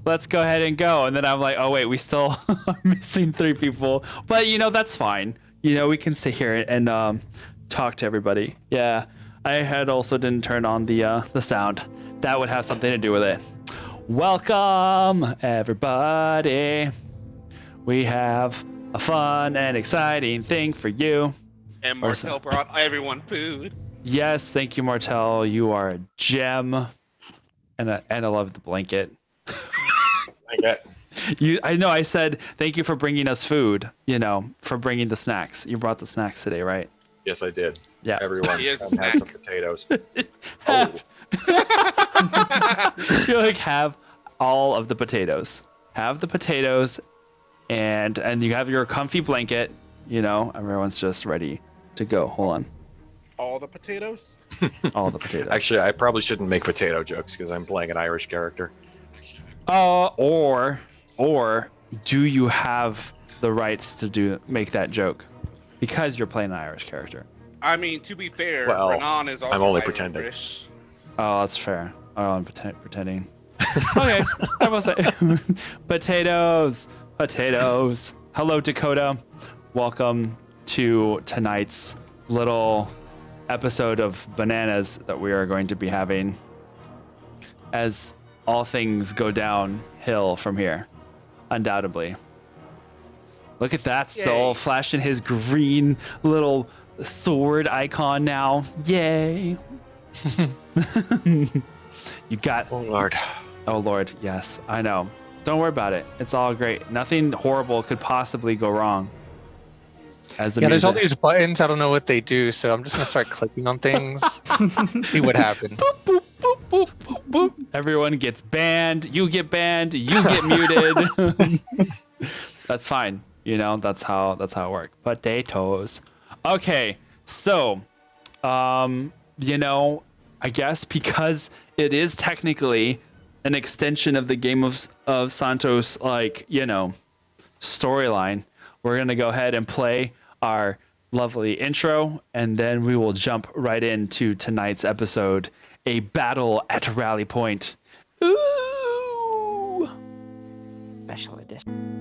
let's go ahead and go. And then I'm like, oh wait, we still are missing 3 people. But that's fine. We can sit here and talk to everybody. Yeah, I had also didn't turn on the sound. That would have something to do with it. Welcome, everybody. We have a fun and exciting thing for you. And Martel brought everyone food. Yes, thank you, Martel. You are a gem. And I love the blanket. I know I said thank you for bringing us food, for bringing the snacks. You brought the snacks today, right? Yes, I did. Yeah. Everyone have some potatoes. You're like, have all of the potatoes. Have the potatoes and you have your comfy blanket, everyone's just ready to go. Hold on. All the potatoes? All the potatoes. Actually, I probably shouldn't make potato jokes because I'm playing an Irish character. Or do you have the rights to make that joke because you're playing an Irish character? I mean, to be fair, well, Renan is also I'm only Irish. pretending. Oh, that's fair. Oh, I'm pretending. Okay, I will say potatoes. Hello, Dakota. Welcome to tonight's little episode of Bananas that we are going to be having as all things go downhill from here, undoubtedly. Look at that soul flashing his green little sword icon now. Yay. You got... Oh, Lord. Oh, Lord, yes, I know. Don't worry about it. It's all great. Nothing horrible could possibly go wrong. There's all these buttons. I don't know what they do, so I'm just going to start clicking on things, see what happens. Boop, boop, boop, boop, boop, boop. Everyone gets banned. You get banned. You get muted. That's fine. That's how it works. Potatoes. Okay, so, I guess because it is technically an extension of the game of Santos, storyline, we're going to go ahead and play our lovely intro, and then we will jump right into tonight's episode, A Battle at Rally Point. Ooh! Special edition.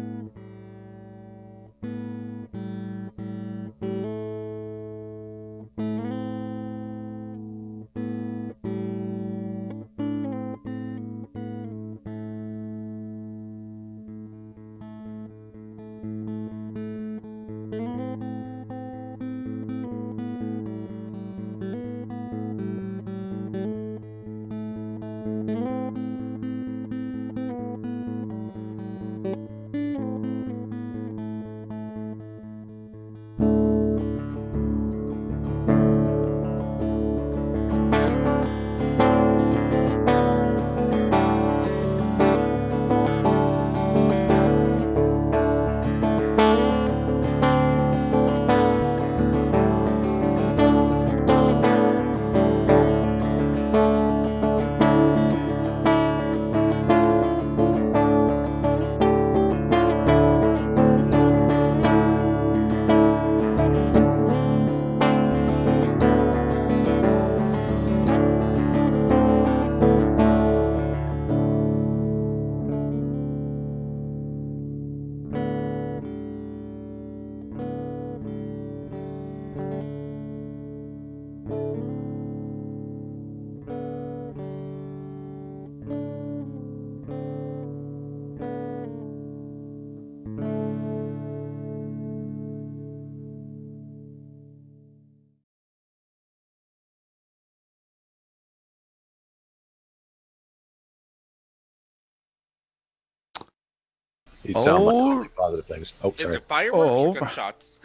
You sound like really positive things. Oh, Is sorry. it fireworks or gunshots?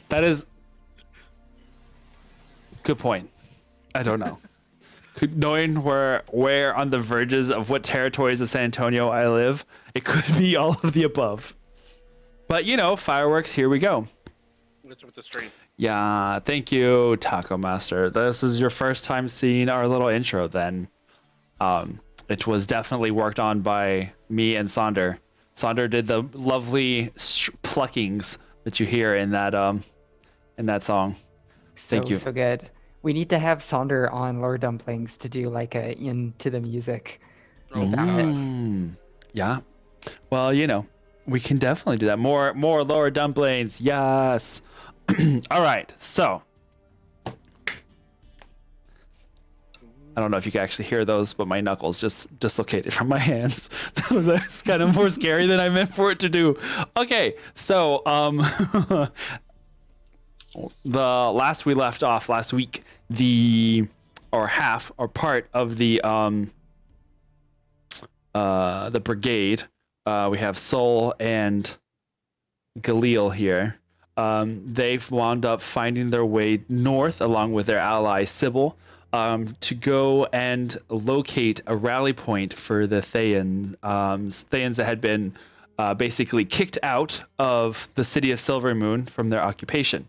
That is... Good point. I don't know. Knowing where on the verges of what territories of San Antonio I live, it could be all of the above. But, fireworks, here we go. What's with the stream? Yeah, thank you, Taco Master. This is your first time seeing our little intro then. It was definitely worked on by me and Sonder. Sonder did the lovely pluckings that you hear in that song. Thank you. So good. We need to have Sonder on Lore Dumplings to do like a into the music. Oh, Yeah. Well, we can definitely do that. More lower dumplings. Yes. All right. So I don't know if you can actually hear those, but my knuckles just dislocated from my hands. That was kind of more scary than I meant for it to do. Okay. So the last we left off last week, part of the brigade. We have Sol and Galil here. They've wound up finding their way north along with their ally Sybil to go and locate a rally point for the Thayans that had been basically kicked out of the city of Silver Moon from their occupation.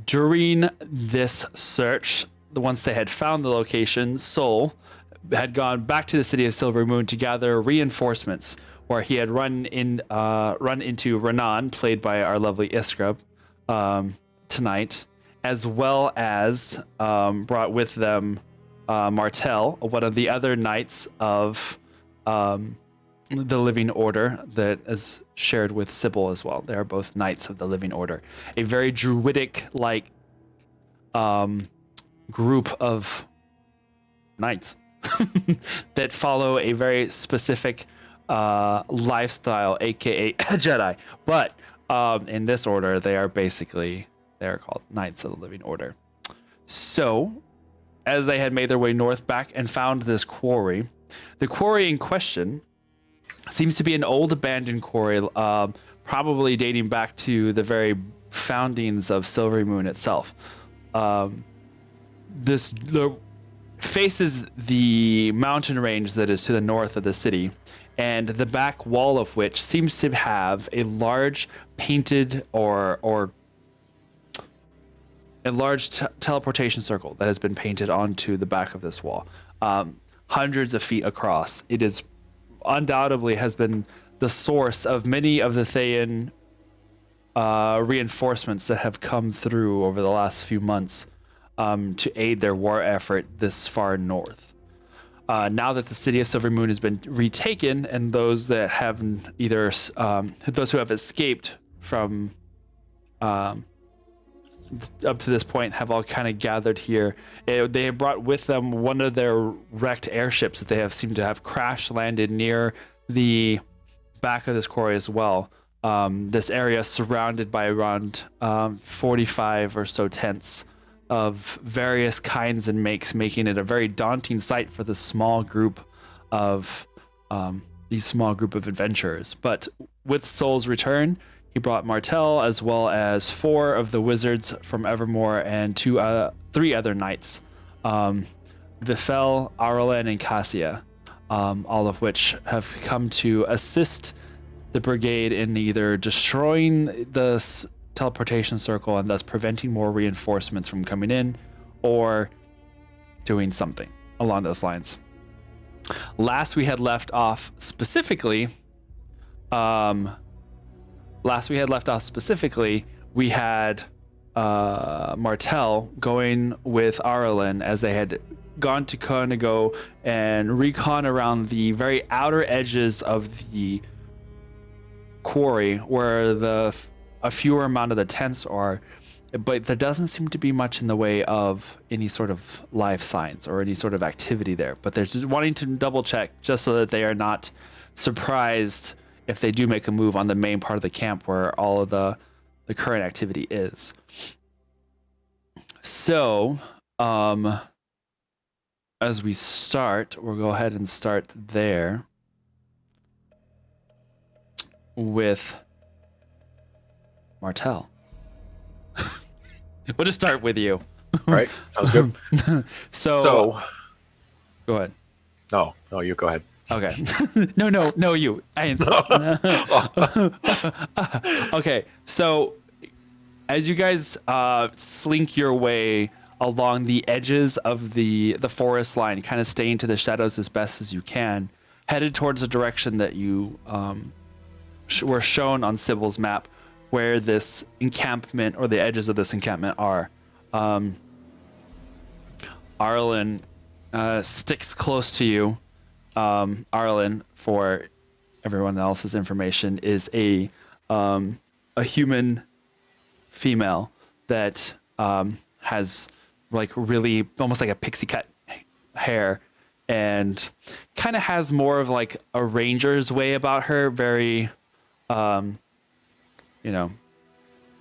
During this search, once they had found the location, Sol had gone back to the city of Silver Moon to gather reinforcements, where he had run into Renan, played by our lovely Iskra, tonight, as well as brought with them Martel, one of the other knights of the Living Order that is shared with Sybil as well. They are both knights of the Living Order, a very druidic-like group of knights that follow a very specific lifestyle, aka Jedi. But in this order, they are called Knights of the Living Order. So, as they had made their way north back and found this quarry, the quarry in question seems to be an old abandoned quarry, probably dating back to the very foundings of Silver Moon itself. This faces the mountain range that is to the north of the city, and the back wall of which seems to have a large painted or a large teleportation circle that has been painted onto the back of this wall, hundreds of feet across. It is undoubtedly has been the source of many of the Thayan reinforcements that have come through over the last few months to aid their war effort this far north. Now that the city of Silver Moon has been retaken, and those that have those who have escaped from up to this point have all kind of gathered here. They have brought with them one of their wrecked airships that they have seemed to have crash landed near the back of this quarry as well. This area surrounded by around 45 or so tents of various kinds and makes, making it a very daunting sight for the small group of adventurers. But with Sol's return, he brought Martel as well as 4 of the wizards from Evermore and 3 other knights, Vifel, Arlen, and Cassia, all of which have come to assist the brigade in either destroying the teleportation circle and thus preventing more reinforcements from coming in, or doing something along those lines. Last we had left off specifically, we had Martel going with Arlen as they had gone to Koenigo and recon around the very outer edges of the quarry where a fewer amount of the tents are, but there doesn't seem to be much in the way of any sort of life signs or any sort of activity there. But they're just wanting to double check just so that they are not surprised if they do make a move on the main part of the camp where all of the current activity is. So, as we start, we'll go ahead and start there with Martel. We'll just start with you. All right, sounds good. So, go ahead. No, you go ahead. Okay. No, you. I insist. Okay, so as you guys slink your way along the edges of the forest line, kind of staying to the shadows as best as you can, headed towards the direction that you were shown on Sybil's map, where this encampment or the edges of this encampment are. Arlen sticks close to you Arlen, for everyone else's information, is a human female that has like really almost like a pixie cut hair and kind of has more of like a ranger's way about her, very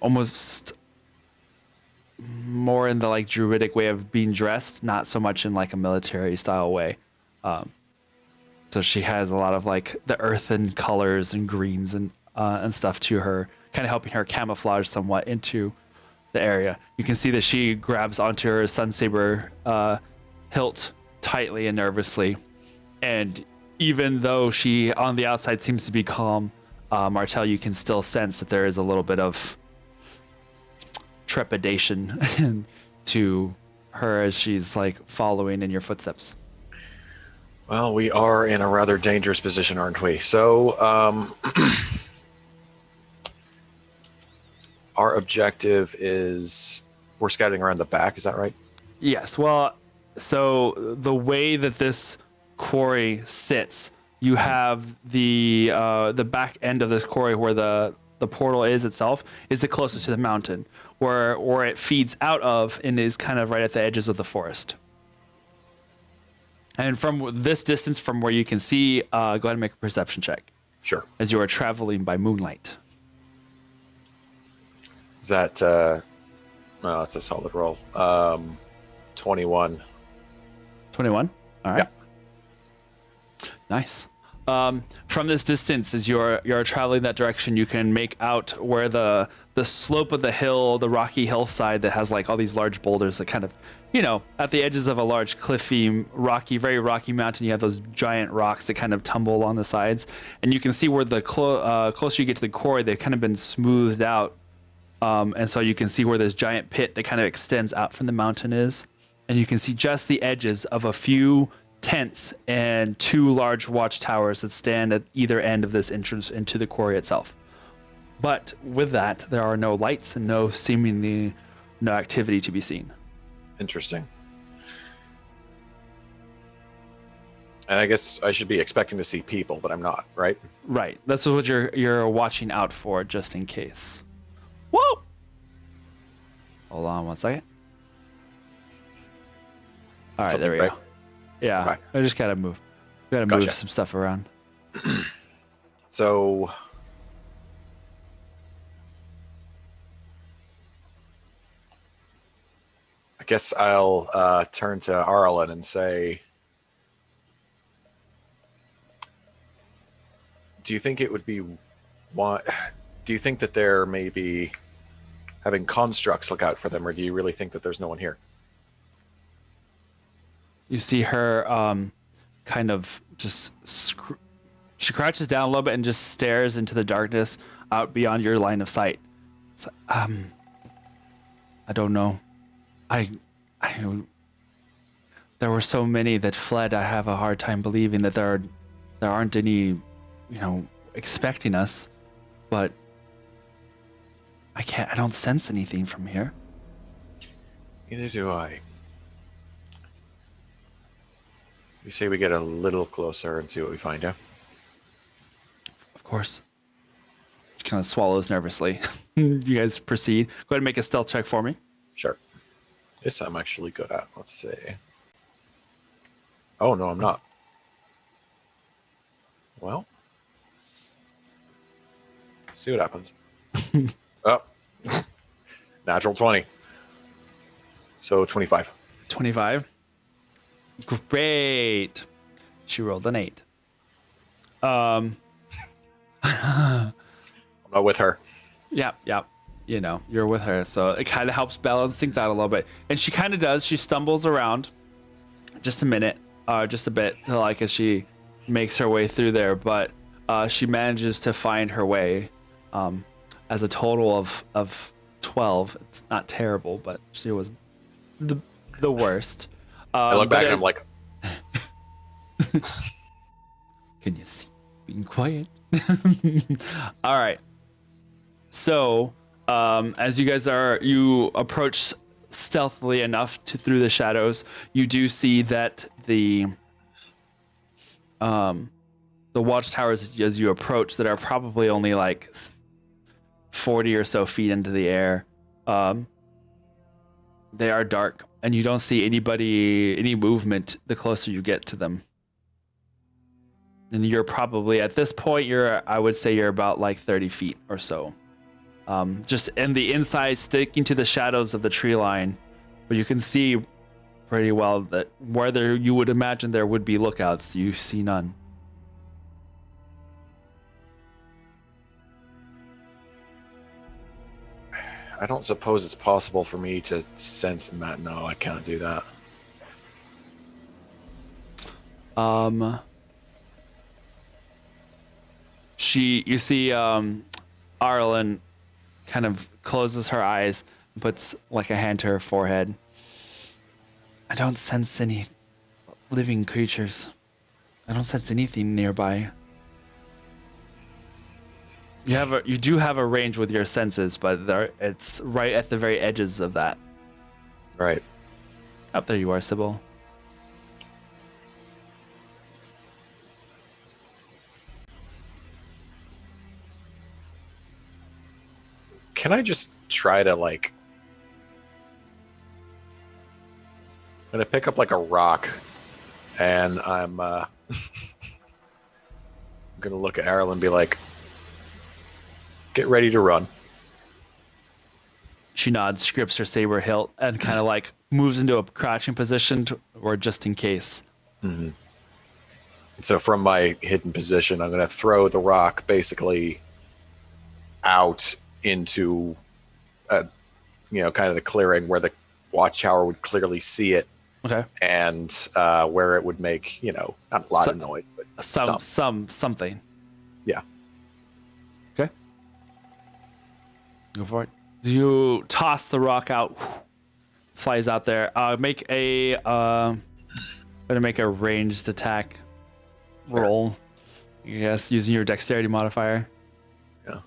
almost more in the like druidic way of being dressed, not so much in like a military style way. So she has a lot of like the earthen colors and greens and stuff to her, kind of helping her camouflage somewhat into the area. You can see that she grabs onto her sunsaber hilt tightly and nervously. And even though she on the outside seems to be calm, Martel, you can still sense that there is a little bit of trepidation to her as she's like following in your footsteps. Well, we are in a rather dangerous position, aren't we? So, our objective is we're scouting around the back. Is that right? Yes. Well, so the way that this quarry sits, you have the back end of this quarry where the portal is itself is the closest to the mountain, where it feeds out of and is kind of right at the edges of the forest. And from this distance, from where you can see, go ahead and make a perception check. Sure. As you are traveling by moonlight. Is that, well, that's a solid roll. 21. 21? All right. Yeah. Nice. From this distance, as you're traveling that direction, you can make out where the slope of the hill, the rocky hillside that has like all these large boulders that kind of, at the edges of a large cliffy, very rocky mountain, you have those giant rocks that kind of tumble along the sides. And you can see where the closer you get to the quarry, they've kind of been smoothed out. And so you can see where this giant pit that kind of extends out from the mountain is. And you can see just the edges of a few tents and 2 large watchtowers that stand at either end of this entrance into the quarry itself. But with that, there are no lights and seemingly no activity to be seen. Interesting. And I guess I should be expecting to see people, but I'm not, right? Right. That's what you're watching out for, just in case. Whoa! Hold on 1 second. All right, there we go. Yeah, okay. I just gotta move. We gotta move some stuff around. So, I guess I'll turn to Arlen and say, do you think it would be do you think that they're maybe having constructs look out for them, or do you really think that there's no one here? You see her kind of just she crouches down a little bit and just stares into the darkness out beyond your line of sight. It's, I don't know. There were so many that fled. I have a hard time believing that there aren't any, expecting us, but I don't sense anything from here. Neither do I. We say we get a little closer and see what we find, yeah? Of course. She kind of swallows nervously. You guys proceed. Go ahead and make a stealth check for me. Sure. This I'm actually good at. Let's see. Oh, no, I'm not. Well. See what happens. Oh. Natural 20. So 25. 25. Great. She rolled an 8. I'm not with her. Yeah. You're with her, so it kind of helps balance things out a little bit. And she kind of does. She stumbles around just a bit, like as she makes her way through there, but she manages to find her way. As a total of 12. It's not terrible, but she was the worst. I look back and I'm like, can you see? Being quiet. All right. So, as you approach stealthily enough through the shadows, you do see that the watchtowers as you approach that are probably only like 40 or so feet into the air. They are dark, and you don't see any movement the closer you get to them. And you're probably, at this point, I would say you're about like 30 feet or so. Just in the inside, sticking to the shadows of the tree line. But you can see pretty well that where you would imagine there would be lookouts, you see none. I don't suppose it's possible for me to sense Matt. No, I can't do that. You see Arlen kind of closes her eyes and puts like a hand to her forehead. I don't sense any living creatures. I don't sense anything nearby. You do have a range with your senses, but it's right at the very edges of that. Right. Up there you are, Sybil. Can I just try to I'm gonna pick up like a rock, and I'm gonna look at Errol and be like, "Get ready to run." She nods, grips her saber hilt, and kind of like moves into a crouching position, or just in case. Mm-hmm. So from my hidden position, I'm gonna throw the rock basically out into, kind of the clearing where the watchtower would clearly see it. Okay. And where it would make, not a lot of noise, but something. Yeah. Okay. Go for it. You toss the rock out, flies out there. Gonna make a ranged attack roll. Yes, using your dexterity modifier. Yeah.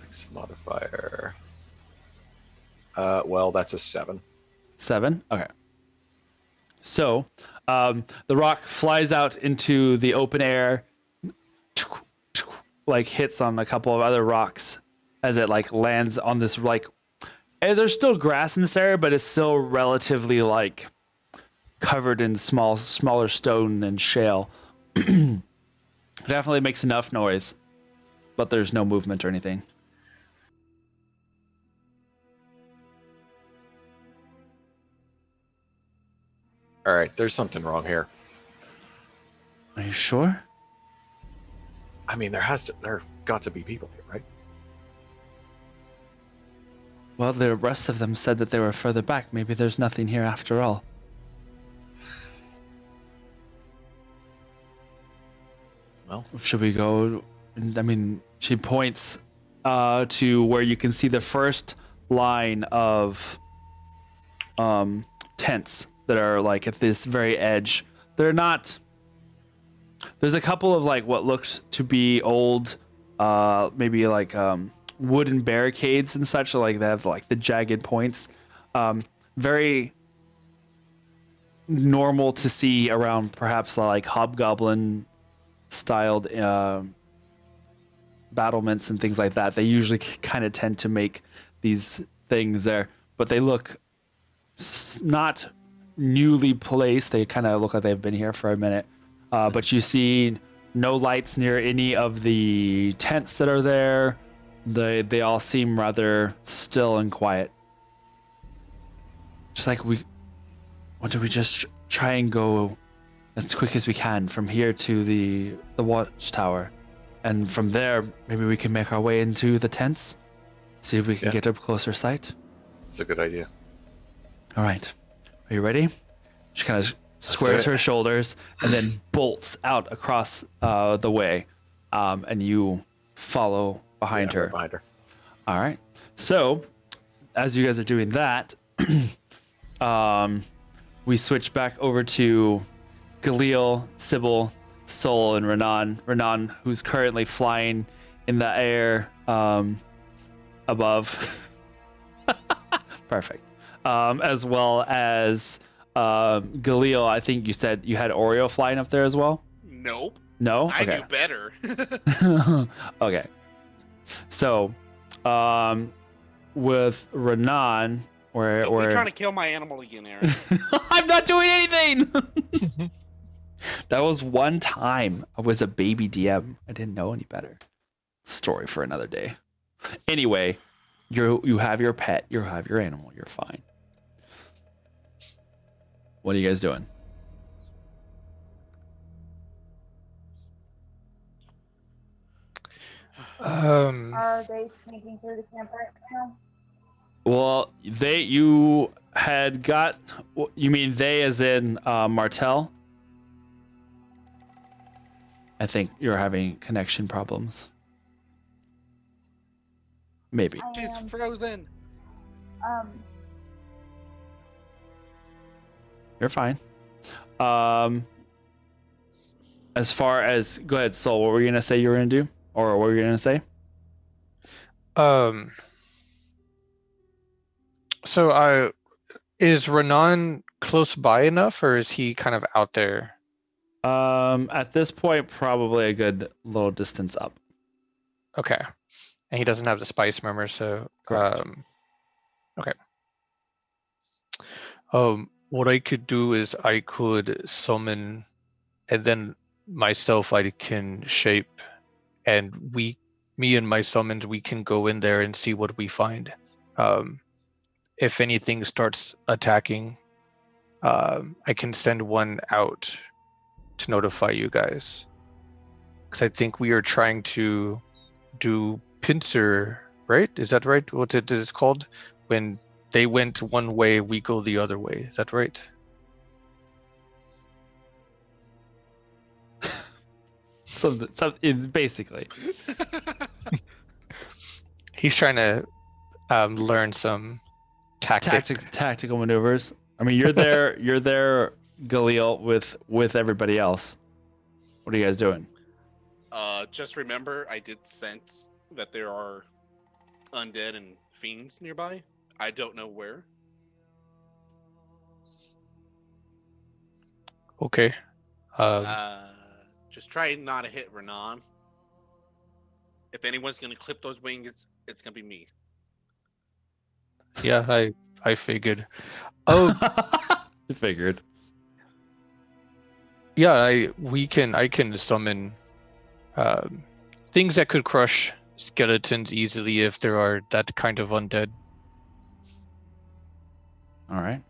Dex modifier. Well, that's a 7. 7? Okay. So, the rock flies out into the open air, like hits on a couple of other rocks as it like lands on this and there's still grass in this area, but it's still relatively like covered in smaller stone and shale. Definitely makes enough noise, but there's no movement or anything. All right, there's something wrong here. Are you sure? I mean, there got to be people here, right? Well, the rest of them said that they were further back. Maybe there's nothing here after all. Well, should we go? I mean, she points to where you can see the first line of tents that are like at this very edge. They're not. There's a couple of like what looks to be old, maybe like wooden barricades and such. Like they have like the jagged points. Very normal to see around perhaps like hobgoblin styled battlements and things like that. They usually kind of tend to make these things there, but they look not newly placed. They kind of look like they've been here for a minute. But you see no lights near any of the tents that are there. They all seem rather still and quiet. Just like why don't we just try and go as quick as we can from here to the watchtower, and from there maybe we can make our way into the tents, see if we can get a closer sight. It's a good idea. All right, are you ready? She kind of squares her shoulders and then bolts out across the way, and you follow behind her. Behind her. All right. So, as you guys are doing that, we switch back over to Galil, Sybil, Sol, and Renan. Renan, who's currently flying in the air above. Perfect. As well as Galil, I think you said you had Oreo flying up there as well. Nope. No. I Okay. do better. Okay. So, with Renan, Don't be trying to kill my animal again, Aaron. I'm not doing anything. That was one time I was a baby DM. I didn't know any better. Story for another day. Anyway, you have your pet, you have your animal, you're fine. What are you guys doing? Are they sneaking through the camp right now? Well, you had got. You mean they, as in Martel? I think you're having connection problems. Maybe. I She's am. frozen. You're fine. As far as, go ahead, Soul. What were you gonna say you were gonna do, or what were you gonna say? So is Renan close by enough, or is he kind of out there? At this point, probably a good little distance up. Okay, and he doesn't have the spice murmur, so Correct. okay. What I could do is I could summon, and then myself I can shape, and me and my summons, we can go in there and see what we find. If anything starts attacking, I can send one out to notify you guys. Because I think we are trying to do pincer, right? Is that right? What it is called? When they went one way, we go the other way. Is that right? So basically. He's trying to learn some tactics. Tactical maneuvers. I mean, you're there. You're there, Galil, with everybody else. What are you guys doing? Just remember, I did sense that there are undead and fiends nearby. I don't know where. Okay. Just try not to hit Renan. If anyone's gonna clip those wings, it's gonna be me. Yeah, I figured. Oh, I figured. yeah, I can summon things that could crush skeletons easily if there are that kind of undead. All right.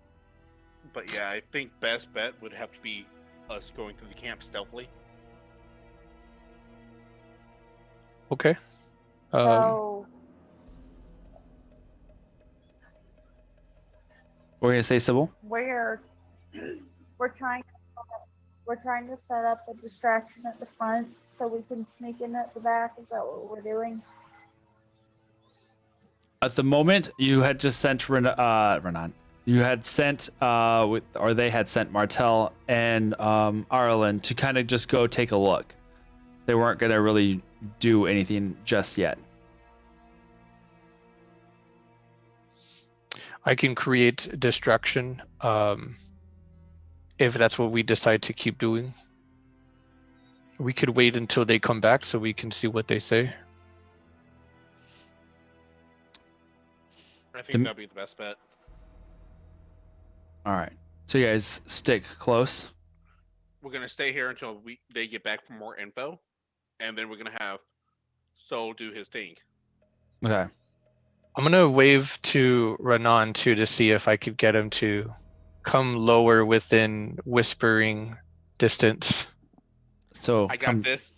But yeah, I think best bet would have to be us going through the camp stealthily. Okay. So What were you gonna say, Sybil? we're trying to set up a distraction at the front so we can sneak in at the back. Is that what we're doing? At the moment, you had just sent Renan. You had sent or they had sent Martel and Arlen to kind of just go take a look. They weren't gonna really do anything just yet. I can create distraction if that's what we decide to keep doing. We could wait until they come back so we can see what they say. I think that'd be the best bet. All right. So you guys stick close. We're gonna stay here until they get back for more info, and then we're gonna have Soul do his thing. Okay. I'm gonna wave to Renan too to see if I could get him to come lower within whispering distance. So I got this.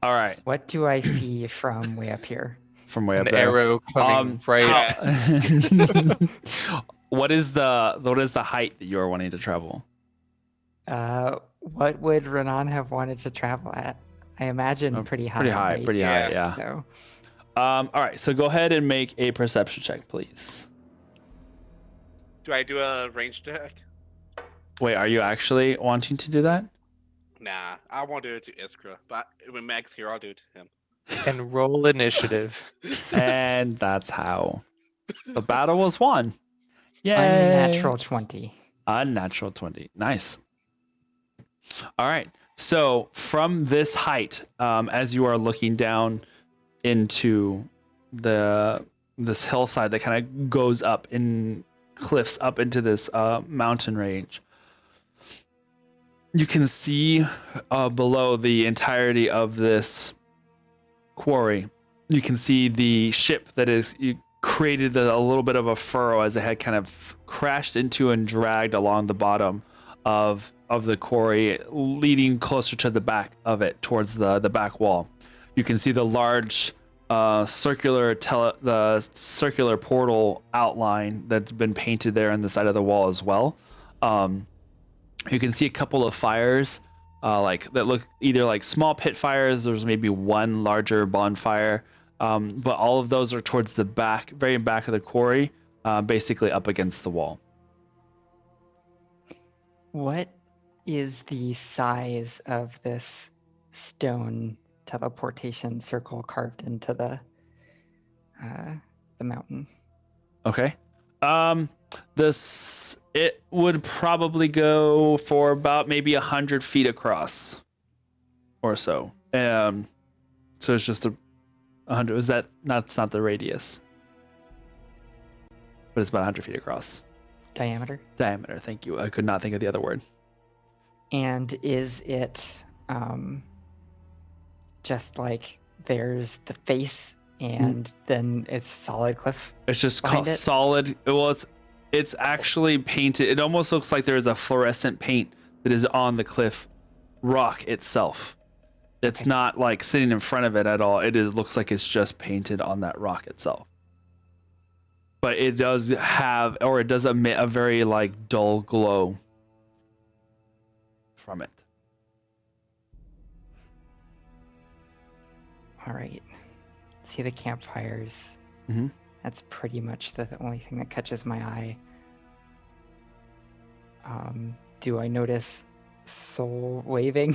All right. What do I see from way up here? From way up An there. arrow coming right. What is the height that you are wanting to travel? What would Renan have wanted to travel at? I imagine pretty high. Pretty high, yeah. So, All right, so go ahead and make a perception check, please. Do I do a range attack? Wait, are you actually wanting to do that? Nah, I won't do it to Iskra, but when Mag's here, I'll do it to him. And roll initiative. And that's how the battle was won. Yay! Unnatural 20. Unnatural 20. Nice. All right. So from this height, as you are looking down into this hillside that kind of goes up in cliffs up into this mountain range, you can see below the entirety of this quarry. You can see the ship that is created a little bit of a furrow as it had kind of crashed into and dragged along the bottom of the quarry, leading closer to the back of it towards the back wall. You can see the large circular portal outline that's been painted there on the side of the wall as well. You can see a couple of fires like that look either like small pit fires. There's maybe one larger bonfire, but all of those are towards the back, very back of the quarry, basically up against the wall. What is the size of this stone teleportation circle carved into the mountain? Okay. It would probably go for about maybe 100 feet across or so. So it's just 100. That's not the radius, but it's about 100 feet across. Diameter? Diameter. Thank you. I could not think of the other word. And is it just like there's the face and then it's solid cliff? It's just behind it? solid. Well, it's actually painted. It almost looks like there's a fluorescent paint that is on the cliff rock itself. It's Okay. not like sitting in front of it at all. It looks like it's just painted on that rock itself. But it does have, or it does emit a very like dull glow from it. All right. See the campfires. Mhm. That's pretty much the only thing that catches my eye. Do I notice soul waving?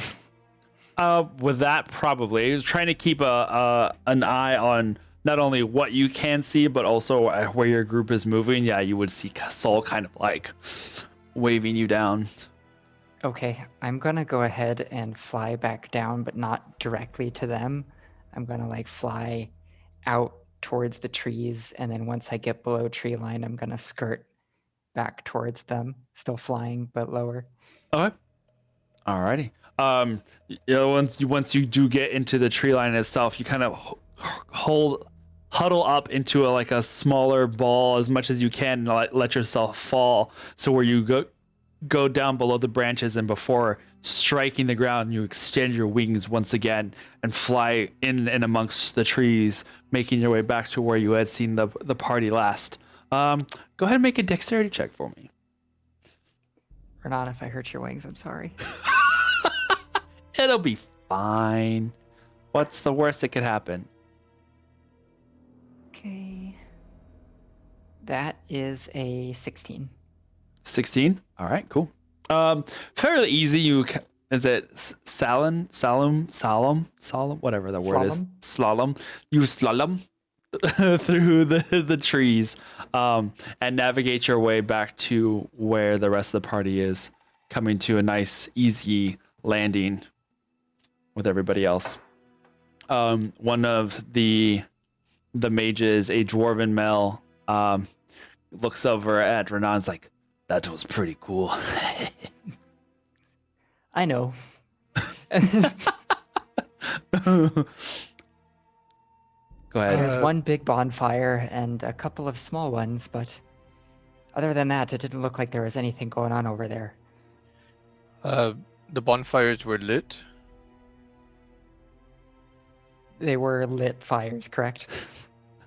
With that, probably. I was trying to keep an eye on not only what you can see, but also where your group is moving. Yeah, you would see Soul kind of like waving you down. Okay, I'm gonna go ahead and fly back down, but not directly to them. I'm gonna like fly out towards the trees, and then once I get below tree line, I'm gonna skirt back towards them, still flying but lower. Okay. Alrighty. Once you do get into the tree line itself, you kind of huddle up into a smaller ball as much as you can and let yourself fall. So where you go down below the branches, and before striking the ground, you extend your wings once again and fly in and amongst the trees, making your way back to where you had seen the party last. Go ahead and make a dexterity check for me. Or not if I hurt your wings, I'm sorry. It'll be fine. What's the worst that could happen? Okay. That is a 16. 16? All right, cool. Fairly easy. Is it Salem, whatever that word is. Slalom. You slalom through the trees, and navigate your way back to where the rest of the party is, coming to a nice, easy landing with everybody else. One of the mages, a dwarven male, looks over at Renan's like, "That was pretty cool." I know. Go ahead. There's one big bonfire and a couple of small ones, but other than that, it didn't look like there was anything going on over there. The bonfires were lit. They were lit fires, correct?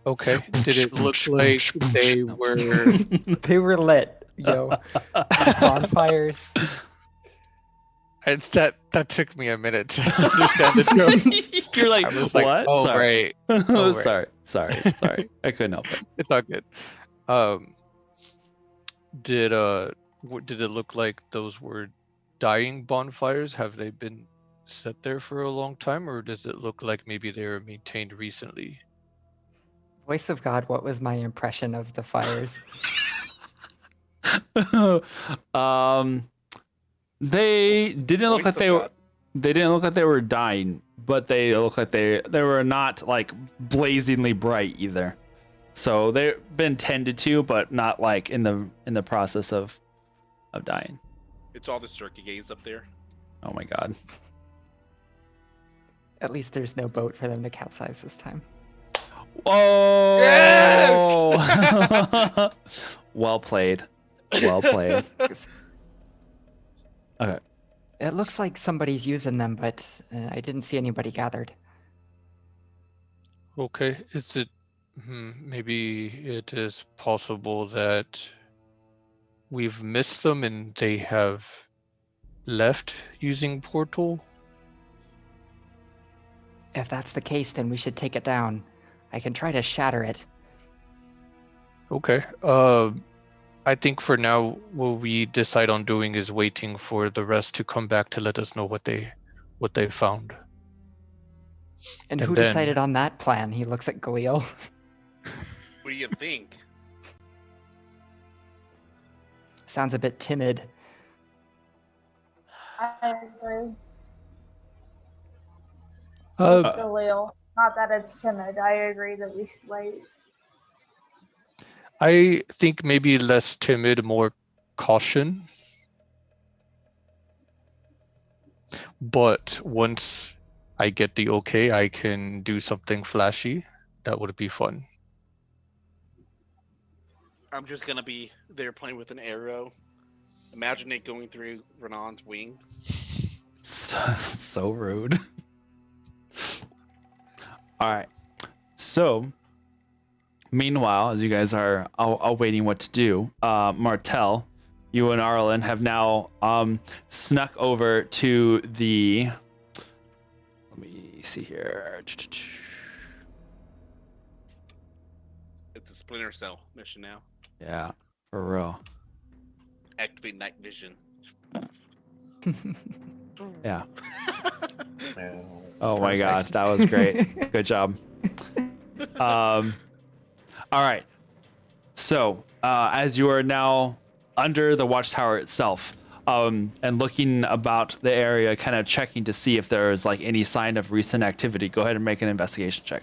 Okay. Did it look like they were? They were lit, yo. Bonfires. That took me a minute to understand the joke. You're like, I was what? like, oh, Sorry. right. Oh, right. Sorry. I couldn't help it. It's all good. Did it look like those were dying bonfires? Have they been set there for a long time, or does it look like maybe they were maintained recently? Voice of God, what was my impression of the fires? um, they didn't look Voice like of they were. God. They didn't look like they were dying, but they look like they were not like blazingly bright either. So they've been tended to, but not like in the process of dying. It's all the circugates up there. Oh my god. At least there's no boat for them to capsize this time. Oh. Well played. Well played. Okay. It looks like somebody's using them, but I didn't see anybody gathered. Okay, is it maybe it is possible that we've missed them and they have left using portal? If that's the case, then we should take it down. I can try to shatter it. Okay. I think for now what we decide on doing is waiting for the rest to come back to let us know what they found. And And who then- decided on that plan? He looks at Galil. What do you think? Sounds a bit timid. I agree. Uh, Galil. Not that it's timid. I agree that we should wait. I think maybe less timid, more caution. But once I get the okay, I can do something flashy. That would be fun. I'm just gonna be there playing with an arrow. Imagine it going through Renan's wings. So rude. All right. So, meanwhile, as you guys are all waiting what to do, Martel, you and Arlen have now snuck over to the. Let me see here. It's a Splinter Cell mission now. Yeah, for real. Activate night vision. Yeah. Well, Oh my gosh, Perfect. that was great. Good job. All right. So, as you are now under the watchtower itself, and looking about the area, kind of checking to see if there's like any sign of recent activity, go ahead and make an investigation check.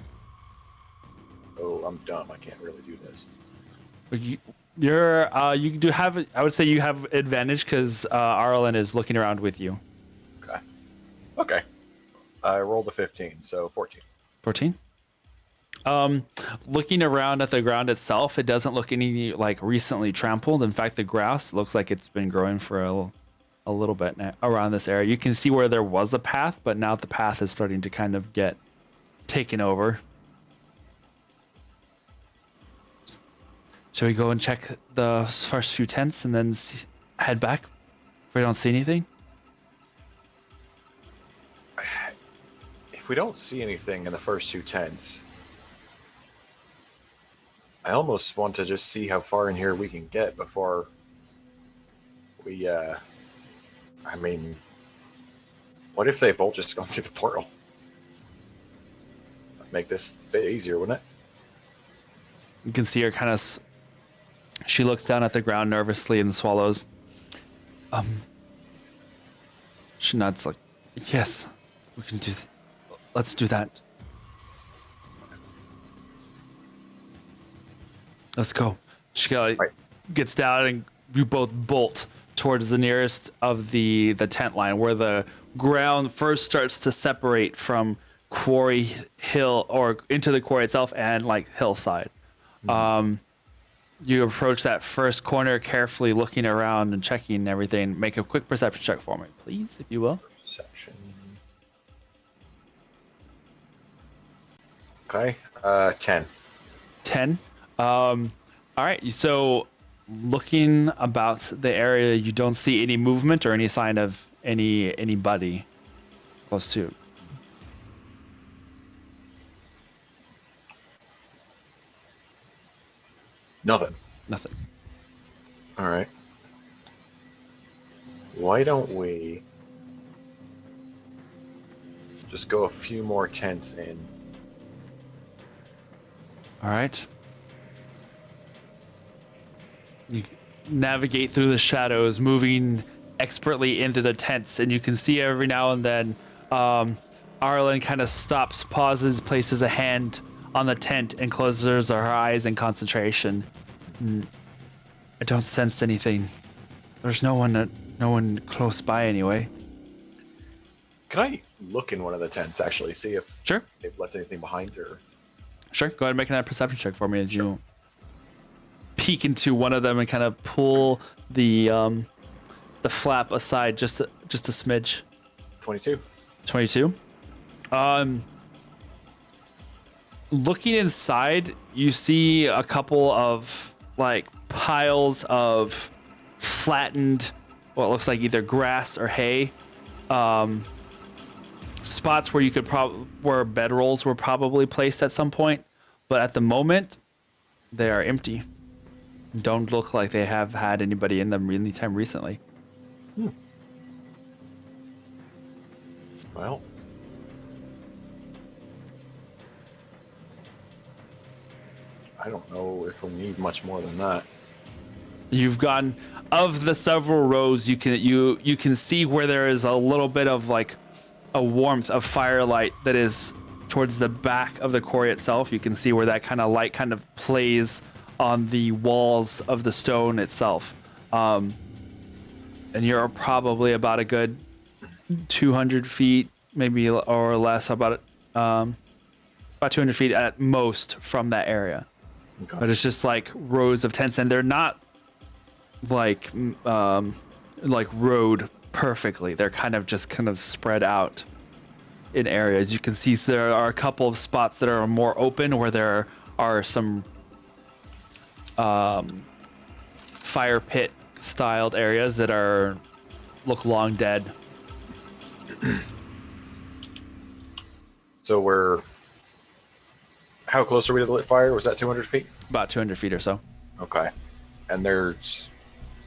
oh, I'm dumb. I can't really do this. You do have, I would say you have advantage because Arlen is looking around with you. Okay. Okay. I rolled a 15, so 14. 14. Looking around at the ground itself, it doesn't look any like recently trampled. In fact, the grass looks like it's been growing for a little bit now around this area. You can see where there was a path, but now the path is starting to kind of get taken over. Shall we go and check the first few tents and then head back if we don't see anything? If we don't see anything in the first two tents, I almost want to just see how far in here we can get before we, I mean, what if they've all just gone through the portal? That'd make this a bit easier, wouldn't it? You can see her kind of. She looks down at the ground nervously and swallows. She nods like, yes, we can do. Let's do that. Let's go. She gets down and you both bolt towards the nearest of the tent line where the ground first starts to separate from quarry hill or into the quarry itself and like hillside. You approach that first corner carefully, looking around and checking everything. Make a quick perception check for me, please, if you will. Perception. Okay. 10. 10. All right. So looking about the area, you don't see any movement or any sign of anybody close to. Nothing. Nothing. All right. Why don't we just go a few more tents in. All right. You navigate through the shadows, moving expertly into the tents, and you can see every now and then Arlen kind of stops, pauses, places a hand on the tent, and closes her eyes in concentration. I don't sense anything. There's no one close by anyway. Can I look in one of the tents, actually, see if Sure. they've left anything behind? Or Sure. Go ahead and make that perception check for me as you peek into one of them and kind of pull the flap aside just a smidge. 22. 22. Looking inside, you see a couple of like piles of flattened, what looks like either grass or hay. Spots where you could where bedrolls were probably placed at some point, but at the moment they are empty. Don't look like they have had anybody in them anytime recently. Well, I don't know if we need much more than that. You've gone of the several rows. You can see where there is a little bit of like a warmth of firelight that is towards the back of the quarry itself. You can see where that kind of light kind of plays on the walls of the stone itself. And you're probably about a good 200 feet, maybe or less, about 200 feet at most from that area. Okay. But it's just like rows of tents, and they're not like rowed perfectly. They're kind of spread out in areas. You can see there are a couple of spots that are more open where there are some fire pit styled areas that look long dead. So how close are we to the lit fire? Was that 200 feet? About 200 feet or so. Okay. And there's...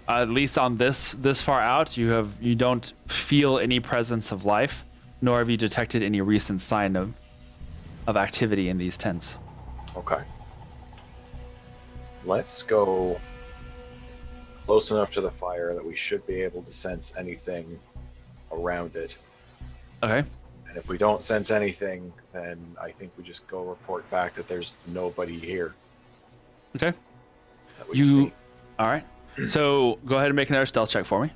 At least on this far out, you don't feel any presence of life, nor have you detected any recent sign of activity in these tents. Okay. Let's go close enough to the fire that we should be able to sense anything around it. Okay. And if we don't sense anything, then I think we just go report back that there's nobody here. Okay. That we see. All right. So go ahead and make another stealth check for me.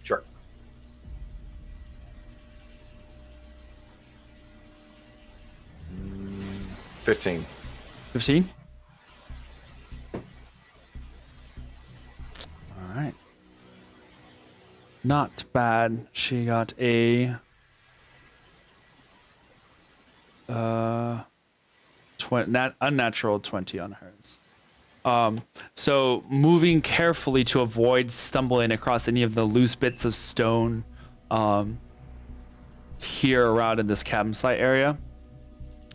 Sure. Mm, 15. 15. All right. Not bad. She got a unnatural 20 on hers. So moving carefully to avoid stumbling across any of the loose bits of stone here around in this campsite area,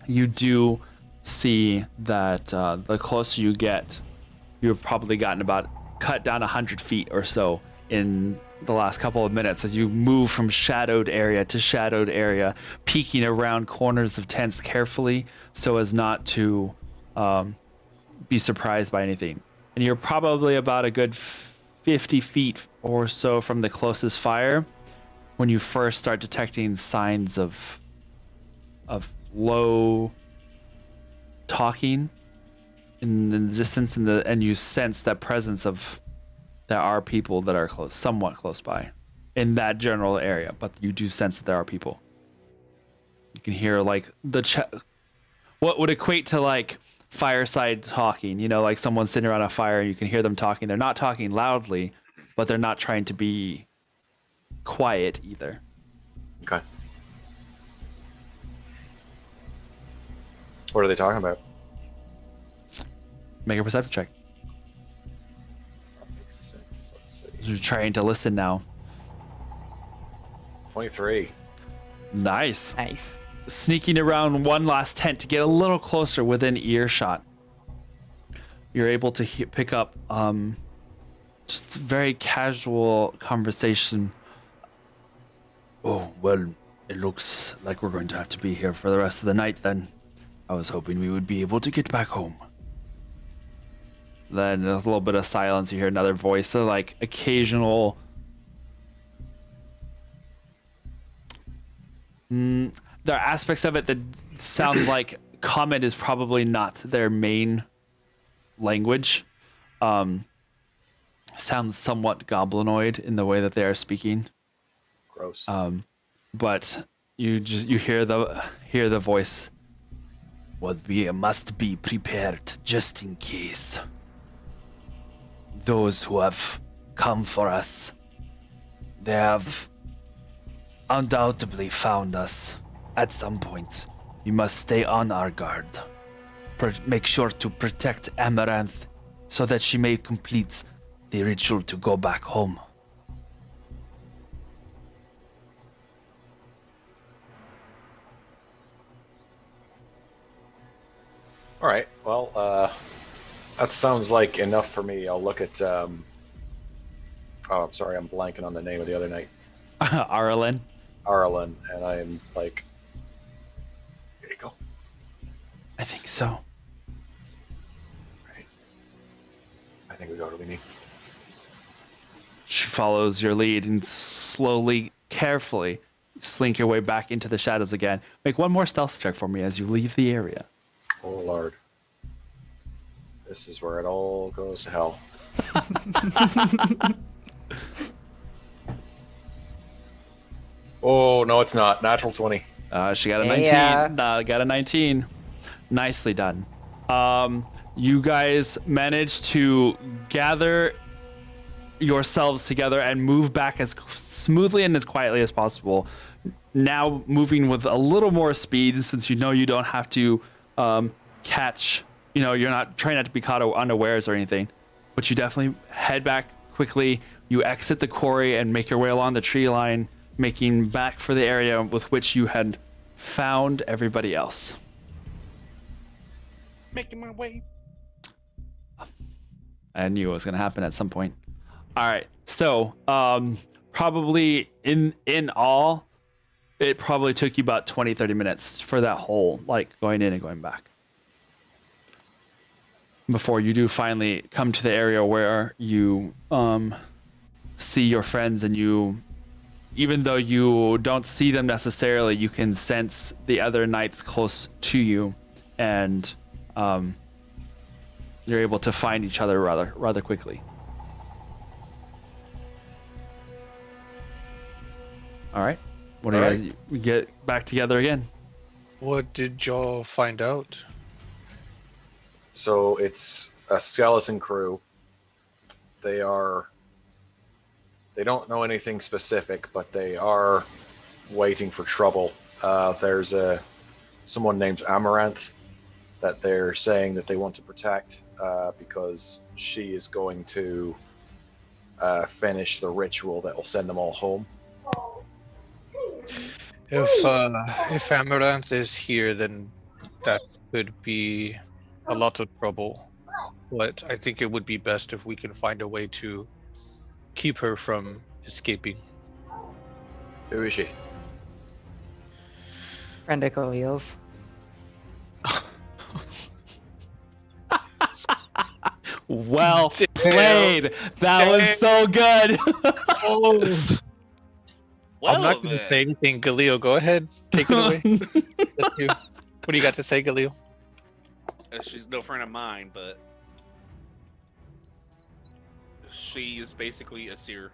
you do see that the closer you get, you've probably cut down 100 feet or so in the last couple of minutes as you move from shadowed area to shadowed area, peeking around corners of tents carefully so as not to be surprised by anything. And you're probably about a good 50 feet or so from the closest fire when you first start detecting signs of low talking in the distance, and you sense that presence of there are people that are somewhat close by in that general area, but you do sense that there are people. You can hear like what would equate to like fireside talking, like someone sitting around a fire and you can hear them talking. They're not talking loudly, but they're not trying to be quiet either. Okay. What are they talking about? Make a perception check. That makes sense. Let's see. You're trying to listen now. 23. Nice. Nice. Sneaking around one last tent to get a little closer within earshot. You're able to pick up just very casual conversation. Oh, well, It looks like we're going to have to be here for the rest of the night then. I was hoping we would be able to get back home. Then a little bit of silence. You hear another voice, so like occasional. There are aspects of it that sound like Common is probably not their main language. Sounds somewhat goblinoid in the way that they are speaking. Gross. But you hear the voice. Well, we must be prepared just in case. Those who have come for us, they have undoubtedly found us at some point. We must stay on our guard. Make sure to protect Amaranth so that she may complete the ritual to go back home. All right. Well, that sounds like enough for me. I'll look at. Oh, I'm sorry. I'm blanking on the name of the other knight. Arlen. Arlen, and I am like, here you go. I think so. Right. I think we got what we need. She follows your lead and slowly, carefully slink your way back into the shadows again. Make one more stealth check for me as you leave the area. Oh Lord. This is where it all goes to hell. Oh, no, it's not. Natural 20. She got a 19. Yeah. Got a 19. Nicely done. You guys managed to gather yourselves together and move back as smoothly and as quietly as possible. Now moving with a little more speed, since you know you don't have to catch. You know, you're not trying not to be caught unawares or anything. But you definitely head back quickly. You exit the quarry and make your way along the tree line, making back for the area with which you had found everybody else. Making my way. I knew it was going to happen at some point. All right. So, probably in all, it probably took you about 20, 30 minutes for that whole, like, going in and going back. Before you do finally come to the area where you see your friends, and you, even though you don't see them necessarily, you can sense the other knights close to you, and you're able to find each other rather quickly. All right. What do you guys get back together again? What did y'all find out? So it's a skeleton crew. They don't know anything specific, but they are waiting for trouble. There's someone named Amaranth that they're saying that they want to protect because she is going to finish the ritual that will send them all home. If Amaranth is here, then that could be a lot of trouble. But I think it would be best if we can find a way to keep her from escaping. Who is she? Friend of Khalil's. Well played. That was so good. Oh. Well, I'm not going to say anything, Galil. Go ahead. Take it away. That's you. What do you got to say, Galil? She's no friend of mine, but she is basically a seer.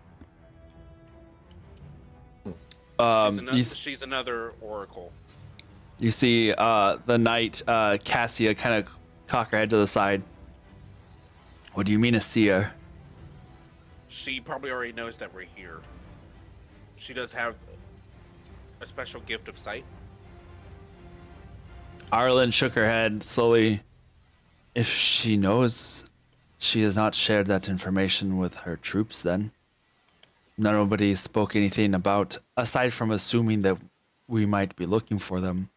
She's another oracle. You see the knight Cassia kind of cock her head to the side. What do you mean a seer? She probably already knows that we're here. She does have a special gift of sight. Arlen shook her head slowly. If she knows, she has not shared that information with her troops then. Nobody spoke anything about, aside from assuming that we might be looking for them.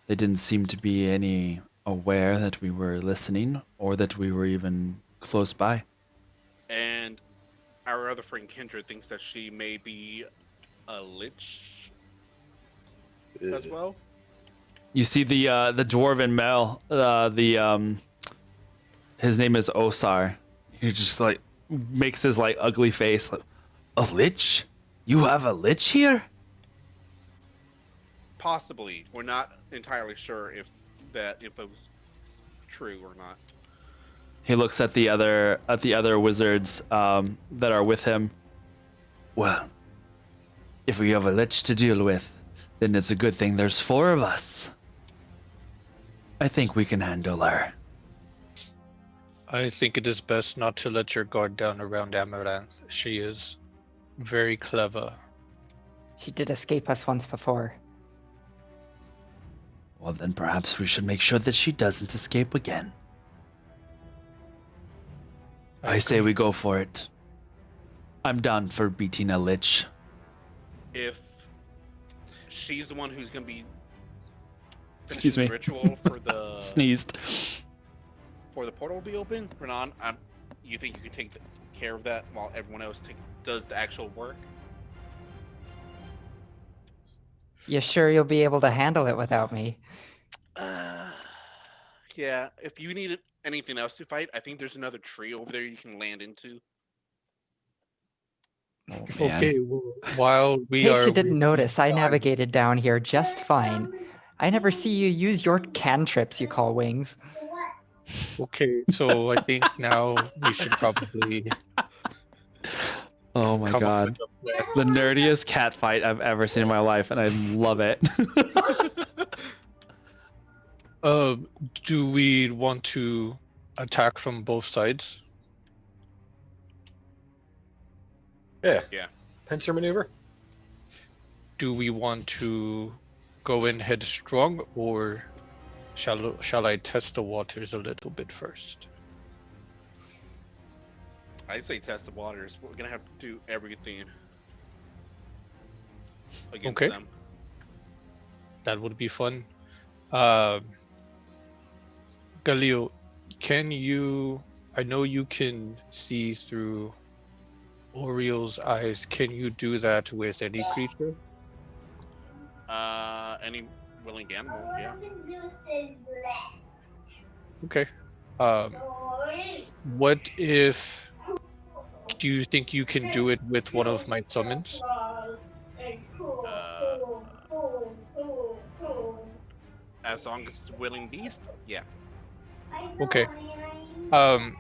They didn't seem to be any aware that we were listening or that we were even close by. And our other friend Kendra thinks that she may be a lich. as well. You see the dwarven male. His name is Osar. He just like makes his like ugly face. Like, a lich? You have a lich here? Possibly. We're not entirely sure if that info's true or not. He looks at the other wizards that are with him. Well, if we have a lich to deal with, then it's a good thing there's 4 of us. I think we can handle her. I think it is best not to let your guard down around Amaranth. She is very clever. She did escape us once before. Well, then perhaps we should make sure that she doesn't escape again. I say we go for it. I'm down for beating a lich. If she's the one who's going to be Excuse me. finishing the ritual for the Sneezed. for the portal to be open, Renan, you think you can take care of that while everyone else does the actual work? You sure you'll be able to handle it without me? Yeah. If you need anything else to fight, I think there's another tree over there you can land into. Oh, man. Okay, well, while In we case are you didn't notice, I navigated down here just fine. I never see you use your cantrips you call wings. okay, so I think now we should probably Oh my come up god. with a plan. The nerdiest cat fight I've ever seen in my life, and I love it. Do we want to attack from both sides? Yeah. Yeah. Pincer maneuver. Do we want to go in headstrong, or shall I test the waters a little bit first? I'd say test the waters. We're gonna have to do everything against Okay. them. That would be fun. Galil, can you? I know you can see through Oriel's eyes. Can you do that with any creature? Any willing animal, yeah. Okay. What if? Do you think you can do it with one of my summons? As long as it's a willing beast, yeah. Okay.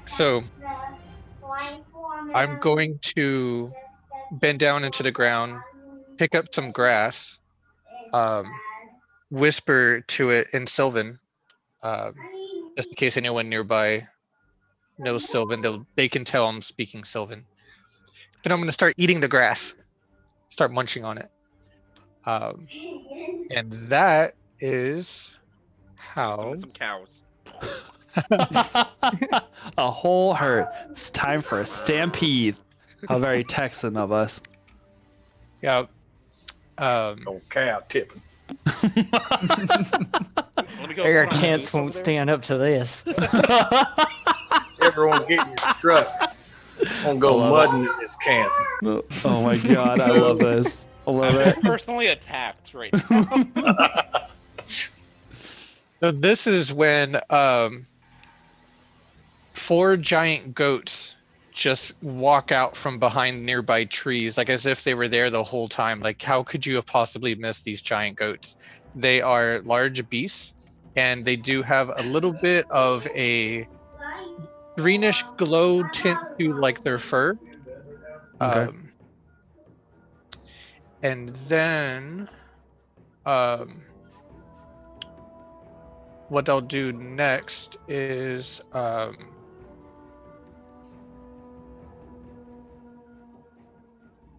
So I'm going to bend down into the ground, pick up some grass, whisper to it in Sylvan, just in case anyone nearby knows Sylvan, they can tell I'm speaking Sylvan. Then I'm going to start eating the grass, start munching on it. And that is how. Summon some cows. A whole herd. It's time for a stampede. How very Texan of us. Yeah. No cow tipping. Let me go Our put on chance boots over won't there. stand up to this. Everyone get your strut. Gonna go mudding in this camp. Oh my god, I love this. I love it. I'm personally attacked right now. So this is when 4 giant goats just walk out from behind nearby trees, like as if they were there the whole time. Like, how could you have possibly missed these giant goats? They are large beasts, and they do have a little bit of a greenish glow tint to like their fur. Okay. And then what I'll do next is I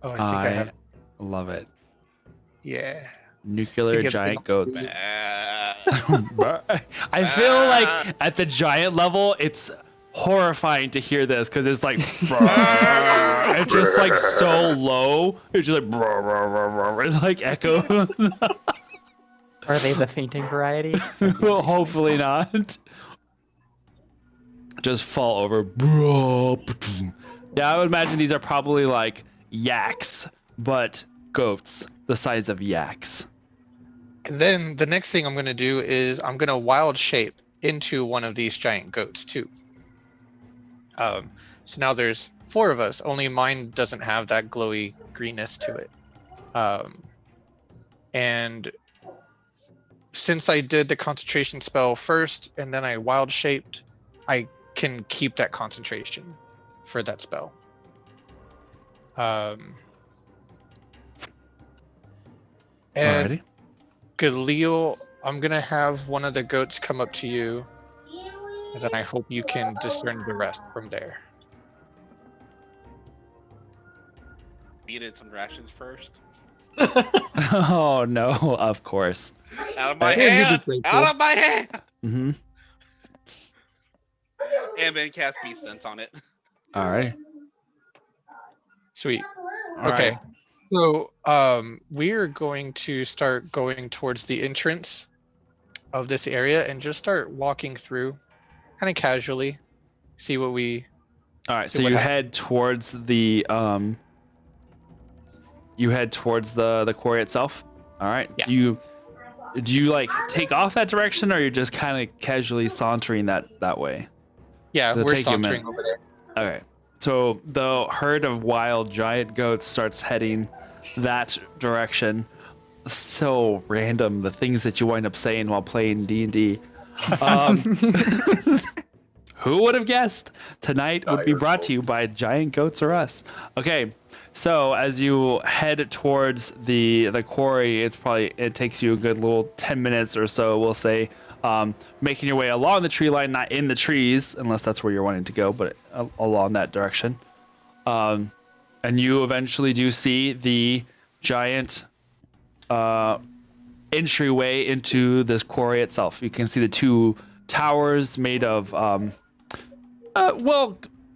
think I have, love it. yeah. Nuclear Think it's giant gonna- goats. Ah. I feel like at the giant level, it's horrifying to hear this because it's like, it's just like so low. It's just like, it's like echo. Are they the fainting variety? Well, hopefully not. Just fall over. Yeah, I would imagine these are probably like yaks, but goats the size of yaks. And then the next thing I'm going to do is I'm going to wild shape into one of these giant goats too. So now there's 4 of us. Only mine doesn't have that glowy greenness to it. And since I did the concentration spell first and then I wild shaped, I can keep that concentration for that spell. And Alrighty. Galil, I'm gonna have one of the goats come up to you, and then I hope you can discern the rest from there. Needed some rations first. Oh no, of course. Out of my Yeah, you hand! did great, Out Phil. of my hand! Mm-hmm. And then cast Beast Sense on it. All right. Sweet. All Okay. right. So we're going to start going towards the entrance of this area and just start walking through kind of casually. See what we All right. See So what you happens. head towards the quarry itself. All right. Yeah. Do you like take off that direction, or you're just kind of casually sauntering that way? Yeah, It'll we're take you a minute. sauntering over there. Okay. So the herd of wild giant goats starts heading that direction. So random, the things that you wind up saying while playing D&D. Who would have guessed? Tonight would be brought to you by Giant Goats or Us. Okay, so as you head towards the quarry, it takes you a good little 10 minutes or so, we'll say, making your way along the tree line, not in the trees, unless that's where you're wanting to go, but along that direction. And you eventually do see the giant entryway into this quarry itself. You can see the 2 towers made of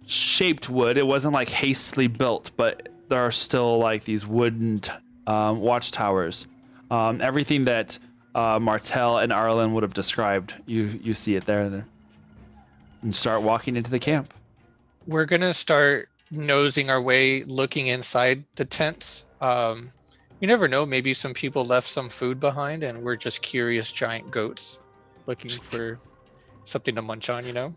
shaped wood. It wasn't like hastily built, but there are still like these wooden watchtowers. Everything that Martel and Arlen would have described, you see it there, and start walking into the camp. We're gonna start nosing our way, looking inside the tents. You never know, maybe some people left some food behind and we're just curious giant goats looking for something to munch on, you know?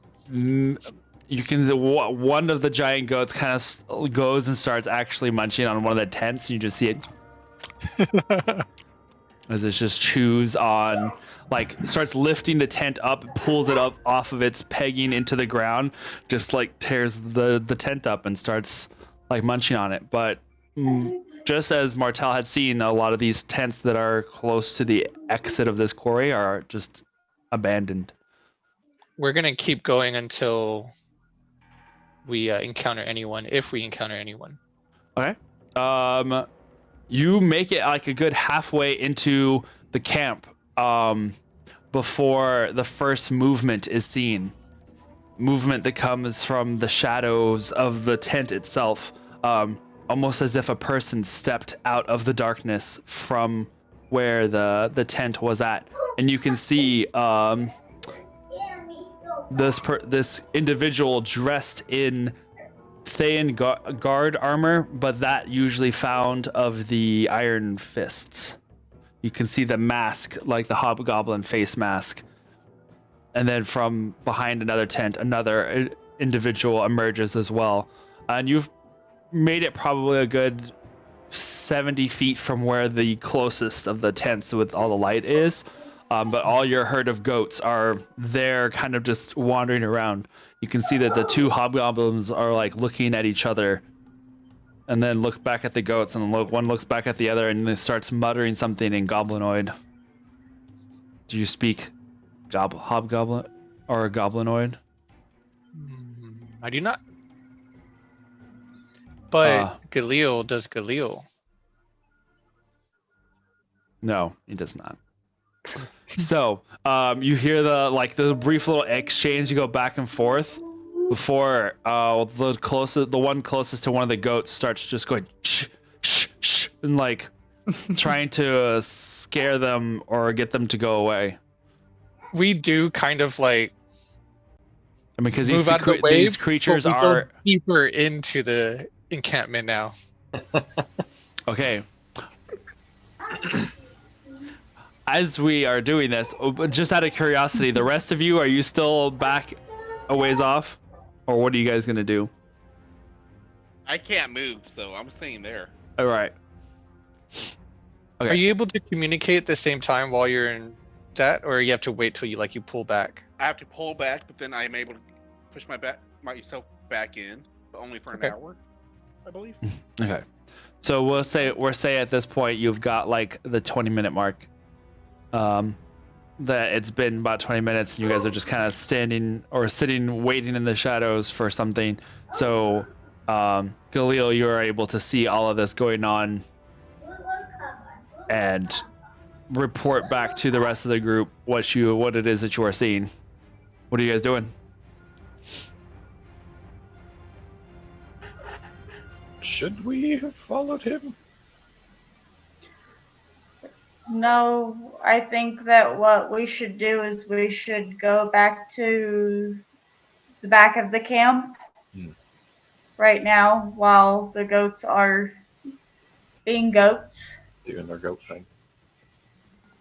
You can one of the giant goats kind of goes and starts actually munching on one of the tents, and you just see it as it just chews on, like starts lifting the tent up, pulls it up off of its pegging into the ground, just like tears the tent up and starts like munching on it. But just as Martel had seen, a lot of these tents that are close to the exit of this quarry are just abandoned. We're gonna keep going until we encounter anyone, if we encounter anyone. Okay. You make it like a good halfway into the camp before the first movement is seen. Movement that comes from the shadows of the tent itself, almost as if a person stepped out of the darkness from where the tent was at. And you can see this individual dressed in Thayan guard armor, but that usually found of the Iron Fists. You can see the mask, like the hobgoblin face mask. And then from behind another tent, another individual emerges as well. And you've made it probably a good 70 feet from where the closest of the tents with all the light is. But all your herd of goats are there kind of just wandering around. You can see that the 2 hobgoblins are like looking at each other and then look back at the goats, and one looks back at the other and then starts muttering something in goblinoid. Do you speak hobgoblin or goblinoid? I do not. But Galil does Galil. No, he does not. So you hear the brief little exchange. You go back and forth before the one closest to one of the goats starts just going shh, shh, shh, and like trying to scare them or get them to go away. We do kind of like Because move out of the way, these creatures but we are go deeper into the encampment now. okay. as we are doing this, just out of curiosity, the rest of you, are you still back a ways off? Or what are you guys going to do? I can't move, so I'm staying there. All right. Okay. Are you able to communicate at the same time while you're in that, or you have to wait till you pull back? I have to pull back, but then I'm able to push myself back in, but only for an hour, I believe. Okay. So we'll say at this point you've got like the 20-minute mark. That it's been about 20 minutes and you guys are just kind of standing or sitting waiting in the shadows for something. So Galil, you are able to see all of this going on and report back to the rest of the group what it is that you are seeing. What are you guys doing? Should we have followed him? No, I think that what we should do is we should go back to the back of the camp right now while the goats are being goats. Doing their goat thing.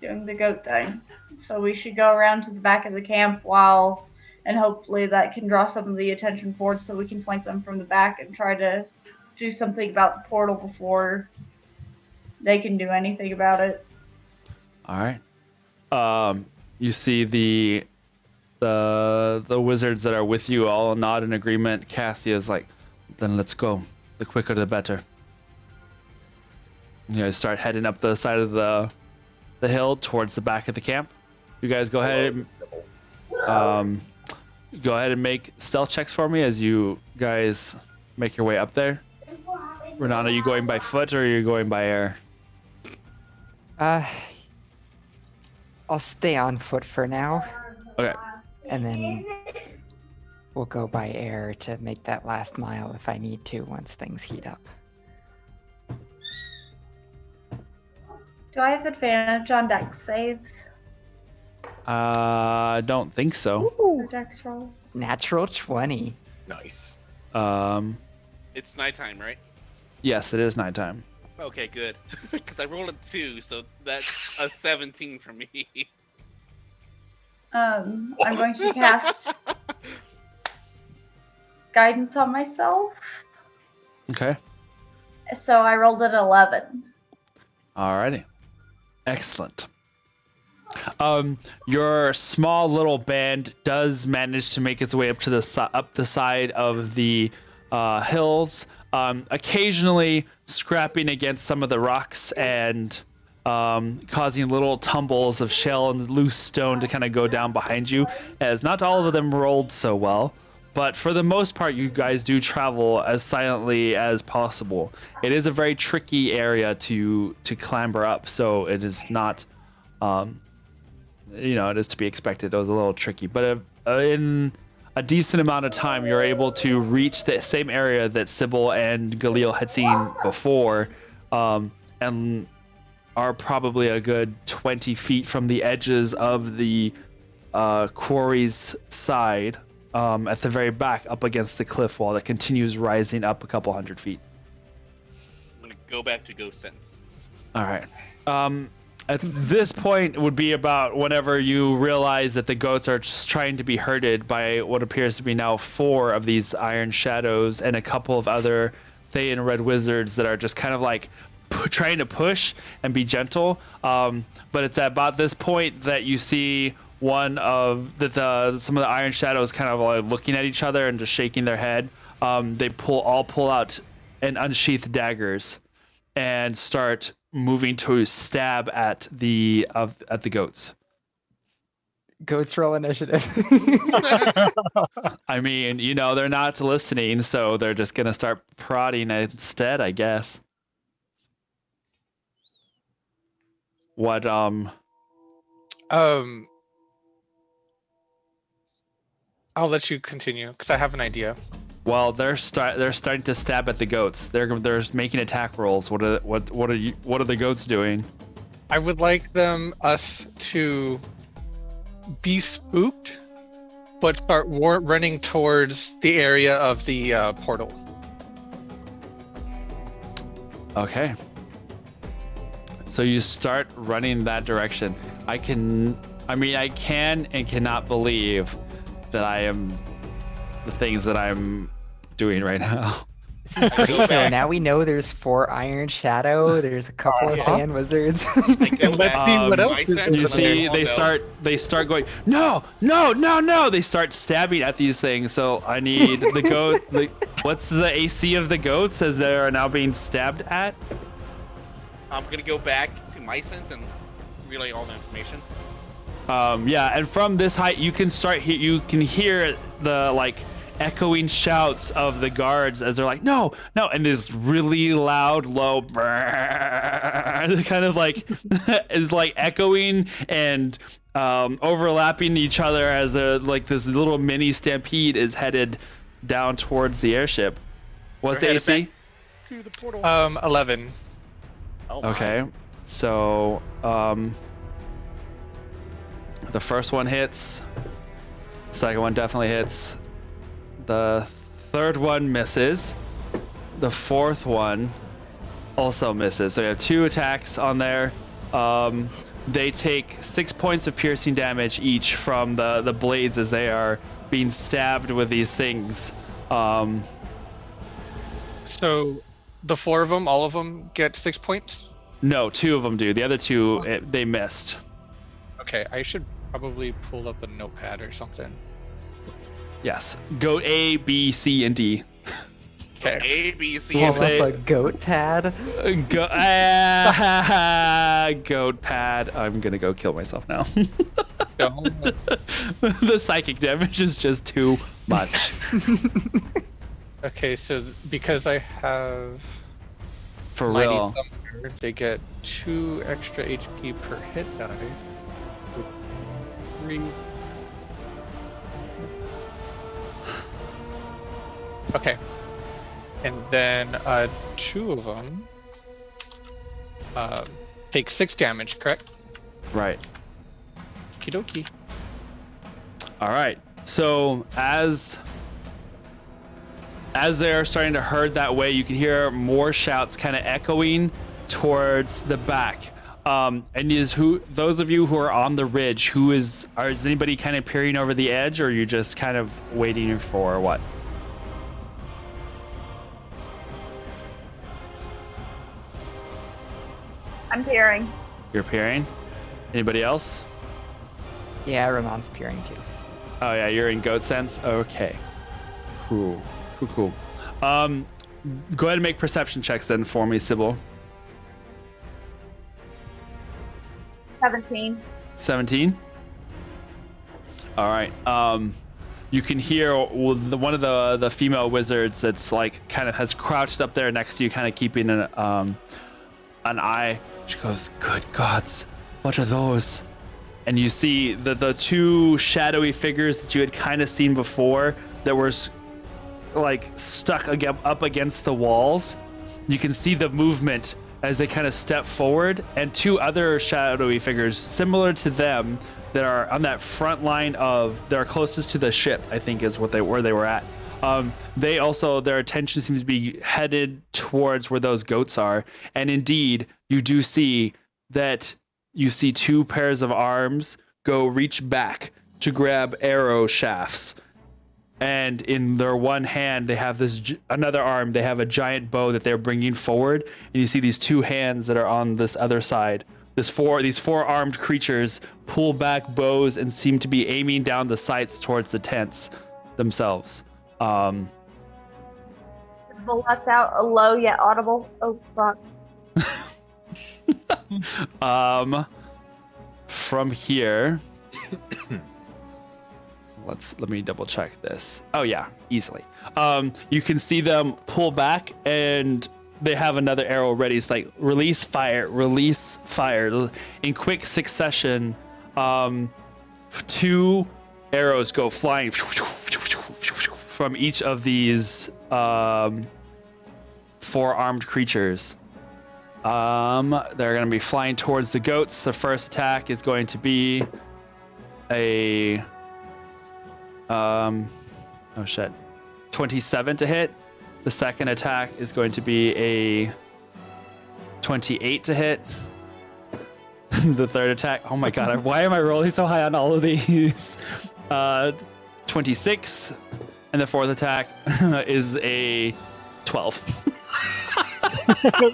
Doing the goat thing. So we should go around to the back of the camp and hopefully that can draw some of the attention forward so we can flank them from the back and try to do something about the portal before they can do anything about it. All right. You see the wizards that are with you all nod in agreement. Cassia's like, then let's go. The quicker the better. You guys start heading up the side of the hill towards the back of the camp. You guys go ahead and make stealth checks for me as you guys make your way up there. Renan, are you going by foot or are you going by air? I'll stay on foot for now, Okay. and then we'll go by air to make that last mile if I need to once things heat up. Do I have advantage on dex saves? I don't think so. Or dex rolls? Natural 20. Nice. It's nighttime, right? Yes, it is nighttime. Okay, good. Because I rolled a 2, so that's a 17 for me. I'm going to cast guidance on myself. Okay. So I rolled an 11. Alrighty. Excellent. Your small little band does manage to make its way up to up the side of the hills, occasionally scrapping against some of the rocks and causing little tumbles of shell and loose stone to kind of go down behind you, as not all of them rolled so well. But for the most part, you guys do travel as silently as possible. It is a very tricky area to clamber up, so it is not, it is to be expected. It was a little tricky, but in a decent amount of time, you're able to reach the same area that Sybil and Galil had seen before, and are probably a good 20 feet from the edges of the quarry's side. At the very back, up against the cliff wall that continues rising up a couple hundred feet. I'm going to go back to Ghost Sense. All right. At this point, it would be about whenever you realize that the goats are just trying to be herded by what appears to be now 4 of these iron shadows and a couple of other Thayan red wizards that are just kind of like trying to push and be gentle. But it's at about this point that you see one of some of the iron shadows kind of like looking at each other and just shaking their head. They pull out and unsheath daggers and start moving to stab at the goats. Goats roll initiative. I mean, they're not listening, so they're just gonna start prodding instead, I guess. What I'll let you continue because I have an idea. Well, they're starting to stab at the goats. They're making attack rolls. What are the goats doing? I would like us to be spooked, but start running towards the area of the portal. Okay. So you start running that direction. I can and cannot believe that I am the things that I'm doing right now. This is great though. Now we know there's 4 Iron Shadow. There's a couple of Fan Wizards. I go Let's back see to what my else is sense You and see, I'm like, they start going, no. They start stabbing at these things. So I need the goat. What's the AC of the goats as they are now being stabbed at? I'm gonna go back to my sense and relay all the information. Yeah, and from this height, you can hear the like echoing shouts of the guards as they're like, no, and this really loud, low, kind of like is like echoing and overlapping each other as like this little mini stampede is headed down towards the airship. What's the We're AC? headed back to the portal. 11. Oh my. Okay, so the first one hits. The second one definitely hits. The third one misses. The fourth one also misses. So you have 2 attacks on there. They take 6 points of piercing damage each from the blades as they are being stabbed with these things. So the 4 of them, all of them get 6 points? No, 2 of them do. The other 2, they missed. Okay, I should probably pull up a notepad or something. Yes. Goat A, B, C, and D. Okay. A, B, C, We'll and say- Up a goat pad. Goat pad. I'm gonna go kill myself now. Don't. The psychic damage is just too much. Okay, so because I have For Mighty real. Summoner, they get 2 extra HP per hit die. 3. Okay. And then 2 of them take 6 damage, correct? Right. Okie dokie. All right. So as they're starting to herd that way, you can hear more shouts kind of echoing towards the back. And those of you who are on the ridge, is anybody kind of peering over the edge, or are you just kind of waiting for what? I'm peering. You're peering? Anybody else? Yeah, Ramon's peering too. Oh yeah, you're in goat sense? Okay. Cool. Go ahead and make perception checks then for me, Sybil. 17. 17. All right. You can hear one of the female wizards that's like kind of has crouched up there next to you, kind of keeping an eye. She goes, "Good gods, what are those?" And you see the 2 shadowy figures that you had kind of seen before that were like stuck up against the walls. You can see the movement as they kind of step forward, and 2 other shadowy figures similar to them that are on that front line that are closest to the ship, I think is where they were at. They also, their attention seems to be headed towards where those goats are. And indeed, you do see that you see 2 pairs of arms go reach back to grab arrow shafts. And in their one hand, they have another arm. They have a giant bow that they're bringing forward. And you see these 2 hands that are on this other side. These 4 armed creatures pull back bows and seem to be aiming down the sights towards the tents themselves. Sybil lets out a low yet audible. Oh, fuck. From here, let me double check this. Oh yeah, easily. You can see them pull back and they have another arrow ready. It's like release fire in quick succession. 2 arrows go flying from each of these 4 armed creatures. They're going to be flying towards the goats. The first attack is going to be a 27 to hit. The second attack is going to be a 28 to hit. the third attack. Oh my god, why am I rolling so high on all of these? 26, and the fourth attack is a 12.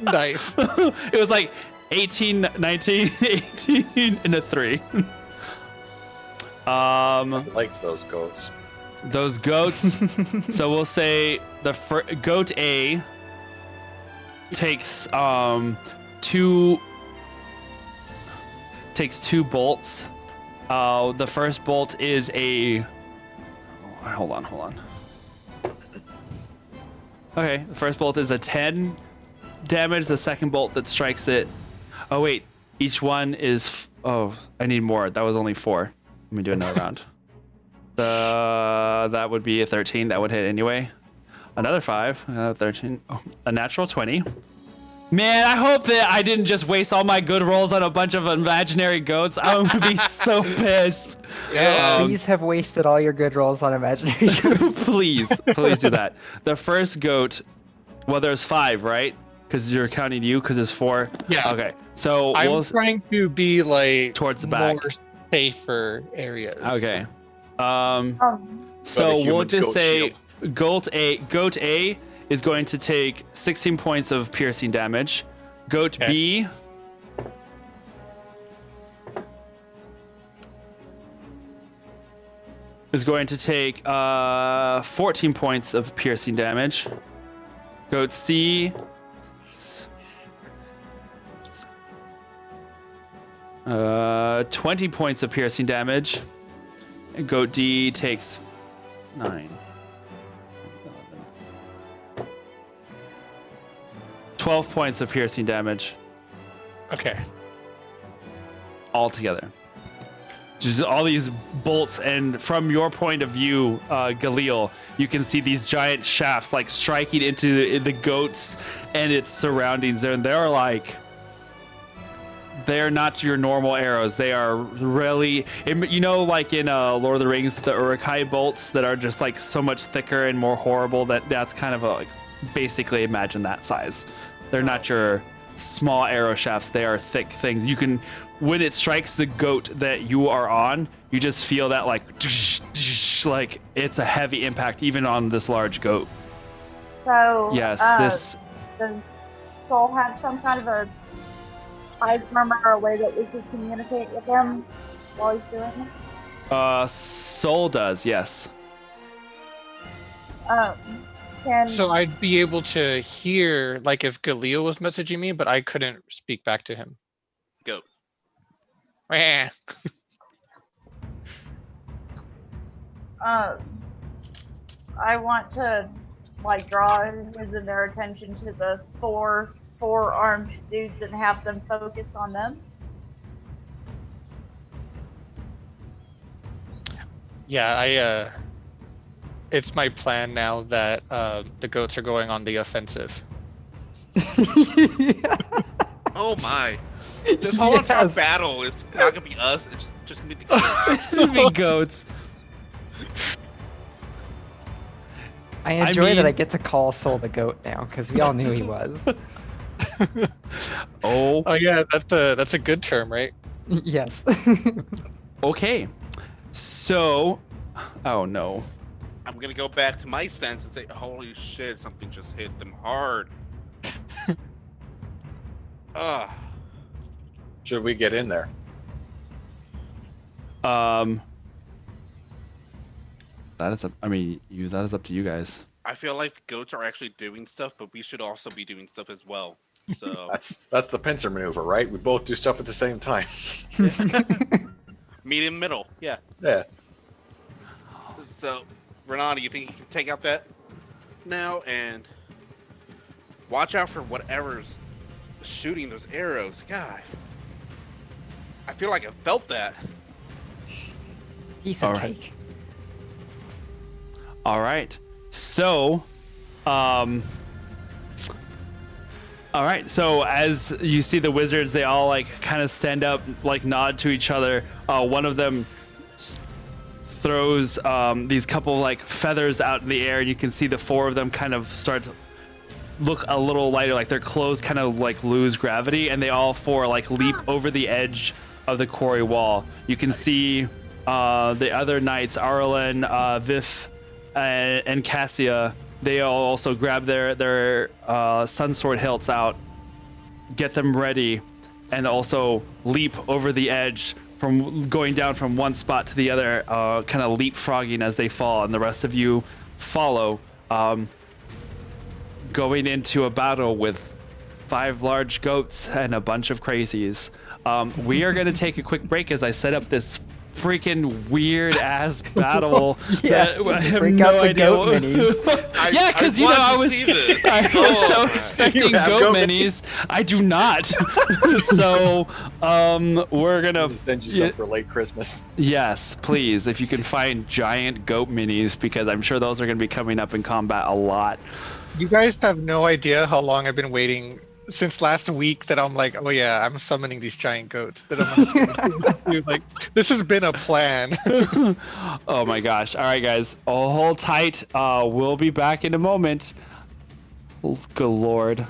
Nice. It was like 18, 19, 18, and a 3. I liked those goats. Those goats. So we'll say the goat A takes two bolts. The first bolt is a. Hold on. Okay, the first bolt is a 10 damage. The second bolt that strikes it. Oh wait, each one is. Oh, I need more. That was only 4. Let me do another round. That would be a 13. That would hit anyway. Another 5. 13. Oh, a natural 20. Man, I hope that I didn't just waste all my good rolls on a bunch of imaginary goats. I'm gonna be so pissed. Please have wasted all your good rolls on imaginary goats. Please do that. The first goat. Well, there's 5, right? Because you're counting you. Because there's 4. Yeah. Okay. So I'm trying to be like towards the back. more safer areas. Okay. So Got a we'll human just goat say shield. Goat A is going to take 16 points of piercing damage. Goat B is going to take 14 points of piercing damage. Goat C 20 points of piercing damage. And Goat D takes 9. 12 points of piercing damage Okay. altogether. Just all these bolts, and from your point of view, Galil, you can see these giant shafts like striking into the goats and its surroundings. And they're not your normal arrows. They are really, like in Lord of the Rings, the Uruk-hai bolts that are just like so much thicker and more horrible. That's kind of basically imagine that size. They're not your small arrow shafts. They are thick things. You can, when it strikes the goat that you are on, you just feel that like it's a heavy impact even on this large goat. So Yes, does Soul have some kind of a spy murmur or a way that we could communicate with him while he's doing it? Soul does, yes. So I'd be able to hear, like, if Galil was messaging me, but I couldn't speak back to him. Go. Meh. I want to draw his and their attention to the four armed dudes and have them focus on them. Yeah, it's my plan now that the goats are going on the offensive. Oh my. This whole entire battle is not gonna be us, it's just gonna be the It's gonna be goats. I enjoy that I mean- get to call Soul the goat now because we all knew he was. Oh, Oh yeah, that's a good term, right? Yes. okay. So, oh no. I'm gonna go back to my sense and say, holy shit, something just hit them hard. Ugh. Should we get in there? That is that is up to you guys. I feel like the goats are actually doing stuff, but we should also be doing stuff as well. So That's the pincer maneuver, right? We both do stuff at the same time. meet in the middle, yeah. Yeah. So, Renata, you think you can take out that now and watch out for whatever's shooting those arrows? God, I feel like I felt that. Piece of All right. cake. All right. So, all right. So as you see the wizards, they all kind of stand up, nod to each other. One of them throws these couple feathers out in the air, and you can see the 4 of them kind of start look a little lighter, like their clothes kind of like lose gravity, and they all four like leap over the edge of the quarry wall. You can see the other knights, Arlen, Vif, and Cassia. They all also grab their sun sword hilts out, get them ready, and also leap over the edge from going down from one spot to the other, kind of leapfrogging as they fall, and the rest of you follow, going into a battle with 5 large goats and a bunch of crazies. We are going to take a quick break as I set up this freaking weird ass battle. Yes, that I have bring no out the idea. goat minis. Yeah, because you know I was so expecting You have goat goat minis. I do not. So we're gonna Send you some for late Christmas. yes, please, if you can find giant goat minis, because I'm sure those are gonna be coming up in combat a lot. You guys have no idea how long I've been waiting since last week that I'm like, oh yeah, I'm summoning these giant goats. That I'm like, this has been a plan. Oh my gosh! All right, guys, hold tight. We'll be back in a moment. Good lord.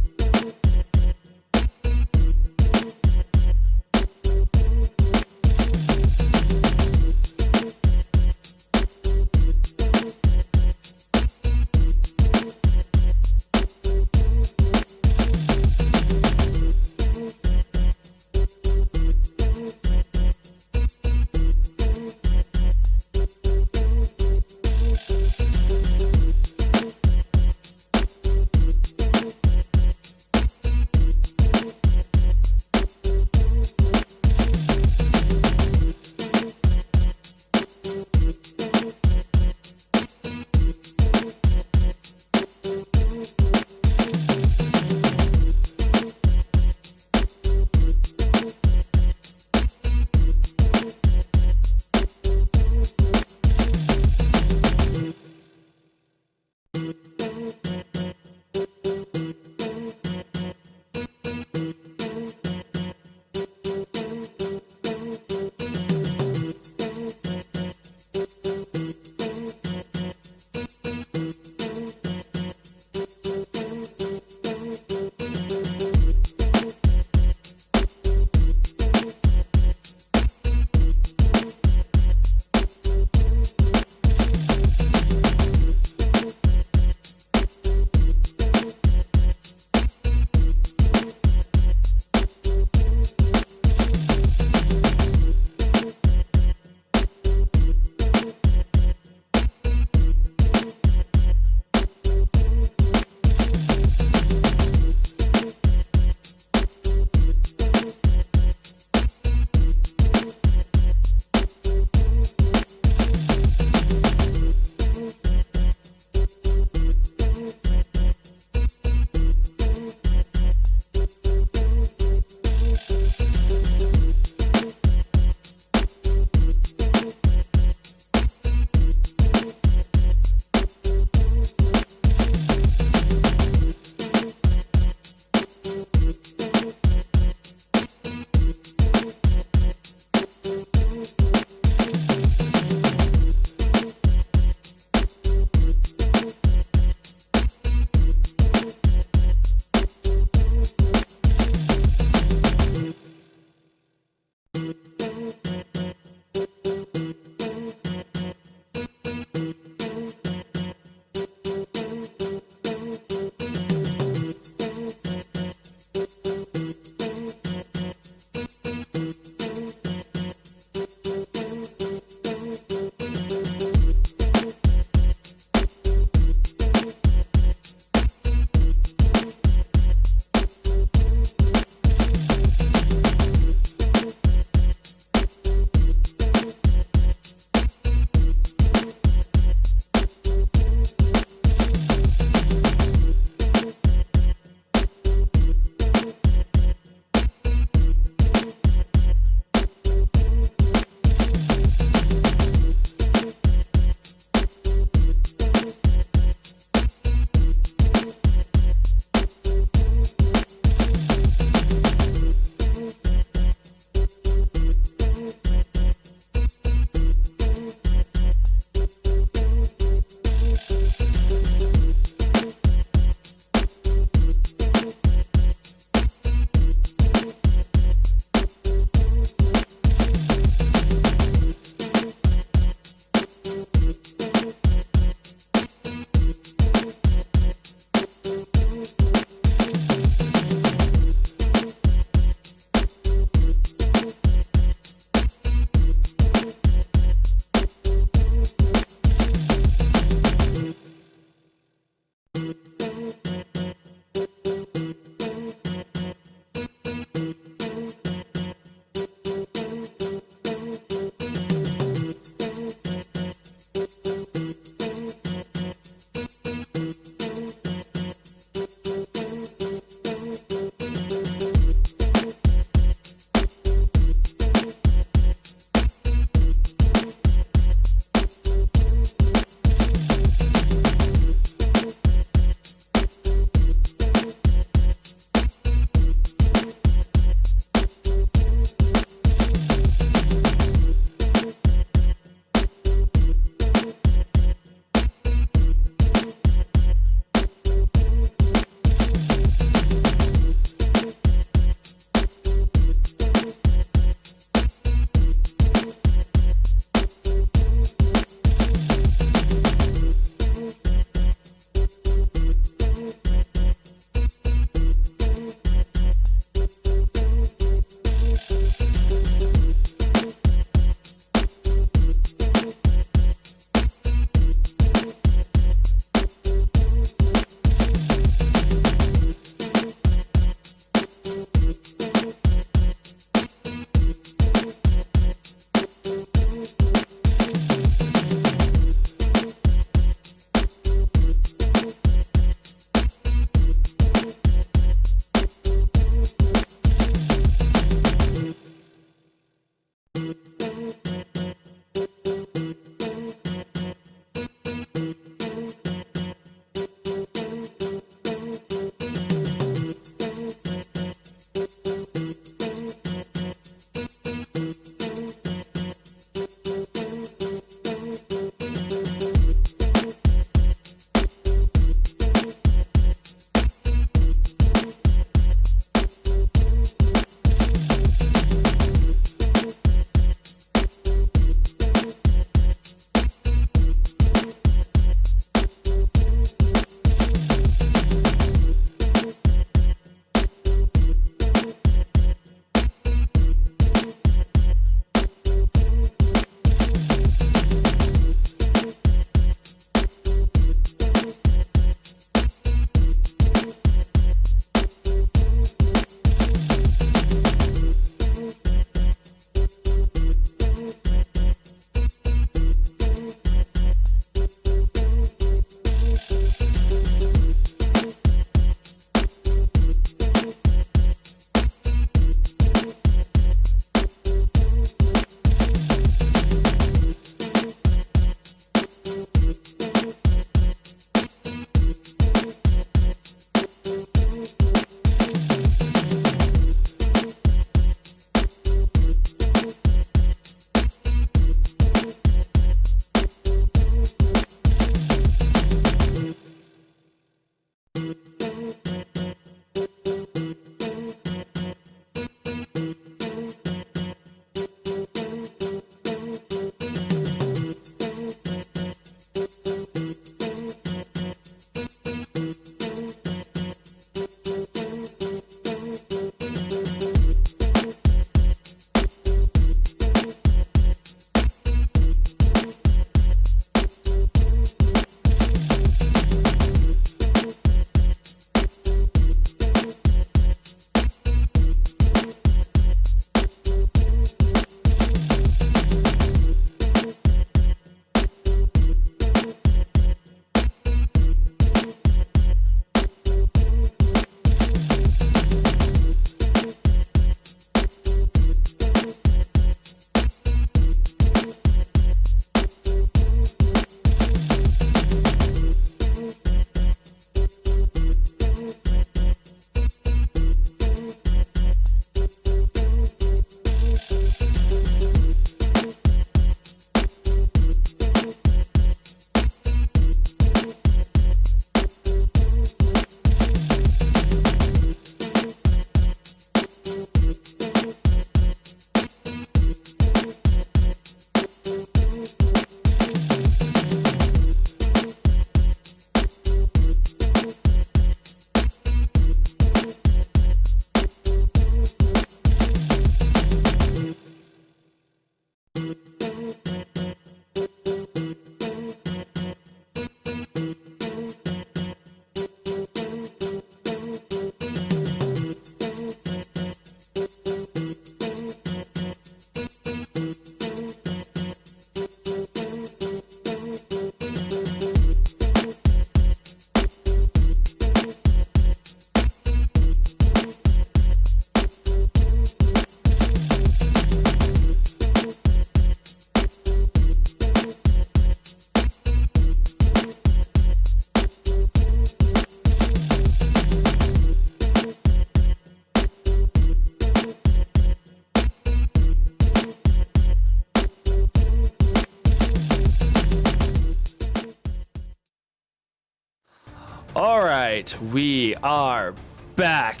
All right, we are back.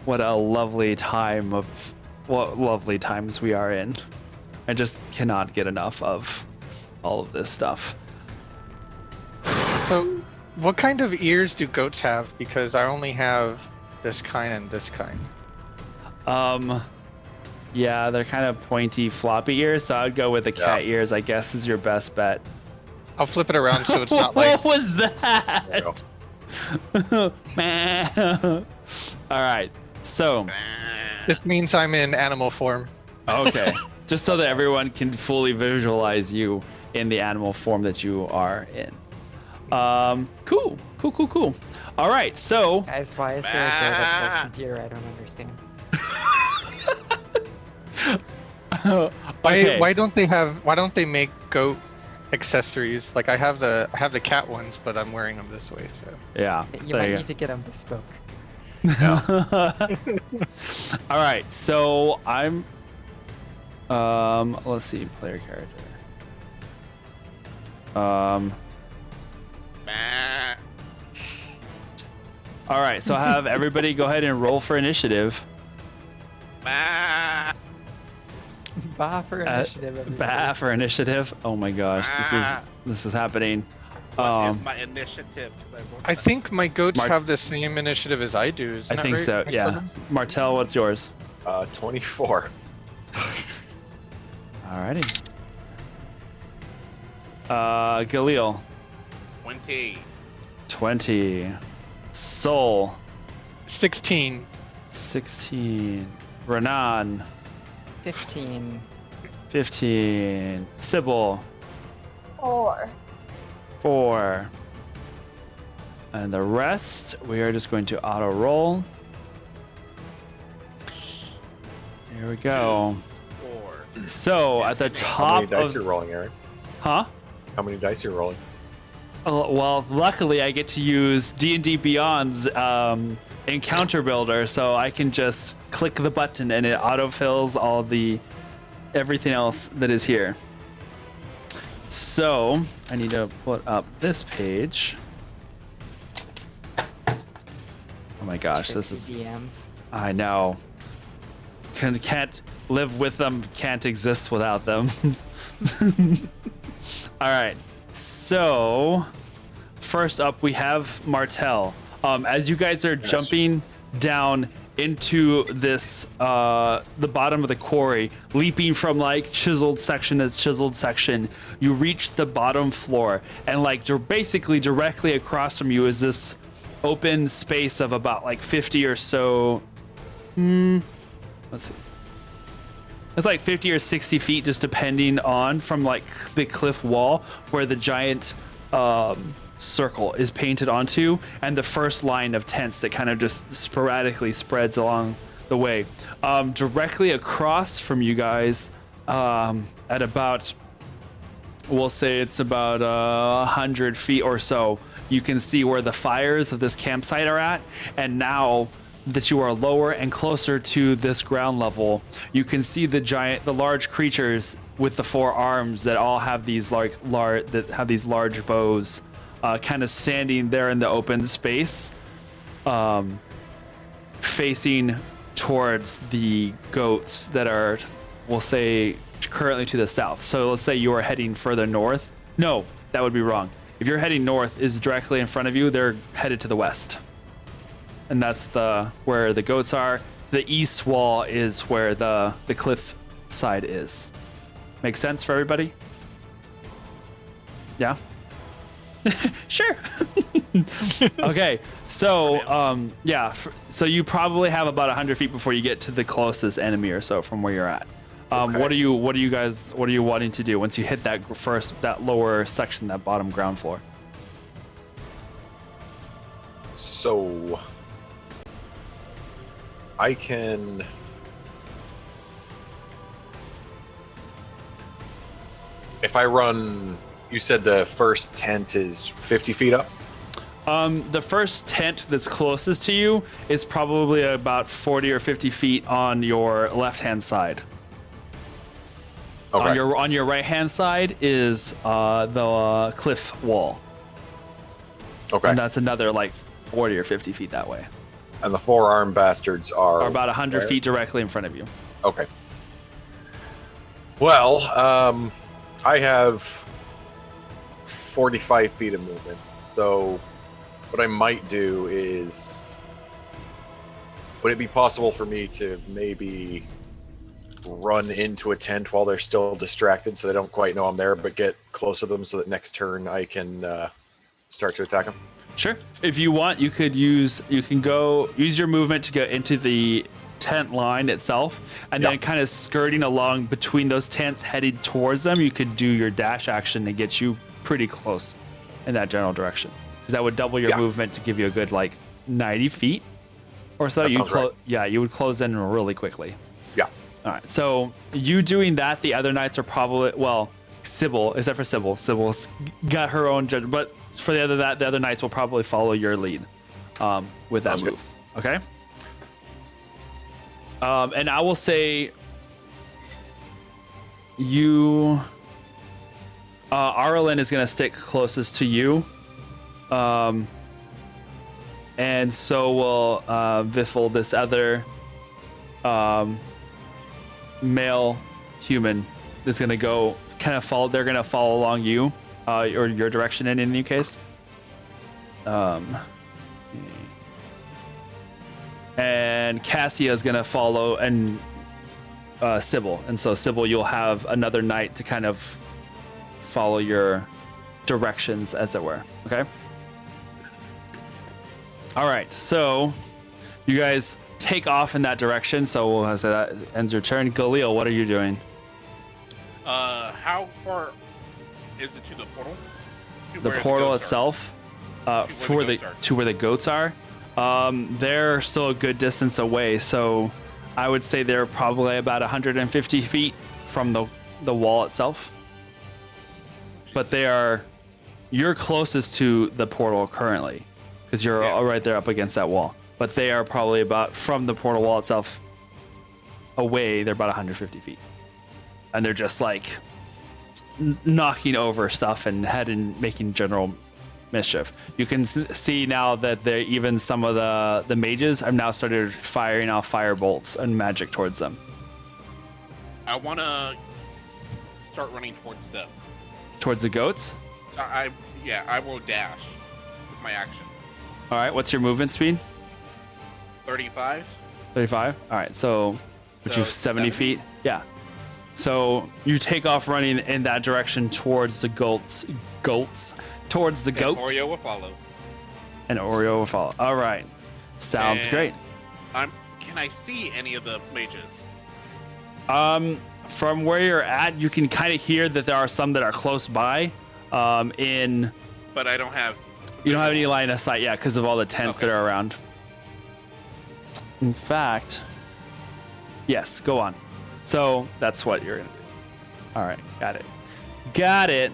What lovely times we are in. I just cannot get enough of all of this stuff. So, what kind of ears do goats have? Because I only have this kind and this kind. Yeah, they're kind of pointy, floppy ears, so I'd go with the cat ears, I guess, is your best bet. I'll flip it around so it's not like. What was that? All right, so. This means I'm in animal form. Okay, just so that everyone can fully visualize you in the animal form that you are in. Cool. All right, so. Guys, why is there a goat obsessed computer? I don't understand. Okay. Why don't they make goat accessories? Like I have the cat ones, but I'm wearing them this way. So Yeah. You might need to get them bespoke. All right, so I'm. Let's see, player character. All right, so have everybody go ahead and roll for initiative. Bah for initiative. everybody. Bah for initiative. Oh my gosh, this is happening. What is my initiative? 'Cause I think my goats have the same initiative as I do. I think so. Yeah. Martel, what's yours? 24. Alrighty. Galil, 20. 20. Soul, 16. 16. Renan, 15. 15. Sybil, 4. 4. And the rest, we are just going to auto roll. Here we go. 4. So at the How many top dice of, you're rolling, Aaron? huh? How many dice you're rolling? Well, luckily I get to use D&D Beyond's encounter builder, so I can just click the button and it autofills all everything else that is here. So I need to put up this page. Oh my gosh, this is. DMs. I know. Can't live with them. Can't exist without them. All right. So, first up, we have Martel. As you guys are jumping down into this, the bottom of the quarry, leaping from like chiseled section to chiseled section, you reach the bottom floor, and like basically directly across from you is this open space of about like 50 or so. Let's see. It's like 50 or 60 feet, just depending on from like the cliff wall where the giant circle is painted onto, and the first line of tents that kind of just sporadically spreads along the way. Directly across from you guys, at about, we'll say it's about 100 feet or so, you can see where the fires of this campsite are at, and now that you are lower and closer to this ground level, you can see the large creatures with the 4 arms that all have these large bows, kind of standing there in the open space, facing towards the goats that are, we'll say, currently to the south. So let's say you are heading further north. No, that would be wrong. If you're heading north is directly in front of you, they're headed to the west. And that's where the goats are. The east wall is where the cliff side is. Make sense for everybody? Yeah? Sure. Okay, so so you probably have about 100 feet before you get to the closest enemy or so from where you're at. What are you wanting to do once you hit that lower section, that bottom ground floor? So I can. If I run, you said the first tent is 50 feet up? The first tent that's closest to you is probably about 40 or 50 feet on your left-hand side. Okay. On your, right-hand side is the cliff wall. Okay. And that's another like 40 or 50 feet that way. And the 4-armed bastards are Or about 100 where? feet directly in front of you. Okay. Well, I have 45 feet of movement. So what I might do is, would it be possible for me to maybe run into a tent while they're still distracted so they don't quite know I'm there, but get close to them so that next turn I can start to attack them? Sure. If you want, you can go use your movement to get into the tent line itself, and then kind of skirting along between those tents, headed towards them. You could do your dash action to get you pretty close in that general direction, because that would double your movement to give you a good like 90 feet or so. That sounds right. Yeah, you would close in really quickly. Yeah. All right. So you doing that, the other knights are probably Sybil, except for Sybil. Sybil's got her own judgment, but for the other knights will probably follow your lead with that Sounds move. Okay. And I will say you, Arlen is going to stick closest to you. And so will Viffle, this other male human that's going to go kind of follow. They're going to follow along you or your direction in any case. And Cassia is going to follow and Sybil. And so Sybil, you'll have another knight to kind of follow your directions, as it were. Okay? All right. So you guys take off in that direction. So we'll say that ends your turn. Galil, what are you doing? How far is it to the portal? To The where portal goats itself, where the to where the goats are. They're still a good distance away, so I would say they're probably about 150 feet from the wall itself. But you're closest to the portal currently, because you're all right there up against that wall. But they are probably about, from the portal wall itself away, they're about 150 feet. And they're just like knocking over stuff and making general mischief. You can see now that even some of the mages have now started firing off fire bolts and magic towards them. I want to start running towards them. Towards the goats? I will dash with my action. All right, what's your movement speed? 35. 35? All right, so put you 70 feet? Yeah. So you take off running in that direction towards the goats, towards the goats. Oreo will follow. And Oreo will follow. All right. Sounds And great. Can I see any of the mages? From where you're at, you can kind of hear that there are some that are close by. But I don't have. You don't have any line of sight yet because of all the tents Okay. that are around. In fact, yes, go on. So that's what you're gonna do. All right, got it.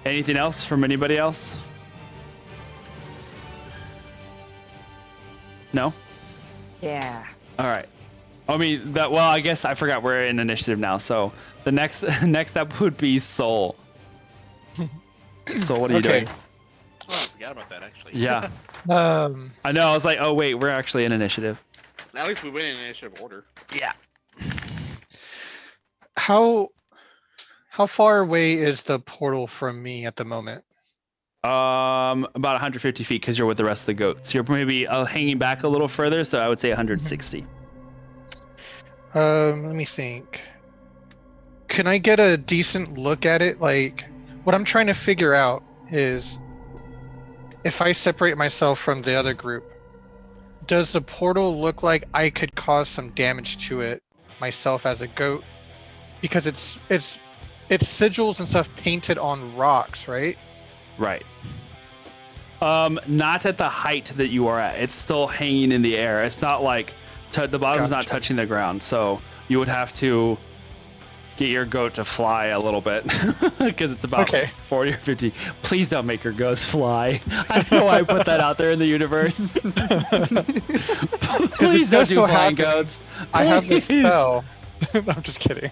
Anything else from anybody else? No? Yeah. All right. I mean, I guess I forgot we're in initiative now. So the next up would be Soul. Soul, what are you doing? Oh, I forgot about that actually. Yeah. I know. I was like, oh wait, we're actually in initiative. At least we went in initiative order. Yeah. How far away is the portal from me at the moment? About 150 feet because you're with the rest of the goats. You're maybe hanging back a little further, so I would say 160. Let me think. Can I get a decent look at it? Like, what I'm trying to figure out is if I separate myself from the other group, does the portal look like I could cause some damage to it myself as a goat? Because it's sigils and stuff painted on rocks, right? Right. Not at the height that you are at. It's still hanging in the air. It's not like the bottom's not touching the ground. So you would have to get your goat to fly a little bit because it's about 40 or 50. Please don't make your goats fly. I don't know why I put that out there in the universe. Please don't do flying goats. Please. I have this spell. I'm just kidding.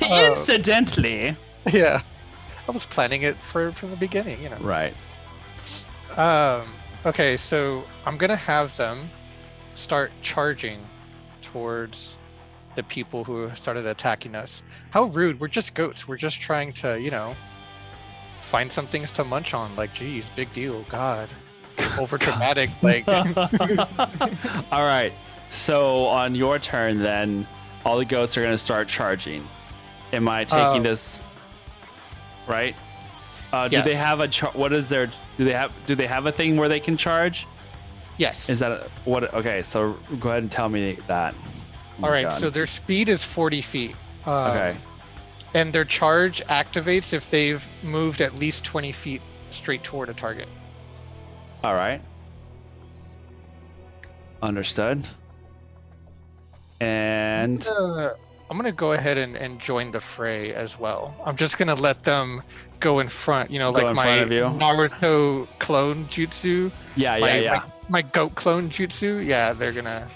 Incidentally. Yeah. I was planning it from the beginning, you know. Right. Okay, so I'm gonna have them start charging towards the people who started attacking us. How rude! We're just goats. We're just trying to, find some things to munch on. Like, geez, big deal. God, over dramatic. Like, All right. So on your turn, then all the goats are going to start charging. Am I taking this right? Do Yes. they have a what is their? Do they have a thing where they can charge? yes. Is that what? Okay, so go ahead and tell me that. Oh All my right. God. So their speed is 40 feet. Okay. And their charge activates if they've moved at least 20 feet straight toward a target. All right. Understood. And I'm gonna go ahead and join the fray as well. I'm just gonna let them go in front. Like in my front of you? Naruto clone jutsu. yeah. My goat clone jutsu. Yeah, they're gonna.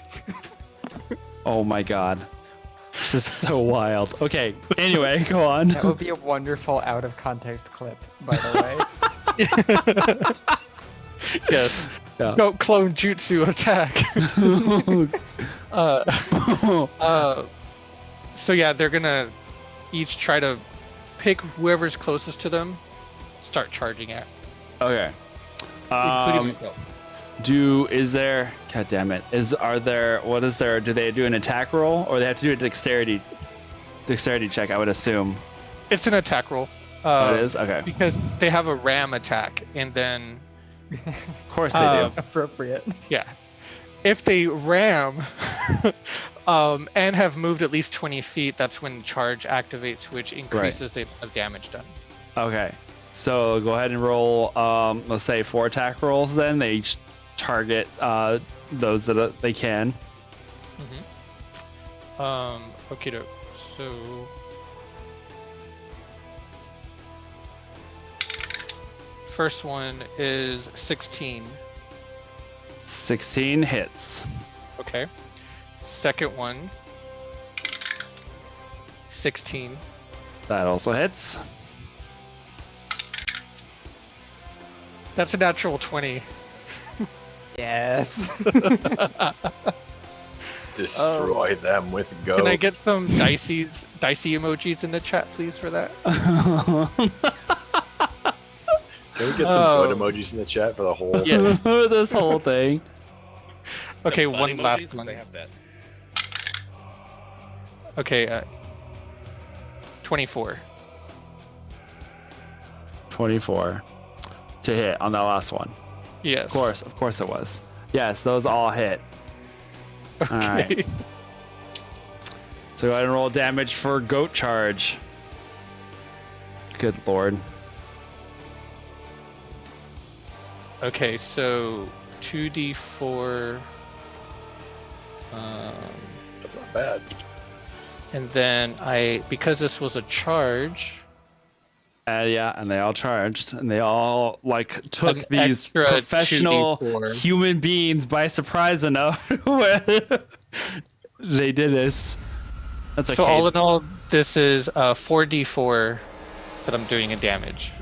Oh my God. This is so wild. Okay. Anyway, go on. That would be a wonderful out of context clip, by the way. Yes. Yeah. Goat clone jutsu attack. So yeah, they're gonna each try to pick whoever's closest to them, start charging at, Okay. including myself. God damn it. Do they do an attack roll or they have to do a dexterity check, I would assume. It's an attack roll. It is? Okay. Because they have a ram attack, and then Of course they do. Appropriate. yeah, if they ram and have moved at least 20 feet, that's when charge activates, which increases the amount of damage done. Okay. So go ahead and roll, let's say 4 attack rolls then. They each target those that they can. Okay, so first one is 16. 16 hits. Okay. Second one, 16. That also hits. That's a natural 20. Yes. Destroy them with go. Can I get some dicey emojis in the chat, please, for that? Can we get some good emojis in the chat for the whole? Yeah. This whole thing. Okay, The one bunny last emojis, one. They have that. Okay, 24. 24 to hit on that last one. Yes. Of course it was. Yes, those all hit. Okay. All right. So go ahead and roll damage for goat charge. Good lord. Okay, so 2d4. That's not bad. And then because this was a charge, Yeah, and they all charged, and they all took An these extra professional 2d4. human beings by surprise enough. Where they did this. That's okay. so all in all, this is 4d4 that I'm doing in damage.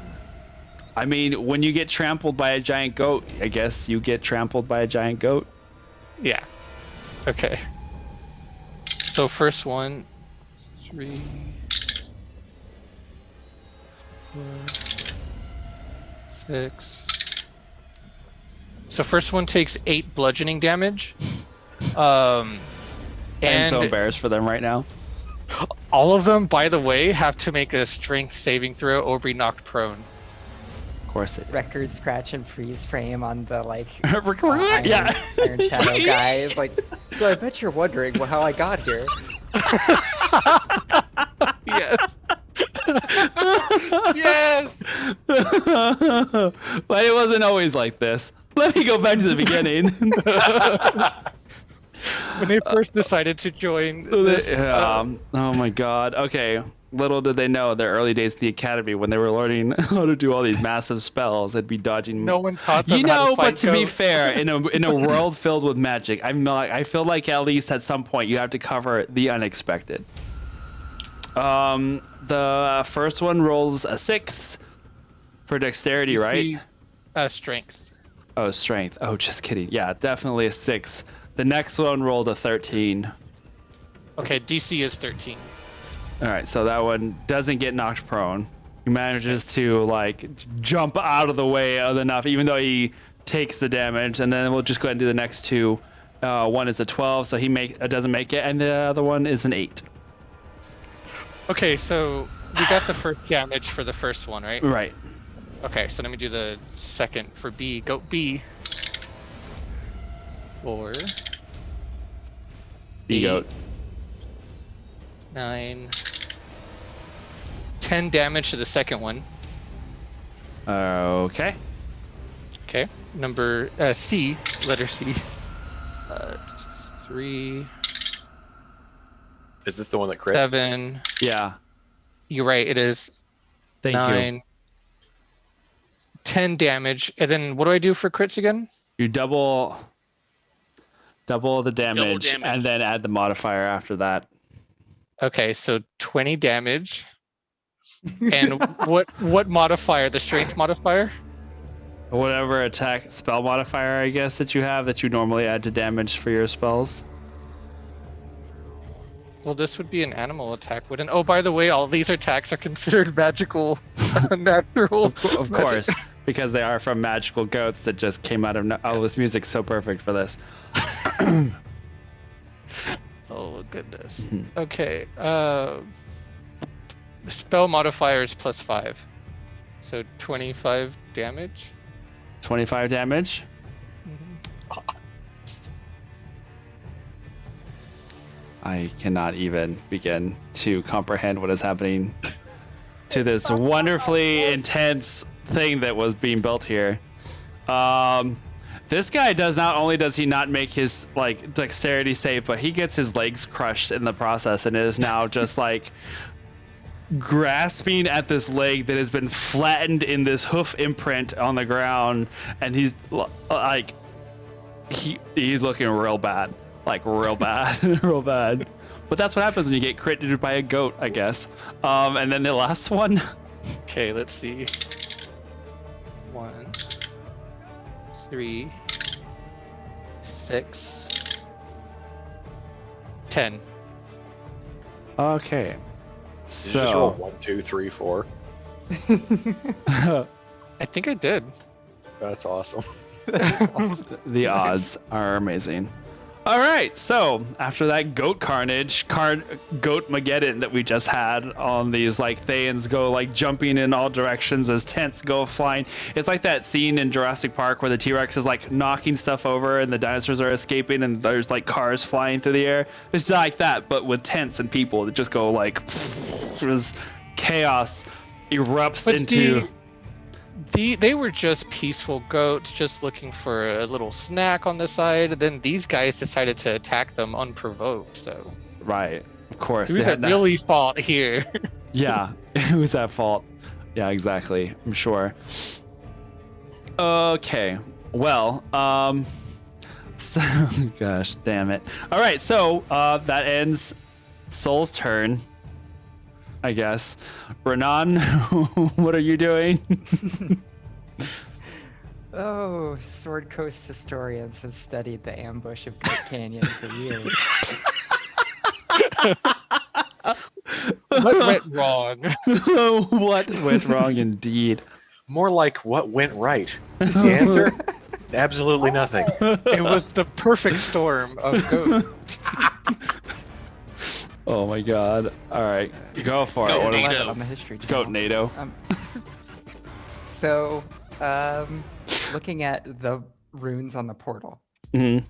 I mean, when you get trampled by a giant goat, I guess you get trampled by a giant goat. Yeah. Okay. So first one, 3, 4, 6. So first one takes 8 bludgeoning damage. I'm And so embarrassed for them right now. all of them, by the way, have to make a strength saving throw or be knocked prone. Of course they do. Record scratch and freeze frame on the Yeah. Iron Shadow guy is like. So I bet you're wondering how I got here. Yes. Yes. But it wasn't always like this. Let me go back to the beginning. When they first decided to join this, Oh my god. Okay. Little did they know their early days at the academy when they were learning how to do all these massive spells, they'd be dodging. no one taught them You how know, to fight but to be goats. fair, in a world filled with magic, I feel like at least at some point you have to cover the unexpected. The first one rolls a 6 for dexterity, right? Strength. Oh, strength. Oh, just kidding. Yeah, definitely a 6. The next one rolled a 13. Okay, DC is 13. All right, so that one doesn't get knocked prone. He manages to like jump out of the way enough, even though he takes the damage. And then we'll just go ahead and do the next two. One is a 12, so he doesn't make it, and the other one is an 8. Okay, so we got the first damage for the first one, right? Right. Okay, so let me do the second for B. Goat B. 4. B goat. 9. 10 damage to the second one. Okay. Okay. Number C, letter C. 3, Is this the one that crit? 7. Yeah. You're right, it is. Thank 9. you. 10 damage. And then what do I do for crits again? You double the damage, damage. and then add the modifier after that. Okay, so 20 damage. And what modifier? The strength modifier? Whatever attack spell modifier, I guess, that you have that you normally add to damage for your spells. Well, this would be an animal attack, wouldn't? Oh, by the way, all these attacks are considered magical, natural. Of course, because they are from magical goats that just came out of. Oh, this music's so perfect for this. Oh goodness. Okay. Spell modifier is +5, so 25 damage. 25 damage. I cannot even begin to comprehend what is happening to this wonderfully intense thing that was being built here. This guy not only does he not make his like dexterity save, but he gets his legs crushed in the process and is now just like grasping at this leg that has been flattened in this hoof imprint on the ground, and he's like he's looking real bad. Like real bad, real bad. But that's what happens when you get critted by a goat, I guess. And then the last one. Okay, let's see. 1, 3, 6, 10. Okay. Did you just roll So 1, 2, 3, 4? I think I did. That's awesome. the odds are amazing. All right, so after that goat carnage, goat Mageddon that we just had on these like Thayans go like jumping in all directions as tents go flying. It's like that scene in Jurassic Park where the T-Rex is like knocking stuff over and the dinosaurs are escaping and there's like cars flying through the air. It's like that, but with tents and people that just go like just chaos erupts But into. they were just peaceful goats, just looking for a little snack on the side. And then these guys decided to attack them unprovoked. So Right, of course. who's they at had really fault here? Yeah, it was at fault. Yeah, exactly. I'm sure. Okay. Well, so gosh, damn it. All right, so that ends Soul's turn, I guess. Renan, what are you doing? Oh, Sword Coast historians have studied the ambush of Goat Canyon for years. What went wrong? What went wrong indeed? More like what went right. The answer? Absolutely nothing. It was the perfect storm of goats. Oh my god. All right, go for it. Go, What am I- NATO. On the History Goat Channel. NATO. So, looking at the runes on the portal, Mhm.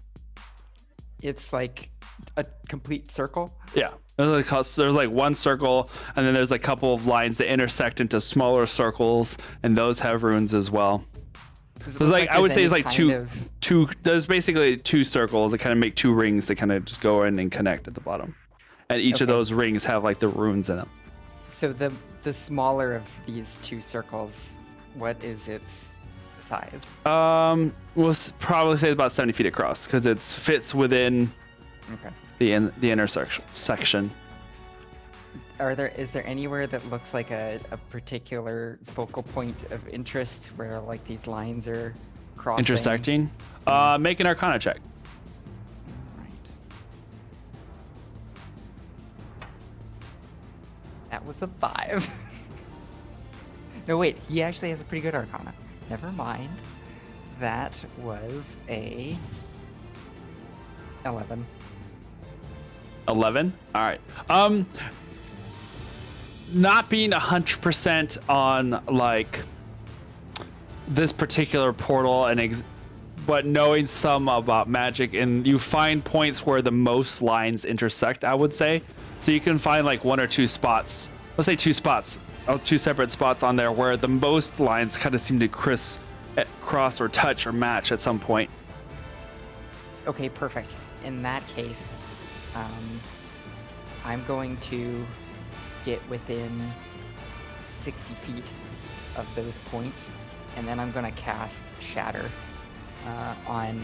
it's like a complete circle. Yeah. There's like one circle, and then there's a couple of lines that intersect into smaller circles, and those have runes as well. Does it There's look like I would there's say it's any like kind two. of- There's basically two circles that kind of make two rings that kind of just go in and connect at the bottom, and each of Okay. those rings have like the runes in them. So the smaller of these two circles, what is its size? We'll probably say it's about 70 feet across because it fits within Okay. the intersection. Is there anywhere that looks like a particular focal point of interest where like these lines are crossing. intersecting. Make an Arcana check. Right. That was a 5. No, wait. He actually has a pretty good Arcana. Never mind. That was a 11. 11. All right. Not being 100% on like this particular portal but knowing some about magic, and you find points where the most lines intersect, I would say. So you can find like one or two spots. Let's say two separate spots on there where the most lines kind of seem to cross or touch or match at some point. Okay, perfect. In that case, I'm going to get within 60 feet of those points, and then I'm going to cast Shatter on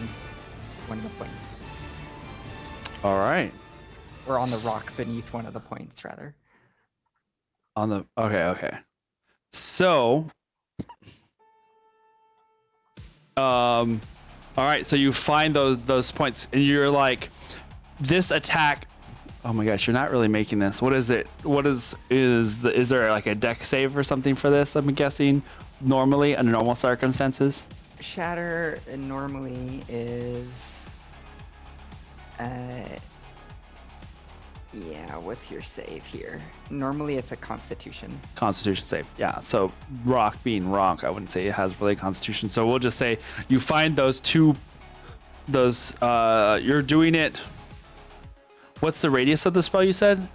one of the points. All right. Or on the rock beneath one of the points, rather. Okay. So, all right. So you find those points, and you're like, this attack. Oh my gosh, you're not really making this. What is it? Is there like a deck save or something for this? I'm guessing normally under normal circumstances. Shatter normally is, what's your save here? Normally it's a Constitution. Constitution save. Yeah. So rock being rock, I wouldn't say it has really Constitution. So we'll just say you find you're doing it. What's the radius of the spell you said?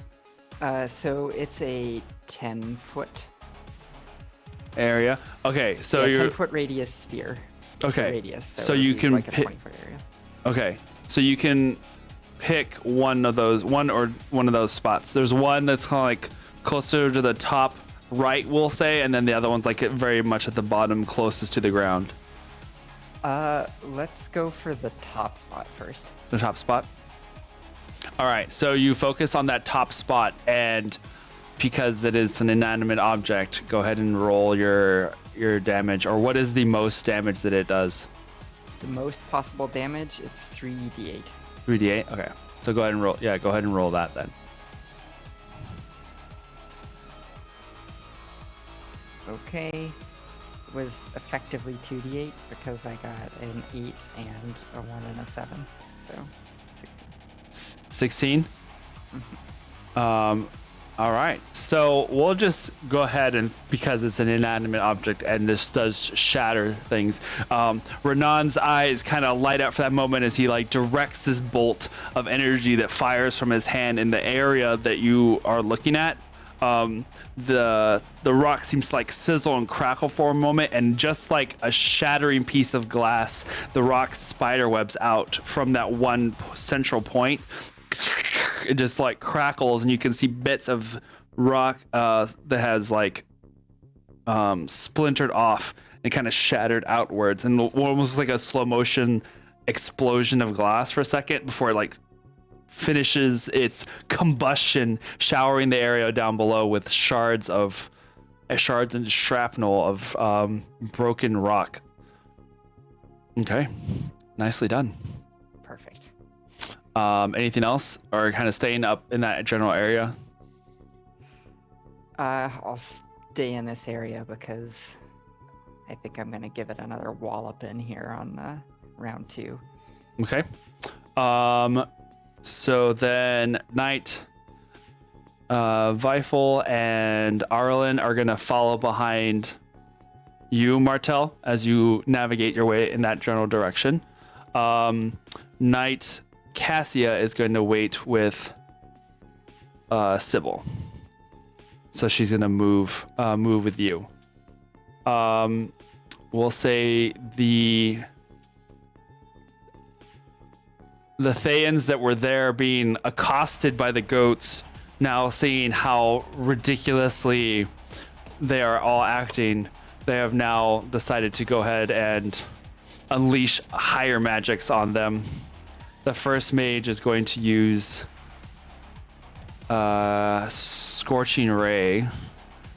So it's a 10-foot area. Okay. So you're 10-foot radius sphere. okay. Radius. So it'd you be can like a pick. 20-foot area. Okay. So you can pick one of those spots. There's one that's kind of like closer to the top right, we'll say, and then the other one's like very much at the bottom, closest to the ground. Let's go for the top spot first. The top spot. All right. So you focus on that top spot, and because it is an inanimate object, go ahead and roll your damage. Or what is the most damage that it does? The most possible damage, it's 3d8. 3d8. Okay. So go ahead and roll. Yeah, go ahead and roll that then. Okay. It was effectively 2d8 because I got an 8 and a 1 and a 7. So 16. 16? All right. So we'll just go ahead and, because it's an inanimate object and this does shatter things, Renan's eyes kind of light up for that moment as he like directs this bolt of energy that fires from his hand in the area that you are looking at. The rock seems to like sizzle and crackle for a moment, and just like a shattering piece of glass, the rock spider webs out from that one central point. It just like crackles, and you can see bits of rock that has like splintered off and kind of shattered outwards, and almost like a slow motion explosion of glass for a second before it like finishes its combustion, showering the area down below with shards and shrapnel of broken rock. Okay, nicely done. Perfect. Anything else, or kind of staying up in that general area? I'll stay in this area because I think I'm gonna give it another wallop in here on round 2. Okay. So then Knight, Weifel, and Arlen are gonna follow behind you, Martel, as you navigate your way in that general direction. Knight Cassia is going to wait with Sybil. So she's gonna move with you. We'll say the Thayans that were there being accosted by the goats, now seeing how ridiculously they are all acting, they have now decided to go ahead and unleash higher magics on them. The first mage is going to use Scorching Ray,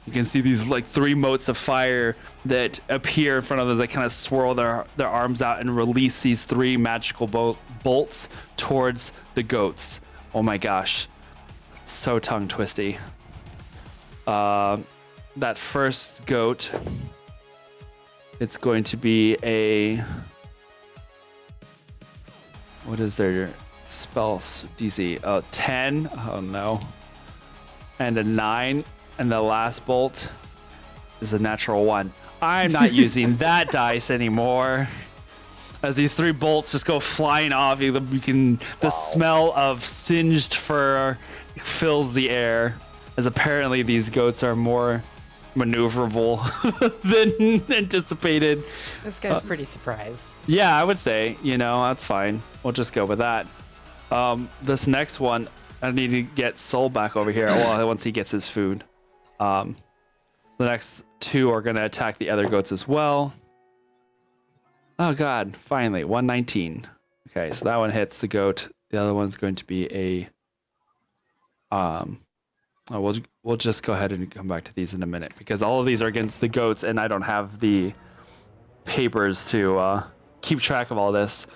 You can see these like 3 motes of fire that appear in front of them. They kind of swirl their arms out and release these 3 magical bolts towards the goats. Oh my gosh. It's so tongue twisty. That first goat, it's going to be a... What is their spell DC? 10. Oh no. And a 9. And the last bolt is a natural 1. I'm not using that dice anymore. As these 3 bolts just go flying off, the smell of singed fur fills the air. As apparently these goats are more maneuverable than anticipated. This guy's pretty surprised. Yeah, I would say, that's fine. We'll just go with that. This next one, I need to get Soul back over here. Well, once he gets his food. The next 2 are going to attack the other goats as well. Oh god, finally, 119. Okay, so that one hits the goat. The other one's going to be a... we'll just go ahead and come back to these in a minute, because all of these are against the goats, and I don't have the papers to keep track of all this.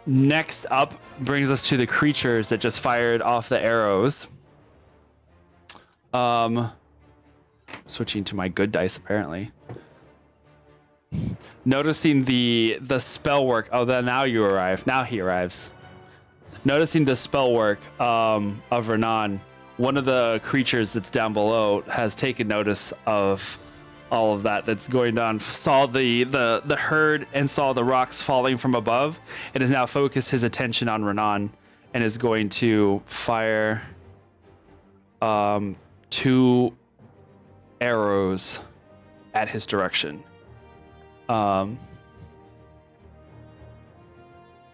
Next up brings us to the creatures that just fired off the arrows. Switching to my good dice, apparently. Noticing the spell work. Oh, then now you arrive. Now he arrives. Noticing the spell work of Renan, one of the creatures that's down below has taken notice of all of that's going on. Saw the herd and saw the rocks falling from above, and has now focused his attention on Renan and is going to fire 2 arrows at his direction.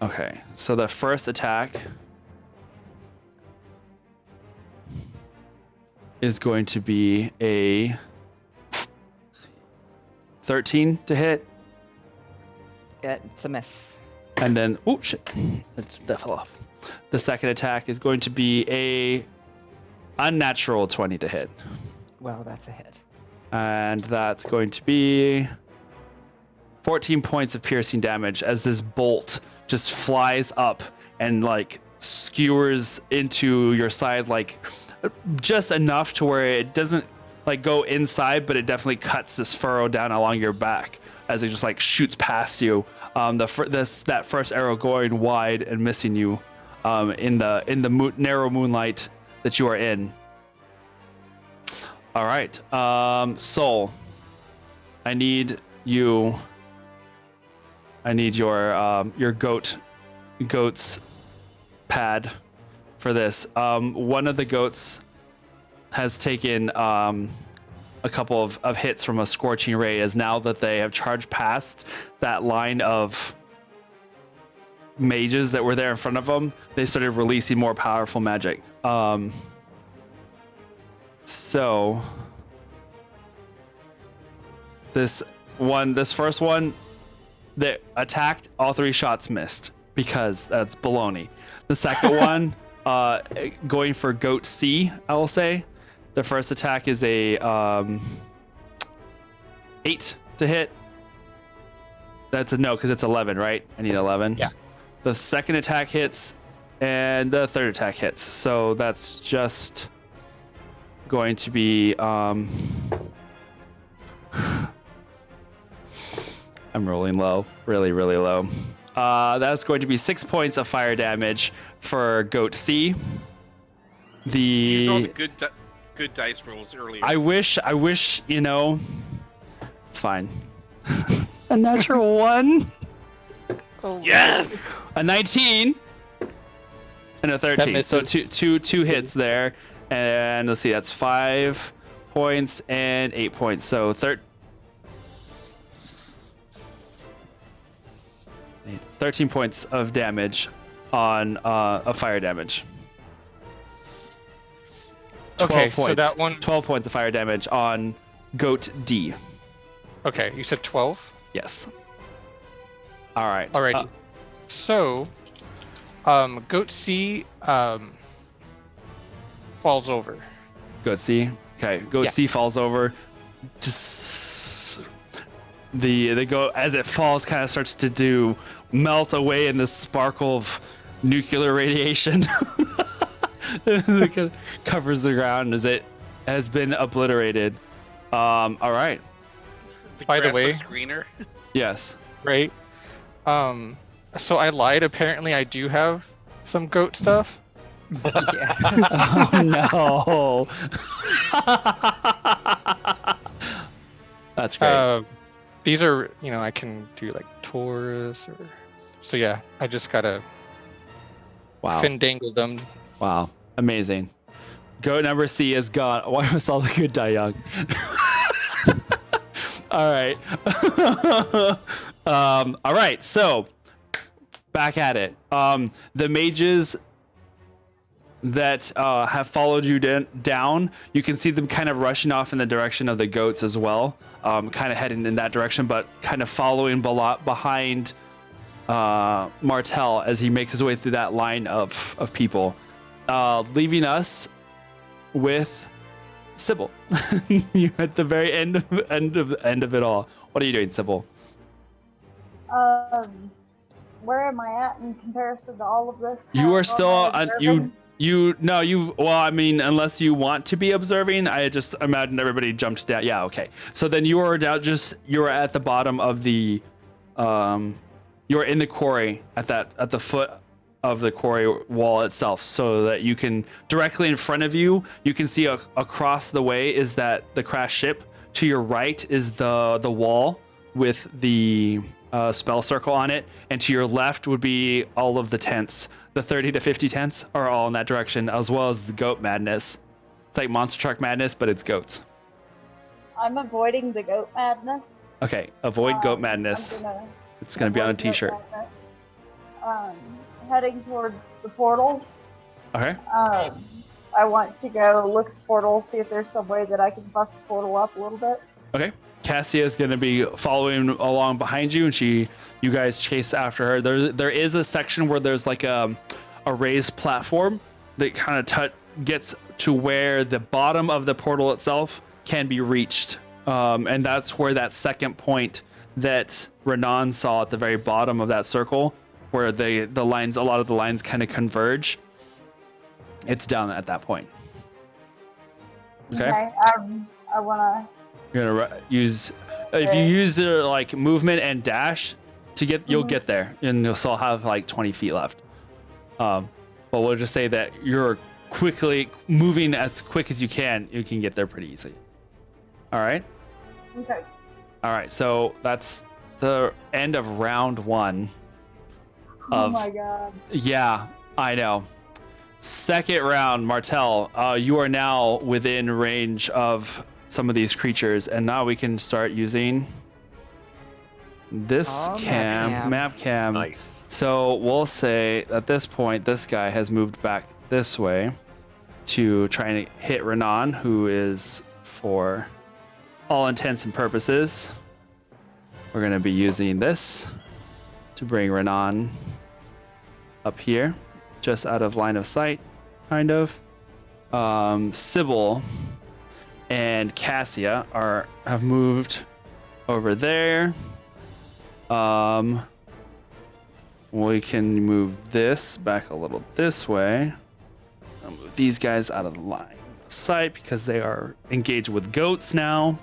Okay, so the first attack is going to be a 13 to hit. It's a miss. And then, oh shit, that fell off. The second attack is going to be a unnatural 20 to hit. Well, that's a hit. And that's going to be 14 points of piercing damage as this bolt just flies up and like skewers into your side, like just enough to where it doesn't like go inside, but it definitely cuts this furrow down along your back as it just like shoots past you. That first arrow going wide and missing you in the narrow moonlight that you are in. All right, Soul, I need your goat's pad for this. One of the goats has taken a couple of hits from a scorching ray, as now that they have charged past that line of mages that were there in front of them, they started releasing more powerful magic. So this first one that attacked, all 3 shots missed because that's baloney. The second one, going for goat C, I will say. The first attack is a 8 to hit. That's a no, because it's 11, right? I need 11. Yeah. The second attack hits, and the third attack hits. So that's just going to be I'm rolling low, really low. That's going to be 6 points of fire damage for goat C. Use all the good dice rolls earlier. I wish it's fine. A natural 1, Yes. a 19, and a 13. misses. So two hits there. And let's see, that's 5 points and 8 points. So 13 points of damage on of fire damage. 12 Okay, points. so that one. 12 points of fire damage on goat D. Okay, you said 12. Yes. All right. Alrighty. So, goat C falls over. Goat C Okay, goat Yeah. C falls over. Just the goat, as it falls, kind of starts to melt away in this sparkle of nuclear radiation. It kind of covers the ground as it has been obliterated. All right. By the grass way- looks greener. Yes. Right. So I lied. Apparently, I do have some goat stuff. Yes. Oh no. That's great. These are, I can do like Taurus or. So yeah, I just gotta Wow. findangle them. Wow. Amazing. Goat number C is gone. Why must all the good die young? All right. All right. So back at it. The mages that have followed you down, you can see them kind of rushing off in the direction of the goats as well. Kind of heading in that direction, but kind of following behind Martel as he makes his way through that line of people, leaving us with Sybil. You're at the very end of it all. What are you doing, Sybil? Where am I at in comparison to all of this? You How are am still I observing? well, I mean, unless you want to be observing, I just imagine everybody jumped down. Yeah, okay. So then you are down, you are at the bottom of the you're in the quarry at the foot of the quarry wall itself, so that you can directly in front of you can see across the way is that the crashed ship. To your right is the wall with the spell circle on it, and to your left would be all of the tents. The 30 to 50 tents are all in that direction, as well as the goat madness. It's like monster truck madness, but it's goats. I'm avoiding the goat madness. Okay, avoid goat madness. It's gonna be on a avoid goat t-shirt. madness. Heading towards the portal. Okay. I want to go look at the portal, see if there's some way that I can buff the portal up a little bit. Okay. Cassia is going to be following along behind you, and you guys chase after her. There is a section where there's like a raised platform that kind of gets to where the bottom of the portal itself can be reached, and that's where that second point that Renan saw at the very bottom of that circle, where a lot of the lines kind of converge. It's down at that point. Okay. I want to. You're gonna use if you use like movement and dash to get, you'll get there, and you'll still have like 20 feet left. But we'll just say that you're quickly moving as quick as you can get there pretty easy. All right. Okay. All right. So that's the end of round 1. Oh my god. Yeah, I know. Second round, Martel, you are now within range of some of these creatures, and now we can start using this map cam. Nice. So we'll say at this point, this guy has moved back this way to try and hit Renan, who is, for all intents and purposes, we're going to be using this to bring Renan up here, just out of line of sight, kind of. Sybil and Cassia have moved over there. We can move this back a little this way. I'll move these guys out of the line of sight because they are engaged with goats now.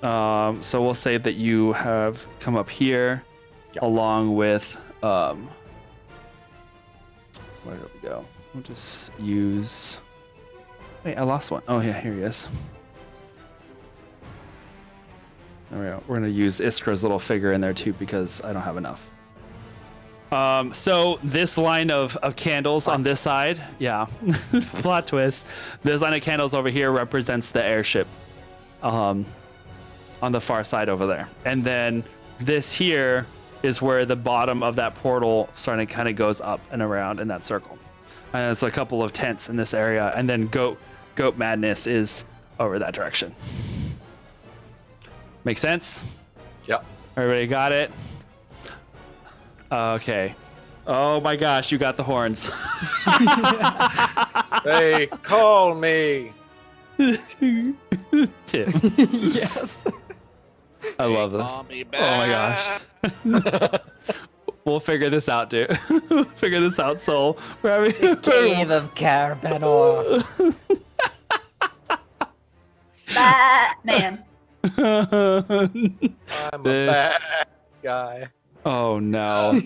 So we'll say that you have come up here, along with where did we go? We'll just use. Wait, I lost one. Oh yeah, here he is. There we go. We're gonna use Iskra's little figure in there too because I don't have enough. So this line of candles on this side, yeah, plot twist. This line of candles over here represents the airship, on the far side over there, and then this here is where the bottom of that portal starting kind of goes up and around in that circle. And there's a couple of tents in this area, and then goat madness is over that direction. Make sense? Yep. Everybody got it? Okay. Oh my gosh, you got the horns. They call me. Tim. Yes. I love this. Call me Oh my gosh. back. We'll figure this out, dude. We'll figure this out, Soul. We're having Cave of Carpenor. Batman. I'm a This- bad guy. Oh no.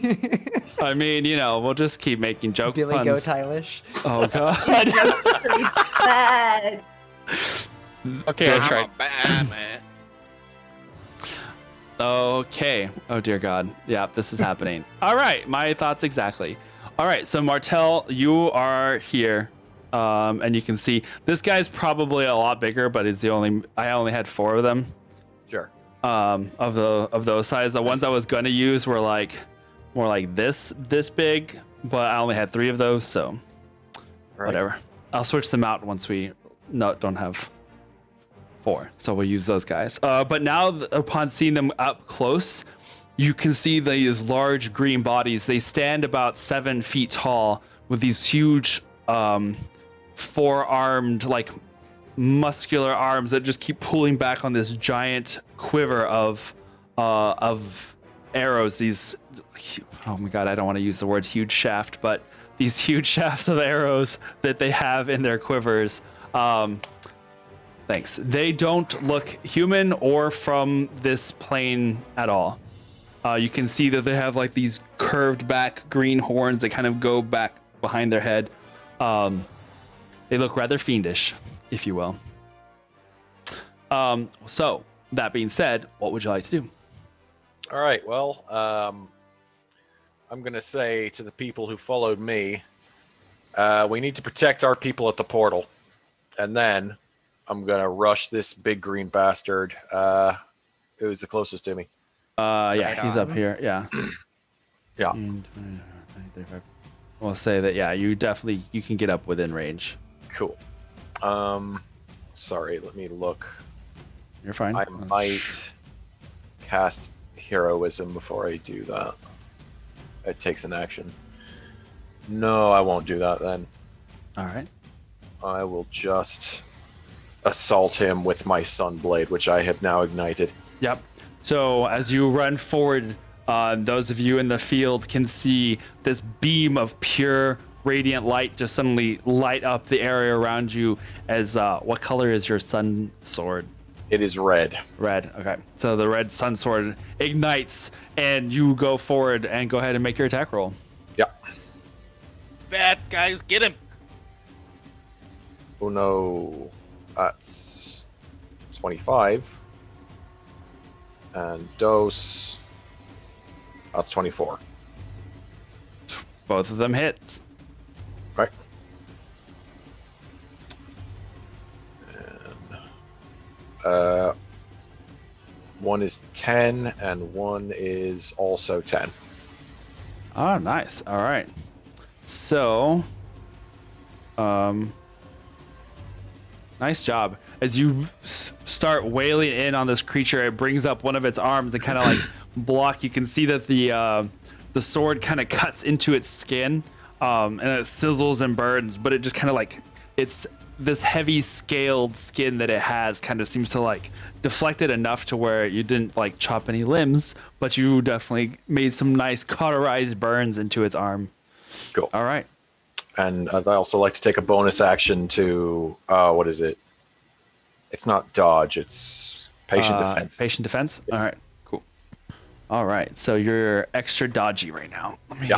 I mean, we'll just keep making joke Billy puns. Goat Eilish. Oh god. Bad. Okay, I I'm tried. a Batman. Okay. Oh dear God. Yeah, this is happening. All right, my thoughts exactly. All right, so Martel, you are here, and you can see this guy's probably a lot bigger, but I only had 4 of them. Sure. Of those size. The ones I was gonna use were like more like this big, but I only had 3 of those, so Right. whatever. I'll switch them out once we don't have 4, so we'll use those guys. But now, upon seeing them up close, you can see these large green bodies. They stand about 7 feet tall with these huge, 4-armed, like muscular arms that just keep pulling back on this giant quiver of arrows. These, oh my God, I don't want to use the word huge shaft, but these huge shafts of arrows that they have in their quivers. Thanks. They don't look human or from this plane at all. You can see that they have like these curved back green horns that kind of go back behind their head. They look rather fiendish, if you will. So that being said, what would you like to do? All right. Well, I'm going to say to the people who followed me, we need to protect our people at the portal. And then I'm going to rush this big green bastard who's the closest to me. Yeah, he's up here. Yeah. Yeah. We'll say that, yeah, you can get up within range. Cool. Sorry, let me look. You're fine. I might cast heroism before I do that. It takes an action. No, I won't do that then. All right. I will just assault him with my Sunblade, which I have now ignited. Yep. So as you run forward, those of you in the field can see this beam of pure radiant light just suddenly light up the area around you. As what color is your sun sword? It is red. Red. Okay. So the red sun sword ignites, and you go forward and go ahead and make your attack roll. Yep. Bad guys, get him. Oh no. That's 25. And dose. That's 24. Both of them hit. Right. And one is 10 and one is also 10. Oh, nice. All right. So, nice job. As you start wailing in on this creature, it brings up one of its arms and kind of like block. You can see that the sword kind of cuts into its skin, and it sizzles and burns. But it just kind of like, it's this heavy scaled skin that it has kind of seems to like deflect it enough to where you didn't like chop any limbs, but you definitely made some nice cauterized burns into its arm. Cool. All right. And I'd also like to take a bonus action to, what is it? It's not dodge, it's patient defense. Patient defense? All right, cool. All right, so you're extra dodgy right now. Let me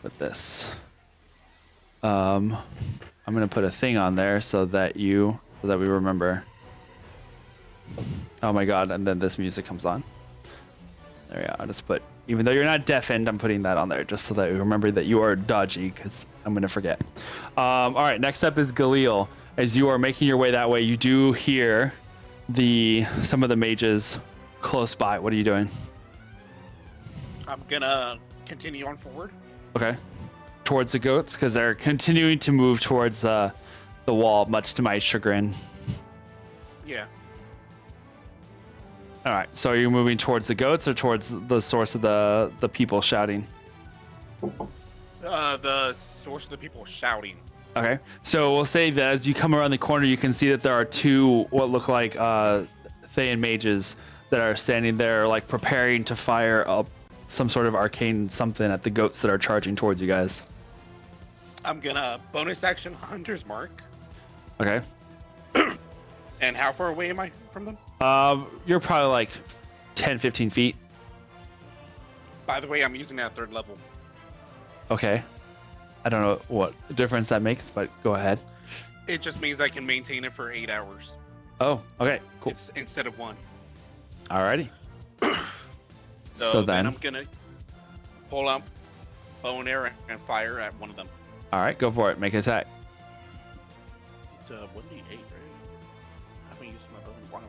put this. I'm going to put a thing on there so that we remember. Oh my God, and then this music comes on. There you go. I'll just put, even though you're not deafened, I'm putting that on there just so that we remember that you are dodgy, because I'm going to forget. All right, next up is Galil. As you are making your way that way, you do hear some of the mages close by. What are you doing? I'm gonna continue on forward. Okay. Towards the goats, because they're continuing to move towards the wall, much to my chagrin. Yeah. All right, so are you moving towards the goats or towards the source of the people shouting? The source of the people shouting. Okay, so we'll say that as you come around the corner, you can see that there are two what look like Thayan mages that are standing there, like preparing to fire up some sort of arcane something at the goats that are charging towards you guys. I'm gonna bonus action Hunter's Mark. Okay. And how far away am I from them? You're probably like 10, 15 feet. By the way, I'm using that at 3rd level. Okay. I don't know what difference that makes, but go ahead. It just means I can maintain it for 8 hours. Oh, okay, cool. It's instead of 1. Alrighty. So then, I'm gonna pull out bow and arrow and fire at one of them. all right, go for it. Make an attack. 1d8, right? I haven't used my bow in a while.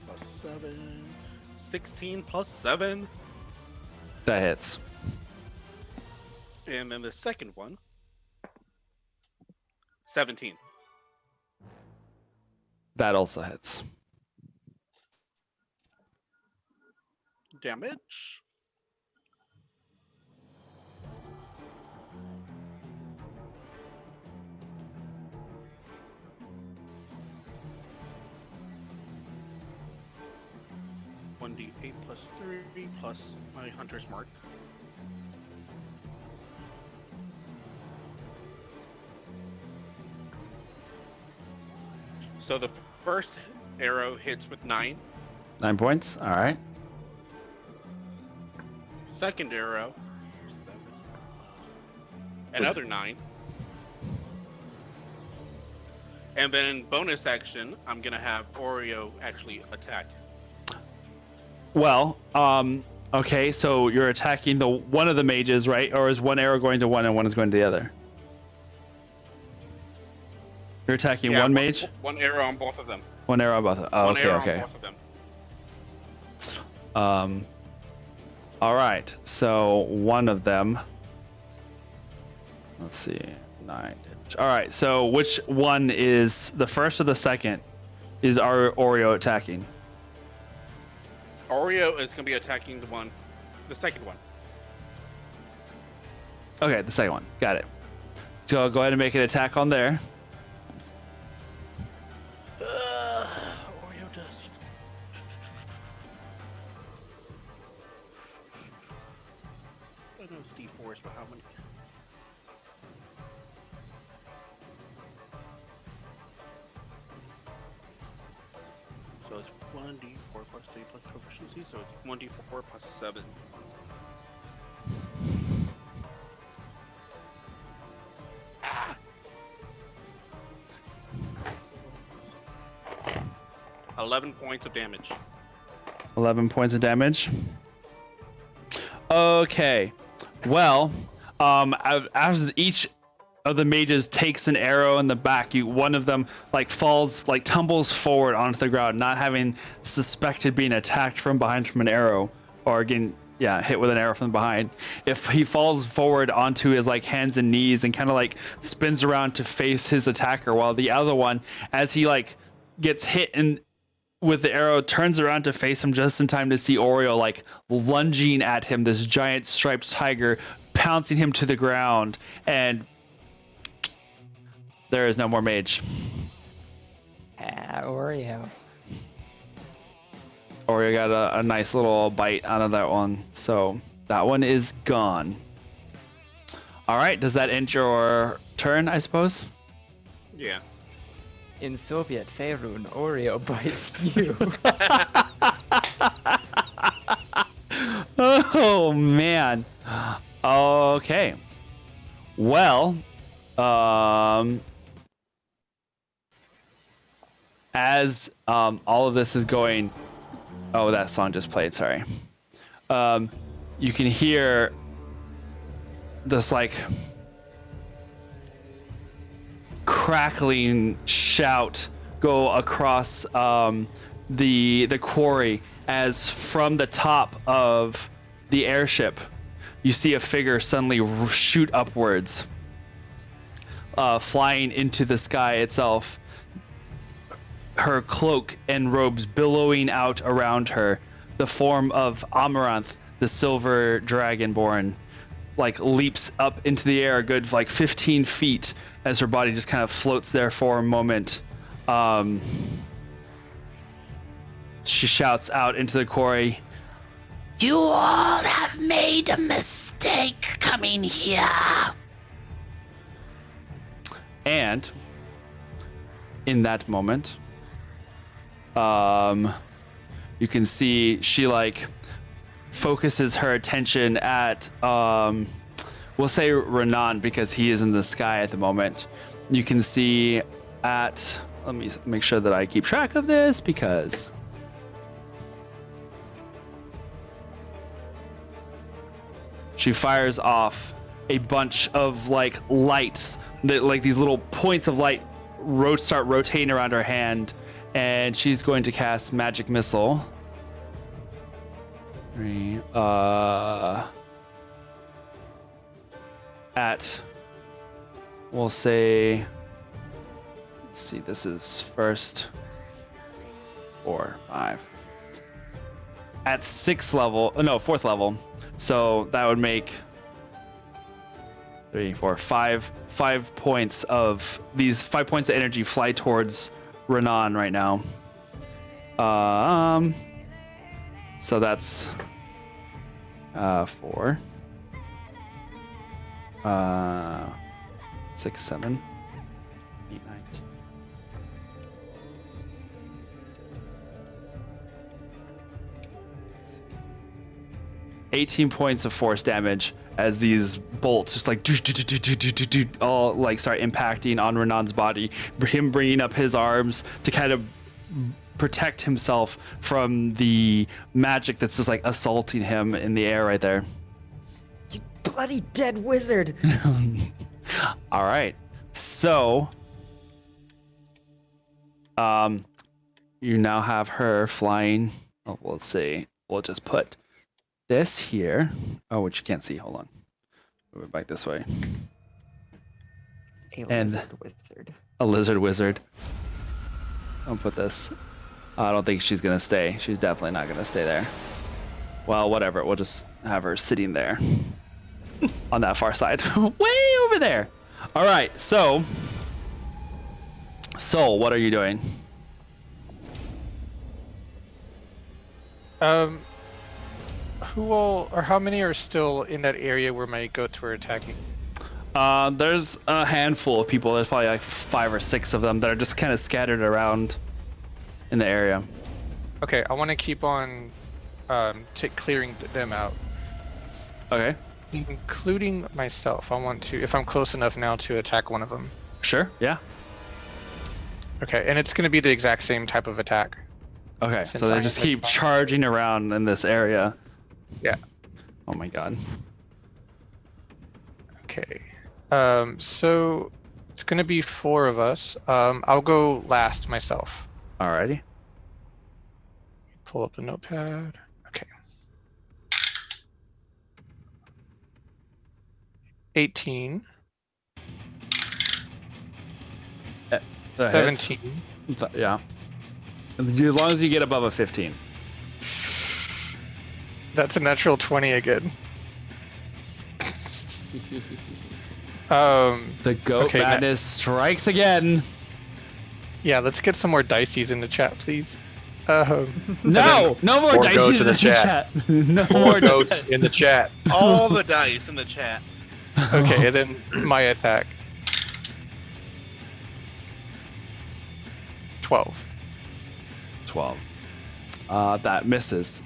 Plus 7. 16 plus 7. That hits. And then the second one. 17. That also hits. Damage. $1d8 plus 3 plus my Hunter's Mark. So the first arrow hits with 9. 9 points. All right. Second arrow, another 9. And then bonus action, I'm gonna have Oreo actually attack. Well, okay, so you're attacking the one of the mages, right? Or is one arrow going to one and one is going to the other? You're attacking one mage? One arrow on both of them. One arrow on both of them. Oh, One okay, arrow okay. on both of them. All right, so one of them. Let's see, 9 damage. All right, so which one is the first or the second? Is our Oreo attacking? Oreo is gonna be attacking the second one. Okay, the second one. Got it. So go ahead and make an attack on there. Oreo does. I know it's D4s, but how many? So it's 1d4 plus 3 plus proficiency, so it's 1d4 plus 7. Ah! 11 points of damage. 11 points of damage. Okay. Well, as each of the mages takes an arrow in the back, one of them tumbles forward onto the ground, not having suspected being attacked from behind from an arrow or getting hit with an arrow from behind. If he falls forward onto his hands and knees and kind of spins around to face his attacker, while the other one, as he gets hit with the arrow, turns around to face him just in time to see Oreo lunging at him, this giant striped tiger, pouncing him to the ground, and there is no more mage. Oreo. Oreo got a nice little bite out of that one, so that one is gone. All right, does that end your turn, I suppose? Yeah. In Soviet Faerun, Oreo bites you. Oh man. Okay. Well, as all of this is going, oh, that song just played. Sorry. You can hear this crackling shout go across the quarry as from the top of the airship you see a figure suddenly shoot upwards, flying into the sky itself, her cloak and robes billowing out around her, the form of Amaranth, the silver dragonborn, like leaps up into the air a good like 15 feet as her body just kind of floats there for a moment. She shouts out into the quarry, "You all have made a mistake coming here." And in that moment, you can see she like focuses her attention at, we'll say Renan because he is in the sky at the moment. You can see at, let me make sure that I keep track of this because she fires off a bunch of like lights that like these little points of light start rotating around her hand, and she's going to cast magic missile. At, we'll say, let's see, this is first 4, 5 at 6th level, no, 4th level. So that would make 3, 4, 5 points of these 5 points of energy fly towards Renan right now. So that's 4, 6, 7, 8, 9, 10. 18 points of force damage as these bolts just like all like start impacting on Renan's body, him bringing up his arms to kind of protect himself from the magic that's just like assaulting him in the air right there. You bloody dead wizard! All right, so you now have her flying. Oh, let's see, we'll just put this here. Oh, which you can't see. Hold on. Move it back this way. A lizard wizard. I'll put this. I don't think she's gonna stay. She's definitely not gonna stay there. Well, whatever. We'll just have her sitting there on that far side, way over there. All right. So, Soul, what are you doing? Who all, or how many are still in that area where my goats were attacking? There's a handful of people. There's probably like 5 or 6 of them that are just kind of scattered around in the area. Okay, I want to keep on clearing them out. Okay. Including myself. I want to, if I'm close enough now, to attack one of them. Sure. Yeah. Okay, and it's going to be the exact same type of attack. Okay, Since so they I just have keep advantage. charging around in this area. Yeah. Oh my god. Okay. So it's going to be 4 of us. I'll go last myself. Alrighty. Pull up the notepad. Okay. 18. That hits. 17. Yeah. As long as you get above a 15. That's a natural 20 again. The goat Okay, madness strikes again. Yeah, let's get some more dices in the chat, please. No more More dice goats in the chat. No More more goats dice. in the chat. All the dice in the chat. Okay, and then my attack. 12. 12. That misses.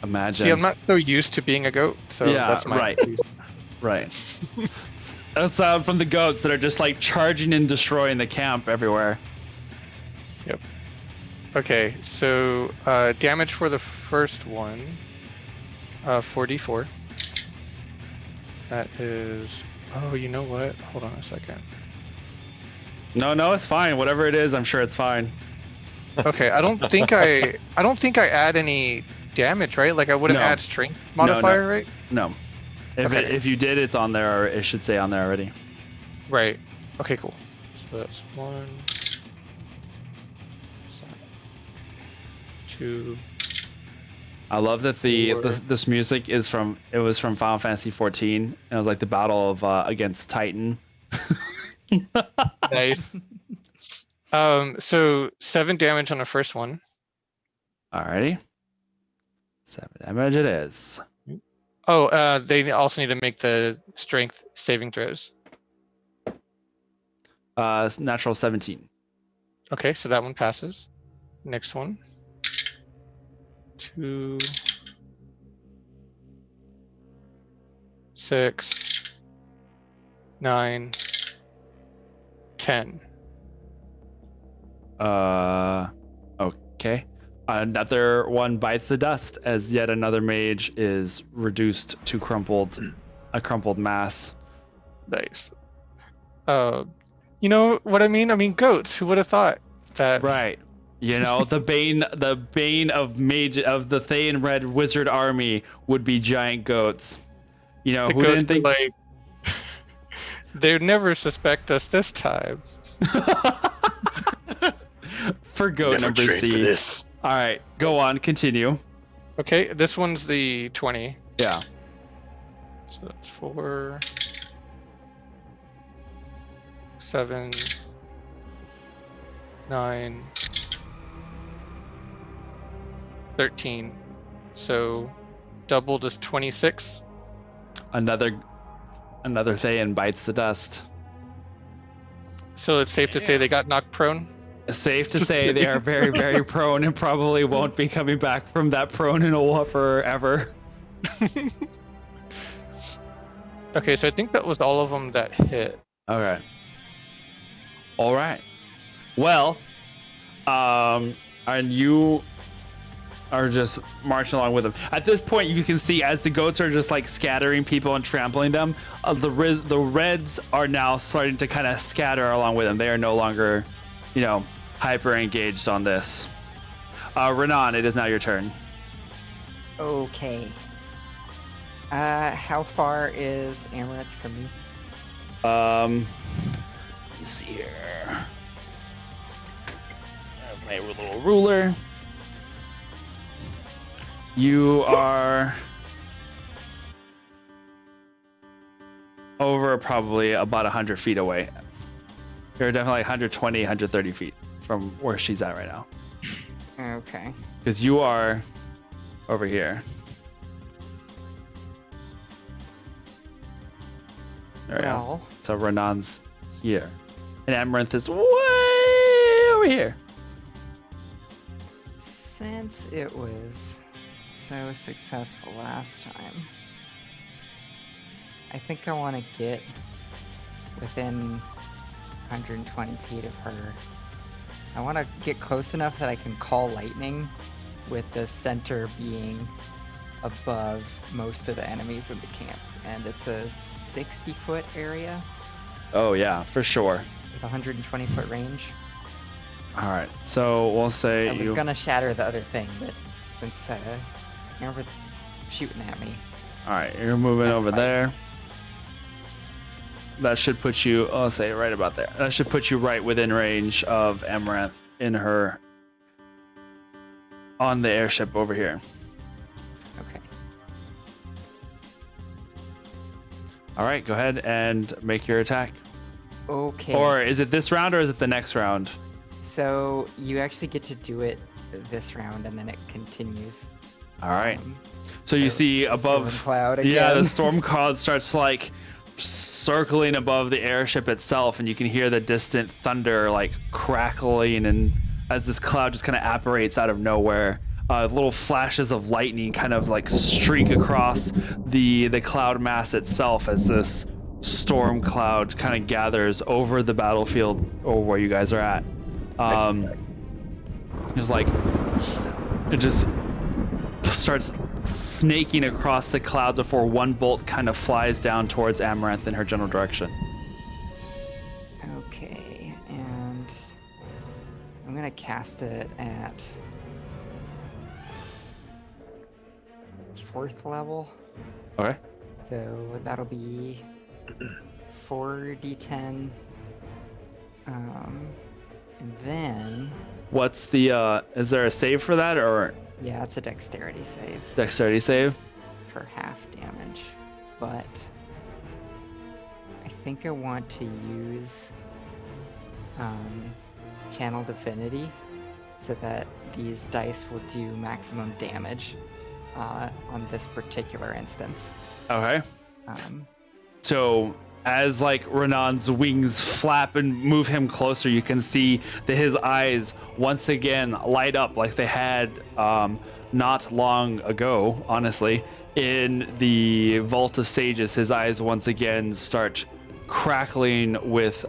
Imagine. See, I'm not so used to being a goat, so Yeah, that's my right. excuse. Right. That's sound from the goats that are just like charging and destroying the camp everywhere. Yep. Okay, so damage for the first one, 4d4. That is. Oh, you know what? Hold on a second. No, it's fine. Whatever it is, I'm sure it's fine. Okay, I don't think I add any damage, right? Like I wouldn't No. add strength modifier, right? No. Okay. If you did, it's on there, or it should say on there already. Right. Okay, cool. So that's 1, 2, I love that this music is from Final Fantasy 14. And it was like the battle of against Titan. Nice. So 7 damage on the first one. Alrighty. 7 damage it is. Oh, they also need to make the strength saving throws. Natural 17. Okay, so that one passes. Next one. 2, 6, 9, 10. Okay. Another one bites the dust as yet another mage is reduced to a crumpled mass. Nice. You know what I mean? I mean, goats. Who would have thought that? Right. You know, the bane of the Thane Red Wizard army would be giant goats. You know, The who goats didn't think were like, they'd never suspect us this time. for goat Never number trade C. for this. All right, go on, continue. Okay, this one's the 20. Yeah. So that's 4, 7, 9, 13. So doubled is 26. Another Thayan bites the dust. So it's safe to say they got knocked prone. Safe to say they are very, very prone and probably won't be coming back from that prone in a while forever. Okay, so I think that was all of them that hit. Okay. All right. Well, and you are just marching along with them. At this point, you can see as the goats are just like scattering people and trampling them, the reds are now starting to kind of scatter along with them. They are no longer, hyper engaged on this. Renan, it is now your turn. Okay. How far is Amaranth from me? Let's see here. I'll play with a little ruler. You are over probably about 100 feet away. You're definitely 120, 130 feet from where she's at right now. Okay. Because you are over here. There we go. Well, So Renan's here. And Amaranth is way over here. since it was so successful last time, I think I want to get within 120 feet of her. I want to get close enough that I can call lightning, with the center being above most of the enemies in the camp. And it's a 60-foot area Oh, yeah, for sure. with 120-foot range. All right. So we'll say I was you. gonna shatter the other thing, but since Amaranth's shooting at me, All right. You're moving Not over quite. there. That should put you, I'll say right about there. That should put you right within range of Amaranth in her, on the airship over here. okay. All right, go ahead and make your attack. Okay. Or is it this round or is it the next round? So you actually get to do it this round, and then it continues. All right. Um, So you so see storm above, cloud yeah, the again. storm cloud starts like circling above the airship itself, and you can hear the distant thunder like crackling, and as this cloud just kind of apparates out of nowhere, little flashes of lightning kind of like streak across the cloud mass itself as this storm cloud kind of gathers over the battlefield or where you guys are at. It's like it just starts snaking across the clouds before one bolt kind of flies down towards Amaranth in her general direction. Okay, and I'm gonna cast it at 4th level. Okay. So that'll be 4d10. And then What's the is there a save for that or Yeah, it's a dexterity save Dexterity save. for half damage, but I think I want to use Channel Divinity so that these dice will do maximum damage on this particular instance. Okay. Um, So as like Renan's wings flap and move him closer, you can see that his eyes once again light up like they had not long ago, honestly. In the Vault of Sages, his eyes once again start crackling with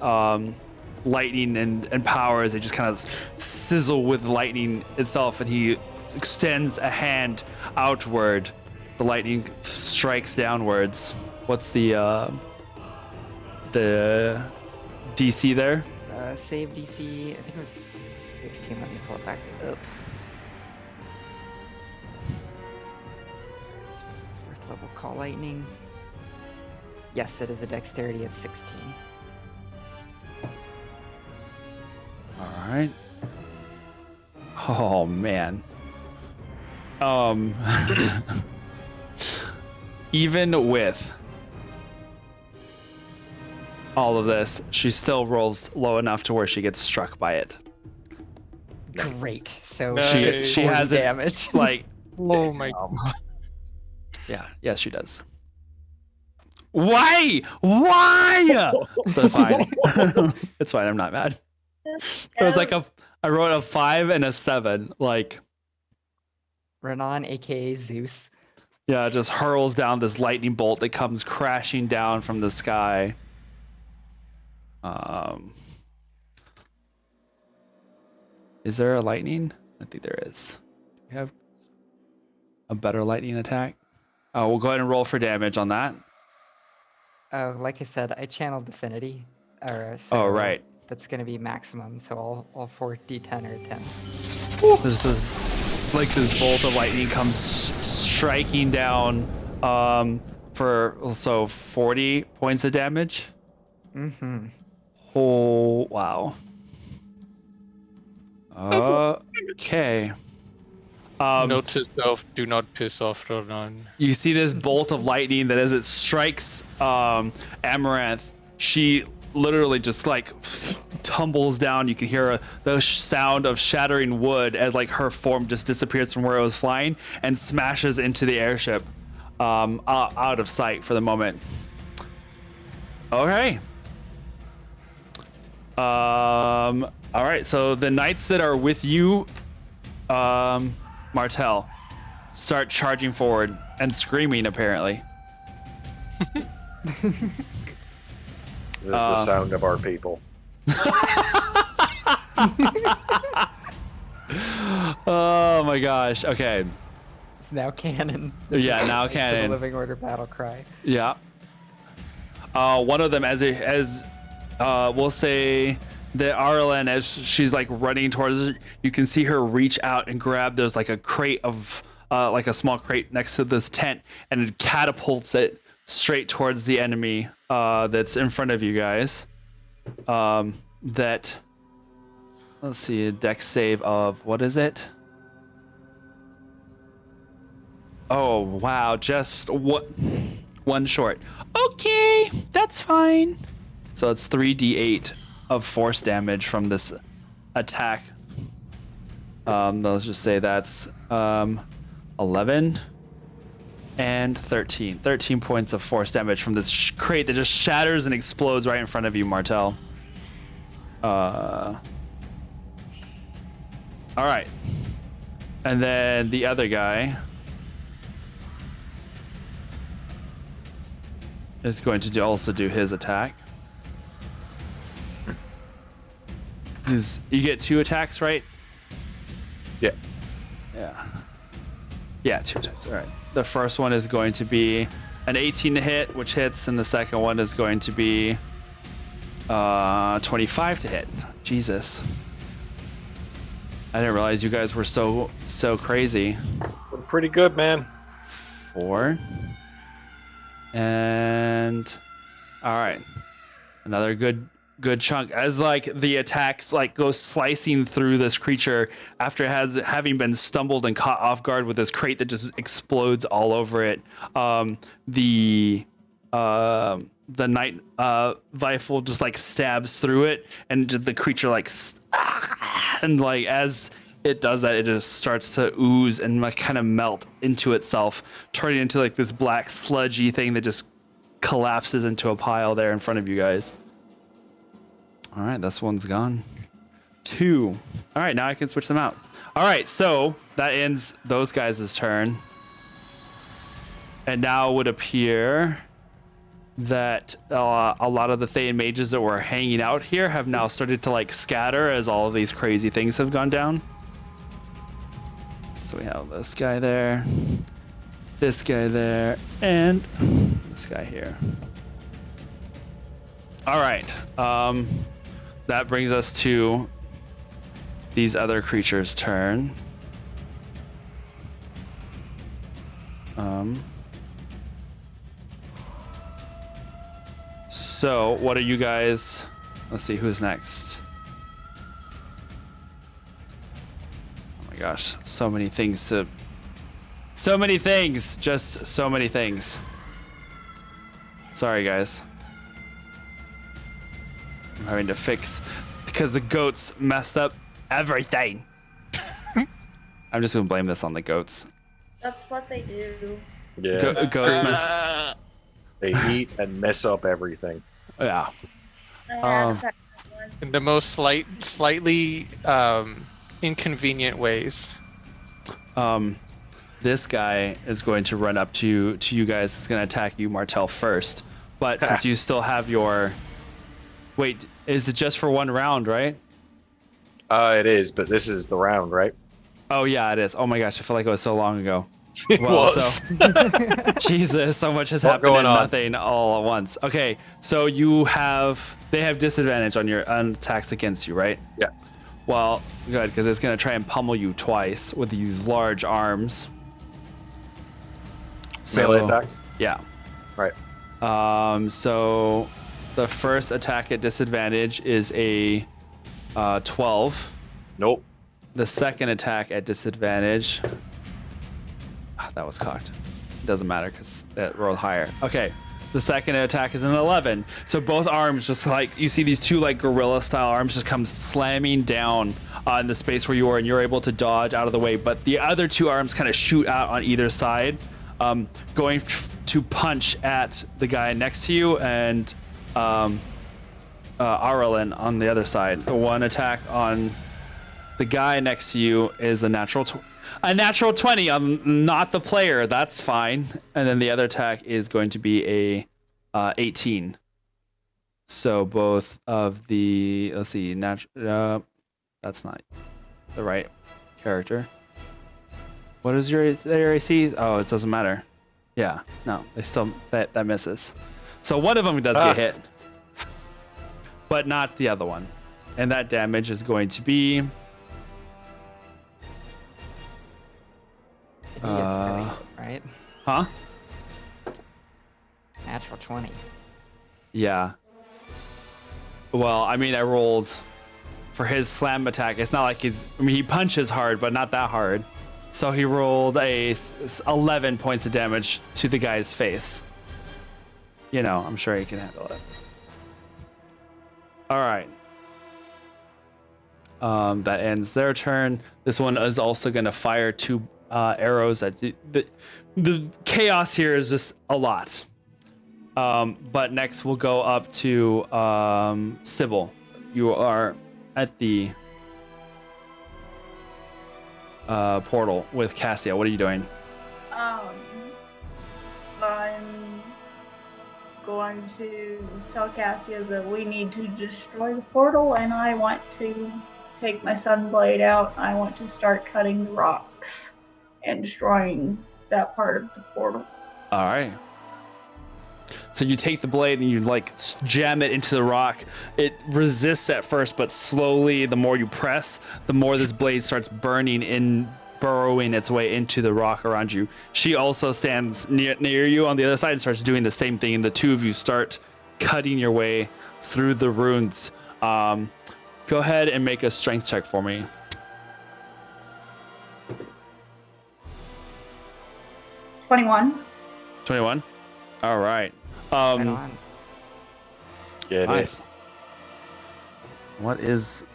lightning and power as they just kind of sizzle with lightning itself, and he extends a hand outward. The lightning strikes downwards. What's the DC there? save DC, I think it was 16. Let me pull it back up. It's 4th level Call Lightning. Yes, it is a dexterity of 16. All right. Oh man. Even with all of this, she still rolls low enough to where she gets struck by it. Great. So Nice. She 40 has it damage. like, Oh my yeah, yes, she does. Why? Why? It's fine. It's fine. I'm not mad. It was like I wrote a 5 and a 7. Like, Renan, aka Zeus. yeah, it just hurls down this lightning bolt that comes crashing down from the sky. Is there a lightning? I think there is. Do we have a better lightning attack? Oh, we'll go ahead and roll for damage on that. Oh, like I said, I channeled Divinity. Oh, right. That's going to be maximum, so all 4 d10 are 10. This is like this bolt of lightning comes striking down for 40 points of damage. Mm-hmm. Oh, wow. Okay. Note to self, do not piss off Ronan. You see this bolt of lightning that as it strikes Amaranth, she literally just like tumbles down. You can hear the sound of shattering wood as like her form just disappears from where it was flying and smashes into the airship out of sight for the moment. Okay. All right, so the knights that are with you, Martel, start charging forward and screaming, apparently. Is this the sound of our people? Oh my gosh. Okay. It's now canon. Yeah, now It's the canon. Living Order battle cry. Yeah. One of them, we'll say that Arlen, as she's like running towards it, you can see her reach out and grab. There's like a crate of, like a small crate next to this tent, and it catapults it straight towards the enemy that's in front of you guys. Let's see, a dex save of, what is it? Oh, wow, just one short. Okay, that's fine. So it's 3d8 of force damage from this attack. Let's just say that's 11 and 13. 13 points of force damage from this crate that just shatters and explodes right in front of you, Martel. All right. And then the other guy is going to also do his attack. You get 2 attacks, right? Yeah. Yeah, 2 attacks. All right. The first one is going to be an 18 to hit, which hits, and the second one is going to be 25 to hit. Jesus. I didn't realize you guys were so crazy. We're pretty good, man. 4. And all right. Another good good chunk as like the attacks like go slicing through this creature after having been stumbled and caught off guard with this crate that just explodes all over it. The night rifle just like stabs through it, and the creature like and like as it does that, it just starts to ooze and like kind of melt into itself, turning into like this black sludgy thing that just collapses into a pile there in front of you guys. All right, this one's gone. 2. All right, now I can switch them out. All right, so that ends those guys' turn. And now it would appear that a lot of the Thayan mages that were hanging out here have now started to like scatter as all of these crazy things have gone down. So we have this guy there, this guy there, and this guy here. All right. That brings us to these other creatures' turn. So what are you guys? Let's see who's next. Oh my gosh, so many things, just so many things. Sorry guys. I'm having to fix because the goats messed up everything. I'm just gonna blame this on the goats. That's what they do. Yeah. Goats mess. They eat and mess up everything. Yeah. In the most slightly inconvenient ways. This guy is going to run up to you guys. He's going to attack you, Martel, first. But since you still have your... Wait, is it just for one round, right? It is, but this is the round, right? Oh, yeah, it is. Oh, my gosh, I feel like it was so long ago. It Well, was. so... Jesus, so much has happened going and on? nothing all at once. Okay, so they have disadvantage on attacks against you, right? Yeah. Well, good, because it's going to try and pummel you twice with these large arms. Melee attacks? Yeah. Right. So the first attack at disadvantage is a 12. Nope. The second attack at disadvantage, that was cocked. Doesn't matter because that rolled higher. Okay. The second attack is an 11. So both arms just like, you see these two like gorilla style arms just come slamming down in the space where you are, and you're able to dodge out of the way. But the other two arms kind of shoot out on either side, going to punch at the guy next to you and Arlen on the other side. The one attack on the guy next to you is a natural 20 on not the player. That's fine. And then the other attack is going to be a 18. So both of the, let's see, that's not the right character. What is your AC? Oh, it doesn't matter. Yeah, no, they still, that misses. So one of them does get hit, but not the other one. And that damage is going to be... He gets critical, right? Huh? Natural 20. Yeah. Well, I mean, I rolled for his slam attack. It's not like he punches hard, but not that hard. So he rolled 11 points of damage to the guy's face. You know, I'm sure he can handle it. All right. That ends their turn. This one is also going to fire 2 arrows at the chaos here is just a lot. But next we'll go up to Sybil. You are at the portal with Cassia. What are you doing? I'm going to tell Cassia that we need to destroy the portal, and I want to take my sunblade out. I want to start cutting the rocks and destroying that part of the portal. All right. So you take the blade and you like jam it into the rock. It resists at first, but slowly, the more you press, the more this blade starts burrowing its way into the rock around you. She also stands near you on the other side and starts doing the same thing. And the two of you start cutting your way through the runes. Go ahead and make a strength check for me. 21. 21. All right. Right on. Get Nice. it. What is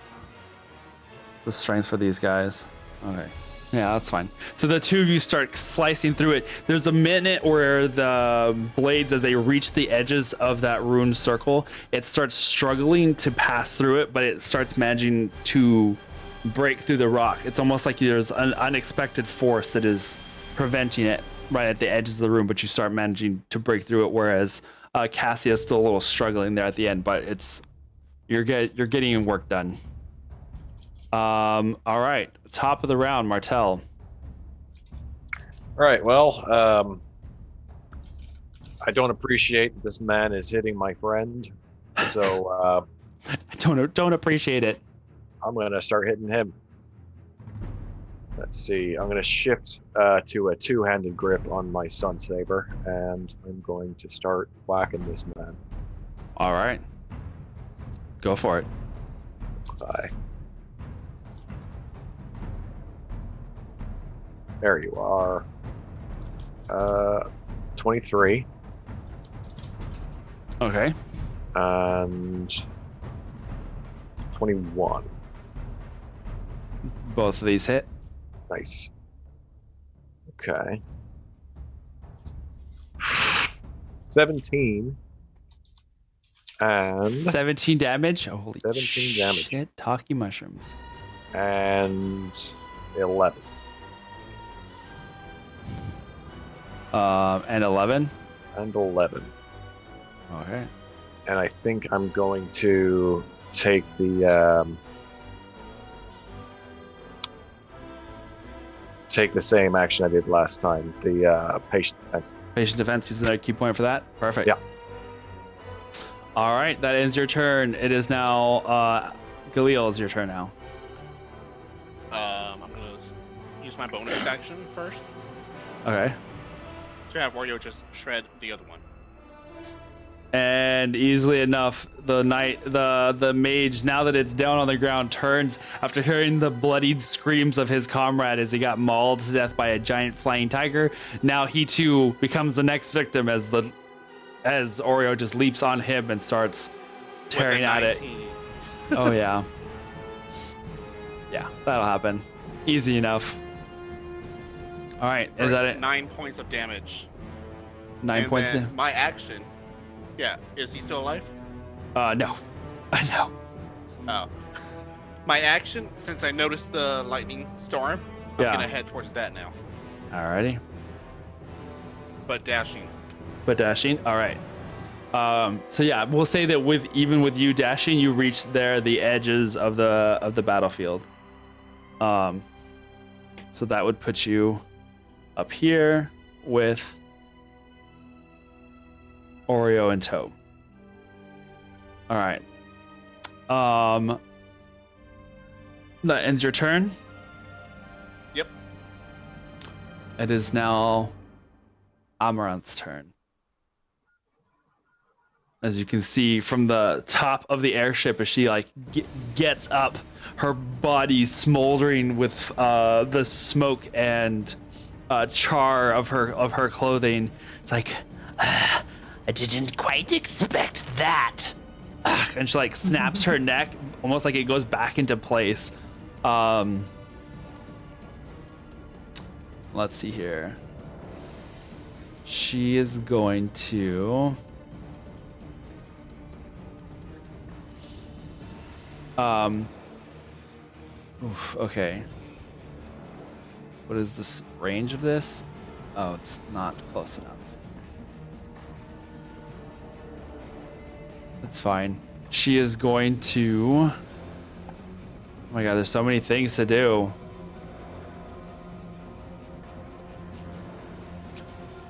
the strength for these guys? Okay. Yeah, that's fine. So the two of you start slicing through it. There's a minute where the blades, as they reach the edges of that ruined circle, it starts struggling to pass through it, but it starts managing to break through the rock. It's almost like there's an unexpected force that is preventing it right at the edges of the room, but you start managing to break through it, whereas Cassia is still a little struggling there at the end, but you're getting work done. All right, top of the round, Martel. All right. Well, I don't appreciate that this man is hitting my friend, so I don't appreciate it. I'm gonna start hitting him. Let's see. I'm gonna shift to a two-handed grip on my sun saber, and I'm going to start whacking this man. All right, go for it. Bye. There you are. 23 Okay. and 21. Both of these hit. Nice. Okay. 17 and 17 damage. Oh, holy 17 damage. shit. Talkie mushrooms. and 11. And 11. And 11. Okay. And I think I'm going to take the same action I did last time. The patient defense. Patient defense is another key point for that. Perfect. Yeah. All right, that ends your turn. It is now Galil is your turn now. I'm gonna use my bonus action first Okay. to have Oreo just shred the other one. And easily enough, the mage, now that it's down on the ground, turns after hearing the bloodied screams of his comrade as he got mauled to death by a giant flying tiger. Now he too becomes the next victim as Oreo just leaps on him and starts tearing With a at it. 19. Oh yeah. Yeah, that'll happen. Easy enough. All right, is that it? 9 points of damage. 9 And points. then my action. Yeah, is he still alive? No. No. Oh. My action, since I noticed the lightning storm, Yeah. I'm gonna head towards that now. Alrighty. But dashing. But dashing. All right. So yeah, we'll say that even with you dashing, you reach the edges of the battlefield. So that would put you up here with Oreo in tow. All right. That ends your turn. Yep. It is now Amaranth's turn. As you can see from the top of the airship, as she gets up, her body smoldering with the smoke and char of her clothing. It's like, I didn't quite expect that. And she snaps her neck, almost like it goes back into place. Let's see here. She is going to. Okay. What is this range of this? Oh, it's not close enough. That's fine. She is going to. Oh my god, there's so many things to do.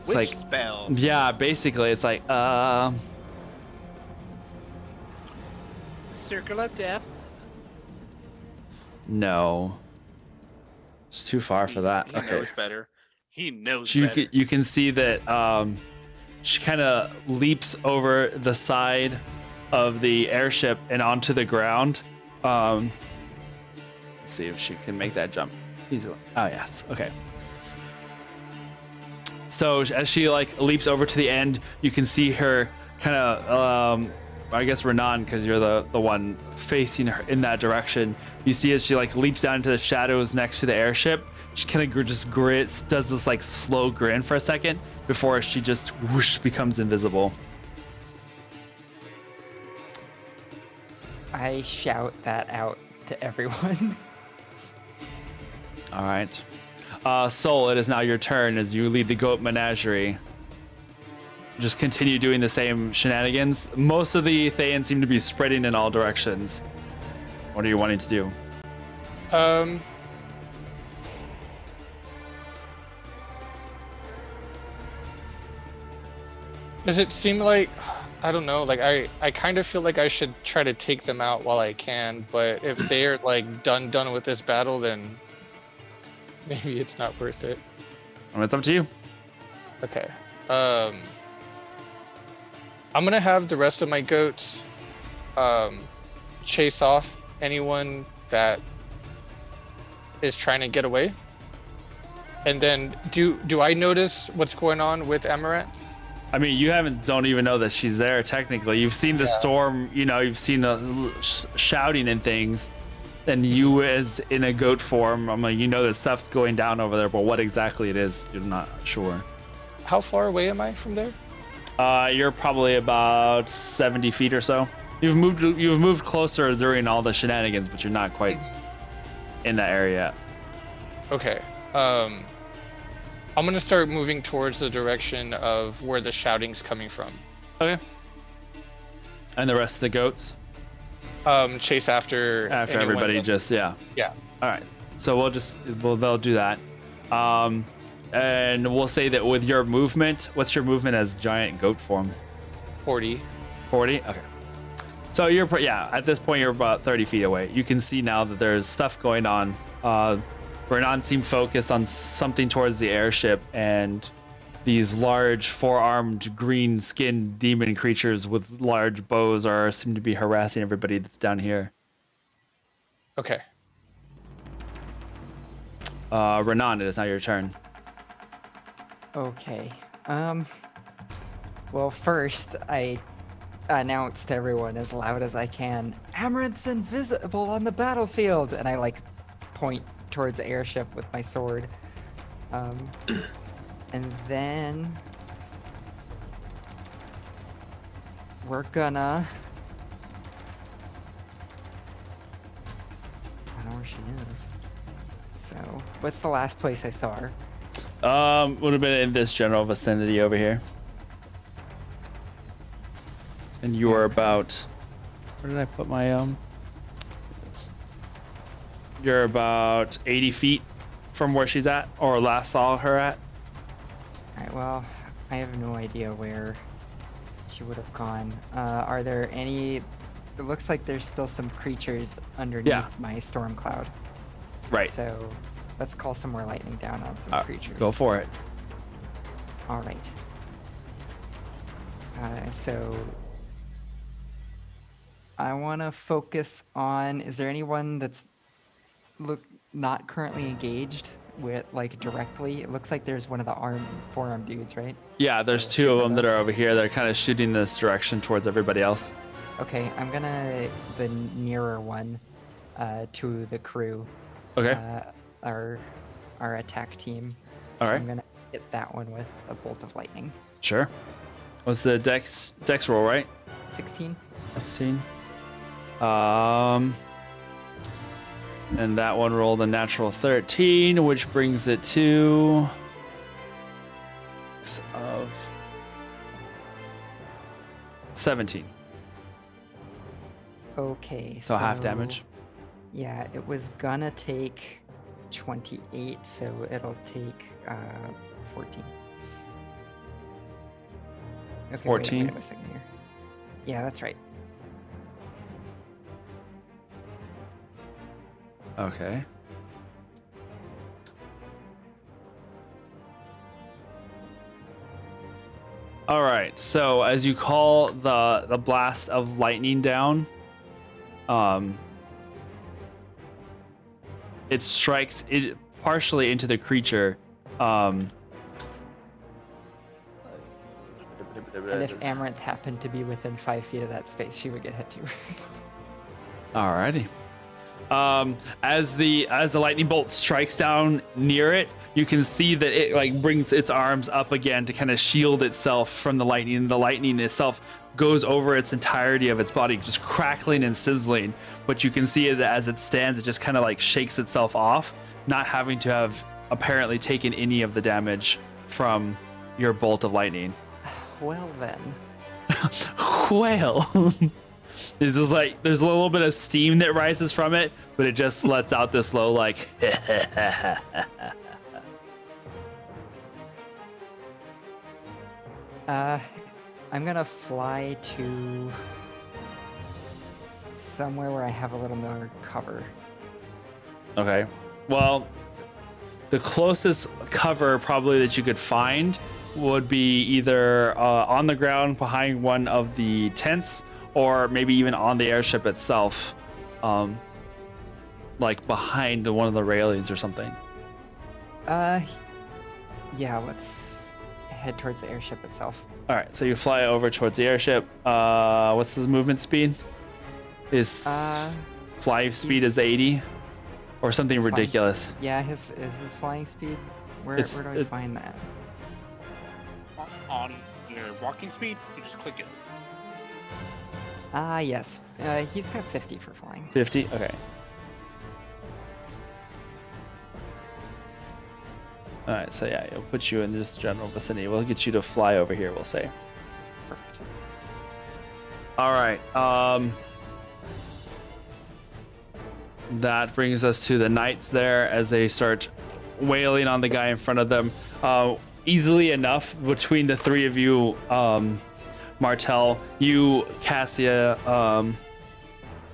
It's Which spell? yeah, basically, it's Circle of Death. no. It's too far for that. He Okay. knows better. He knows So better. you can see that she kind of leaps over the side of the airship and onto the ground. Let's see if she can make that jump easily. Oh yes, okay. So as she like leaps over to the end, you can see her kind of, I guess Renan, because you're the one facing her in that direction. You see as she like leaps down into the shadows next to the airship. She kind of just grits, does this like slow grin for a second before she just whoosh becomes invisible. I shout that out to everyone. All right. Soul, it is now your turn as you lead the goat menagerie. Just continue doing the same shenanigans. Most of the Thaans seem to be spreading in all directions. What are you wanting to do? Does it seem like, I don't know, like I kind of feel like I should try to take them out while I can, but if they're like done with this battle, then maybe it's not worth it. It's up to you. Okay. I'm gonna have the rest of my goats chase off anyone that is trying to get away. And then do I notice what's going on with Amaranth? I mean, you don't even know that she's there technically. You've seen the storm, you've seen the shouting and things. And you as in a goat form, I'm like, that stuff's going down over there, but what exactly it is, you're not sure. How far away am I from there? You're probably about 70 feet or so. You've moved closer during all the shenanigans, but you're not quite in that area yet. Okay. I'm gonna start moving towards the direction of where the shouting's coming from. Okay. And the rest of the goats? Chase after everybody, just yeah. All right. So they'll do that. And we'll say that with your movement, what's your movement as giant goat form? 40. 40? Okay. So you're at this point you're about 30 feet away. You can see now that there's stuff going on. Renan seemed focused on something towards the airship, and these large four-armed green-skinned demon creatures with large bows seem to be harassing everybody that's down here. Okay. Renan, it is now your turn. Okay. Well, first, I announce to everyone as loud as I can, Amaranth's invisible on the battlefield! And I, like, point towards the airship with my sword. And then we're gonna... I don't know where she is. So, what's the last place I saw her? Would have been in this general vicinity over here. And you are about... Where did I put my, You're about 80 feet from where she's at, or last saw her at. Alright, well, I have no idea where she would have gone. Are there any... It looks like there's still some creatures underneath my storm cloud. Right. So, let's call some more lightning down on some creatures. Go for it. Alright. So... I want to focus on... Is there anyone that's not currently engaged with, like, directly? It looks like there's one of the four-armed dudes, right? Yeah, there's two of them that are over here. They're kind of shooting this direction towards everybody else. Okay, I'm gonna the nearer one to the crew. Okay. Our attack team. All right. I'm gonna hit that one with a bolt of lightning. Sure. What's the dex roll, right? 16. 16. And that one rolled a natural 13, which brings it to of 17. Okay. So half damage. Yeah, it was gonna take 28, so it'll take 14. Okay, 14? Wait a second here. Yeah, that's right. Okay. All right. So as you call the blast of lightning down, it strikes it partially into the creature. And if Amaranth happened to be within 5 feet of that space, she would get hit too. Alrighty. As the lightning bolt strikes down near it, you can see that it like brings its arms up again to kind of shield itself from the lightning. The lightning itself goes over its entirety of its body, just crackling and sizzling. But you can see it as it stands, it just kind of like shakes itself off, not having to have apparently taken any of the damage from your bolt of lightning. Well then. Well, it's just like there's a little bit of steam that rises from it, but it just lets out this low like. I'm gonna fly to somewhere where I have a little more cover. Okay. Well, the closest cover probably that you could find would be either on the ground behind one of the tents, or maybe even on the airship itself, like behind one of the railings or something. Yeah, let's head towards the airship itself. All right, so you fly over towards the airship. What's his movement speed? His fly speed is 80 or something flying- ridiculous. Yeah, his flying speed. Where do I find that? On your walking speed, you just click it. Yes. He's got 50 for flying. 50? Okay. All right, so yeah, it'll put you in this general vicinity. We'll get you to fly over here, we'll say. Perfect. All right. That brings us to the knights there as they start wailing on the guy in front of them. Easily enough between the three of you, Martel, you, Cassia,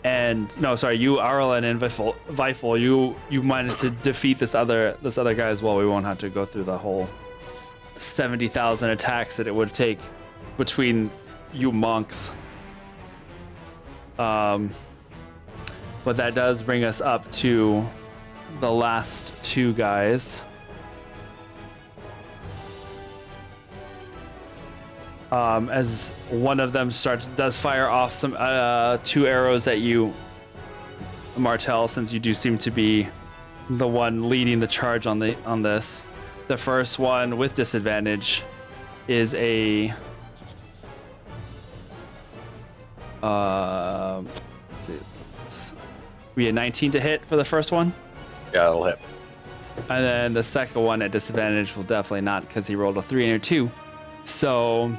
you, Arlen, and Vifel, you managed to defeat this other guy as well. We won't have to go through the whole 70,000 attacks that it would take between you monks. But that does bring us up to the last two guys. As one of them does fire off some 2 arrows at you, Martel, since you do seem to be the one leading the charge on this. The first one with disadvantage is a let's see, we had 19 to hit for the first one. Yeah, that'll hit. And then the second one at disadvantage will definitely not, because he rolled a 3 and a 2. So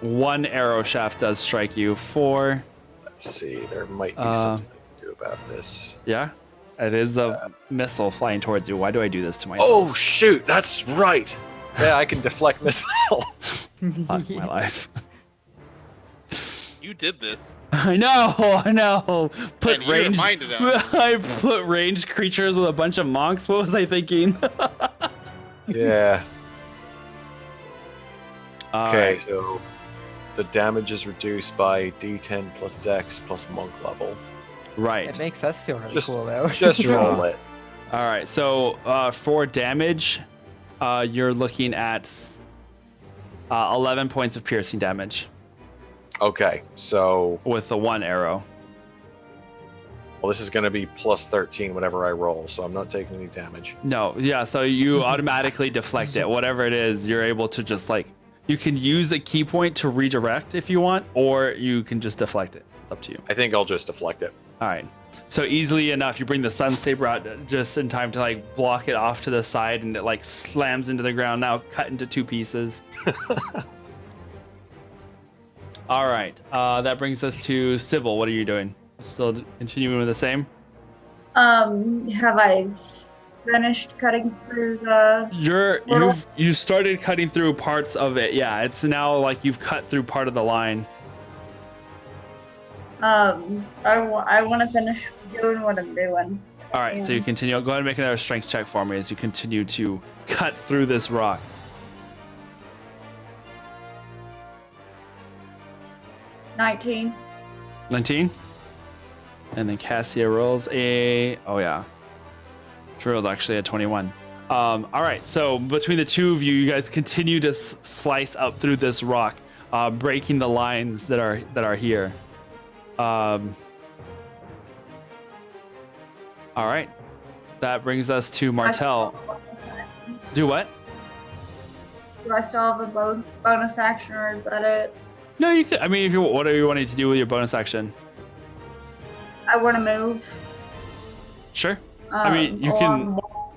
1 arrow shaft does strike you. 4. Let's see. There might be something I can do about this. Yeah, it is a missile flying towards you. Why do I do this to myself? Oh shoot! That's right. Yeah, I can deflect missile. Fuck my life. You did this. I know. Put And you didn't ranged. mind it out. I put ranged creatures with a bunch of monks. What was I thinking? Yeah. Okay, Alright. so the damage is reduced by D10 plus Dex plus monk level. Right. It makes us feel really Just- cool, though. Just roll it. All right. So for damage, you're looking at 11 points of piercing damage Okay, so with the 1 arrow. this is going to be plus 13 whenever I roll, so I'm not taking any damage. No, yeah. So you automatically deflect it. Whatever it is, you're able to just you can use a key point to redirect if you want, or you can just deflect it. It's up to you. I think I'll just deflect it. All right. So easily enough, you bring the sun saber out just in time to block it off to the side, and it slams into the ground. Now cut into 2 pieces. All right. That brings us to Sybil. What are you doing? Still continuing with the same? Have I finished cutting through the? You started cutting through parts of it. Yeah, it's now you've cut through part of the line. I want to finish doing what I'm doing. All right, so you continue. Go ahead and make another strength check for me as you continue to cut through this rock. 19. 19. And then Cassia rolls a. Oh yeah, she rolled actually a 21. All right, so between the two of you, you guys continue to slice up through this rock, breaking the lines that are here. All right, that brings us to Martel. Do what? Do I still have a bonus action, or is that it? No, you could. I mean, if you what are you wanting to do with your bonus action? I want to move. Sure. I mean, you along can the wall.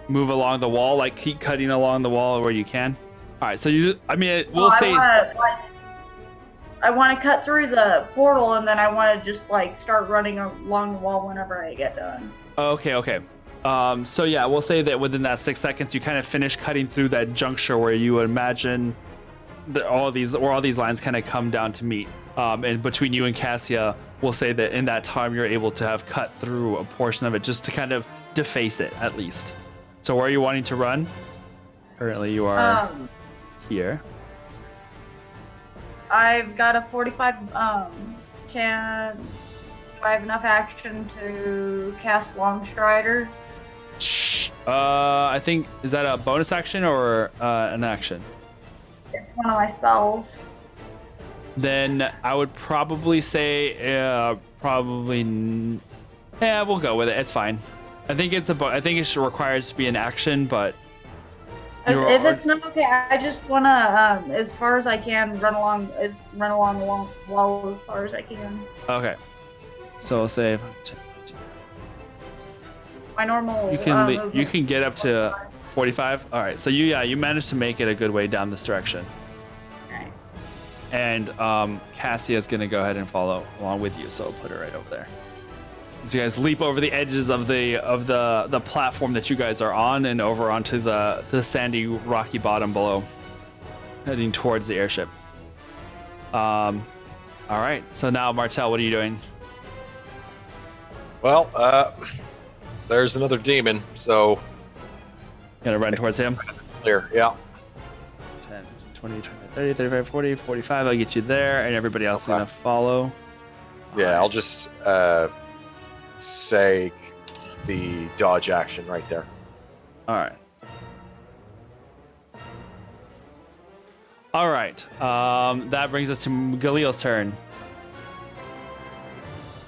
move along the wall, like keep cutting along the wall where you can. All right, so you just, I mean, we'll Well, say. I want to cut through the portal, and then I want to just like start running along the wall whenever I get done. Okay. So yeah, we'll say that within that 6 seconds, you kind of finish cutting through that juncture where you would imagine that all these lines kind of come down to meet. And between you and Cassia, we'll say that in that time, you're able to have cut through a portion of it just to kind of deface it at least. So where are you wanting to run? Currently, you are here. I've got a 45. Do I have enough action to cast Long Strider? I think, is that a bonus action or an action? It's one of my spells. Then I would probably say we'll go with it. It's fine. I think it requires to be an action, but If it's not okay, I just wanna, as far as I can, run along the wall as far as I can. okay. So I'll say My normal. you can you movement. can get up to 45. All right. So you managed to make it a good way down this direction. Alright. And Cassia's gonna go ahead and follow along with you, so I'll put her right over there. So you guys leap over the edges of the platform that you guys are on and over onto the sandy, rocky bottom below, heading towards the airship. All right. So now, Martel, what are you doing? Well, there's another demon, so Gonna run towards him. it's clear. Yeah. 10, 20, 25, 30, 35, 40, 45. I'll get you there, and everybody else is Okay. gonna follow. Yeah, I'll just say the dodge action right there. All right. All right. That brings us to Galil's turn.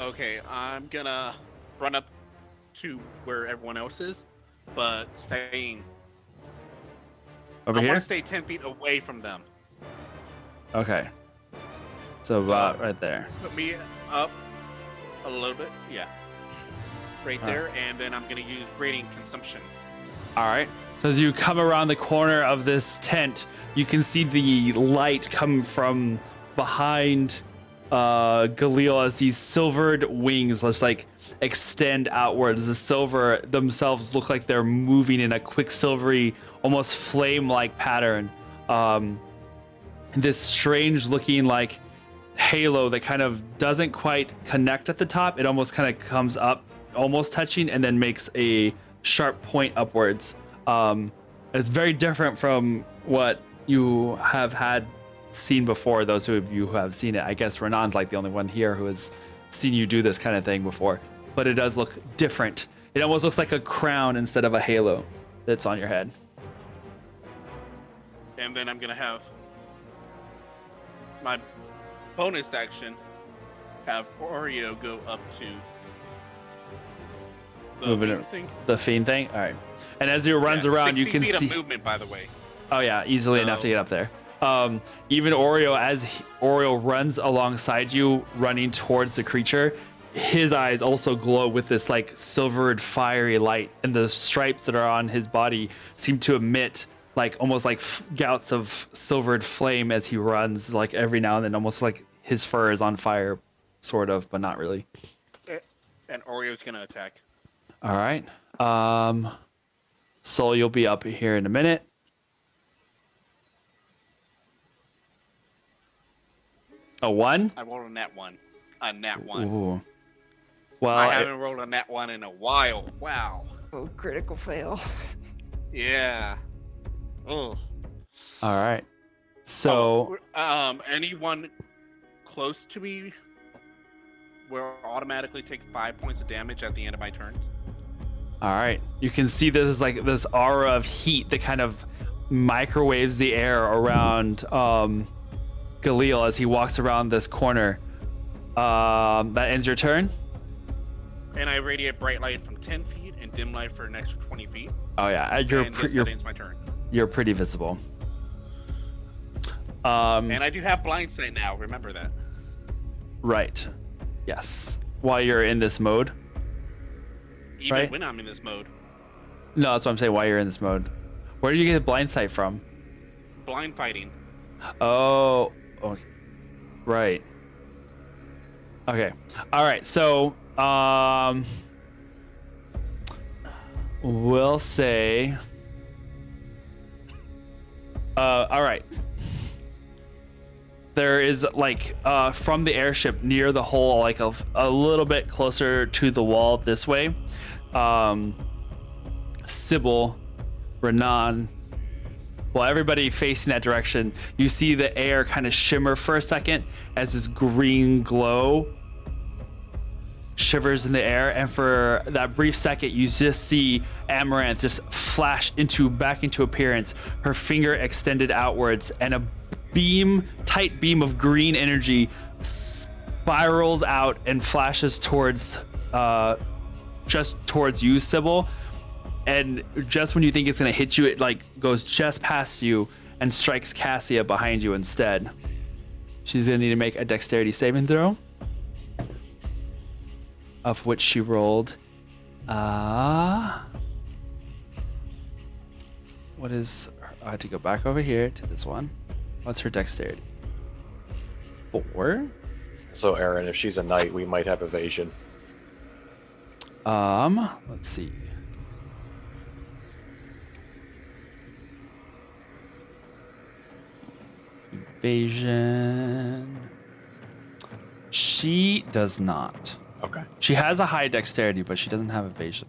Okay, I'm gonna run up to where everyone else is, but staying. Over I here? want to stay 10 feet away from them. Okay. So right there. Put me up a little bit. Yeah. Right All there, and then I'm gonna use grading consumption. All right. So as you come around the corner of this tent, you can see the light come from behind Galil as these silvered wings just like extend outwards. The silver themselves look like they're moving in a quicksilvery, almost flame-like pattern. This strange looking like halo that kind of doesn't quite connect at the top. It almost kind of comes up, almost touching, and then makes a sharp point upwards. It's very different from what you have had seen before. Those of you who have seen it, I guess Renan's like the only one here who has seen you do this kind of thing before. But it does look different. It almost looks like a crown instead of a halo that's on your head. And then I'm gonna have my bonus action have Oreo go up to the Moving it. thing. The fiend thing. All right. And as it runs Yeah, around, you 60 can feet see. of movement, by the way. Oh yeah, easily enough to get up there. Even Oreo, as Oreo runs alongside you, running towards the creature, his eyes also glow with this like silvered, fiery light, and the stripes that are on his body seem to emit like almost like gouts of silvered flame as he runs. Like every now and then, almost like his fur is on fire, sort of, but not really. And Oreo's gonna attack. All right. Soul, you'll be up here in a minute. A 1? I rolled a nat 1. A nat 1. Ooh. Well, I haven't rolled a nat 1 in a while. Wow. Oh, critical fail. Yeah. Oh. all right. So anyone close to me will automatically take 5 points of damage at the end of my turns. all right, you can see this like this aura of heat that kind of microwaves the air around Galil as he walks around this corner. That ends your turn. And I radiate bright light from 10 feet and dim light for an extra 20 feet. Oh yeah, And that ends my turn. You're pretty visible. And I do have blind sight now. Remember that. Right. Yes. While you're in this mode. Even Right. when I'm in this mode. No, that's what I'm saying. While you're in this mode. Where do you get blind sight from? Blind fighting. Oh. Okay. Right. Okay. All right. So, we'll say. All right. There is like from the airship near the hole, like a little bit closer to the wall this way. Sybil, Renan, well, everybody facing that direction. You see the air kind of shimmer for a second as this green glow shivers in the air, and for that brief second, you just see Amaranth just flash back into appearance, her finger extended outwards, and a tight beam of green energy spirals out and flashes towards just towards you, Sybil. And just when you think it's gonna hit you, it like goes just past you and strikes Cassia behind you instead. She's gonna need to make a dexterity saving throw, of which she rolled what is, I had to go back over here to this one. What's her dexterity? 4. So, Aaron, if she's a knight, we might have evasion. Let's see. Evasion. She does not. Okay. She has a high dexterity, but she doesn't have evasion.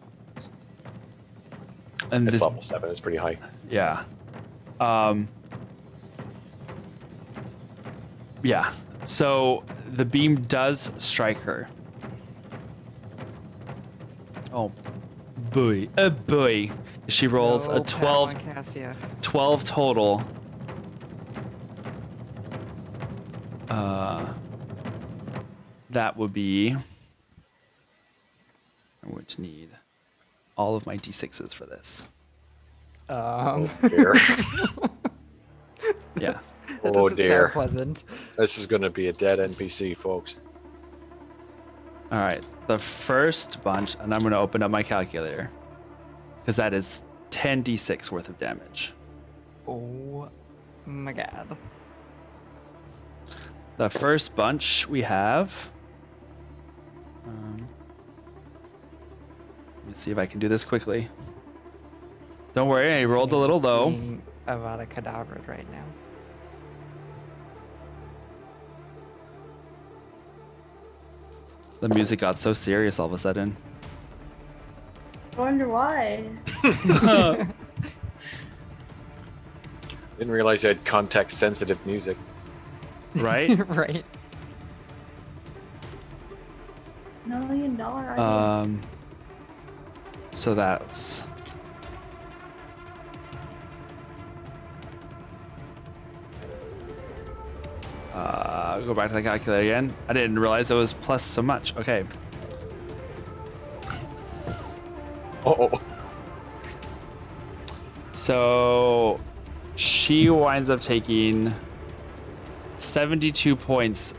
And It's this, level 7. It's pretty high. yeah. Yeah. So the beam does strike her. Oh boy. Oh boy. She rolls No a pat 12 on Cassia. 12 total. That would be. I would need all of my d6s for this. Dear. Yeah. That Oh, doesn't dear. sound pleasant. This is going to be a dead NPC, folks. All right. The first bunch, and I'm going to open up my calculator because that is 10d6 worth of damage. Oh my god. The first bunch we have. Let me see if I can do this quickly. Don't worry, I rolled a little low. Being Avada Kedavra right now. The music got so serious all of a sudden. I wonder why. Didn't realize you had context-sensitive music. Right? Right. $1 million idea. So that's. Go back to the calculator again. I didn't realize it was plus so much. Okay. Oh. So she winds up taking 72 points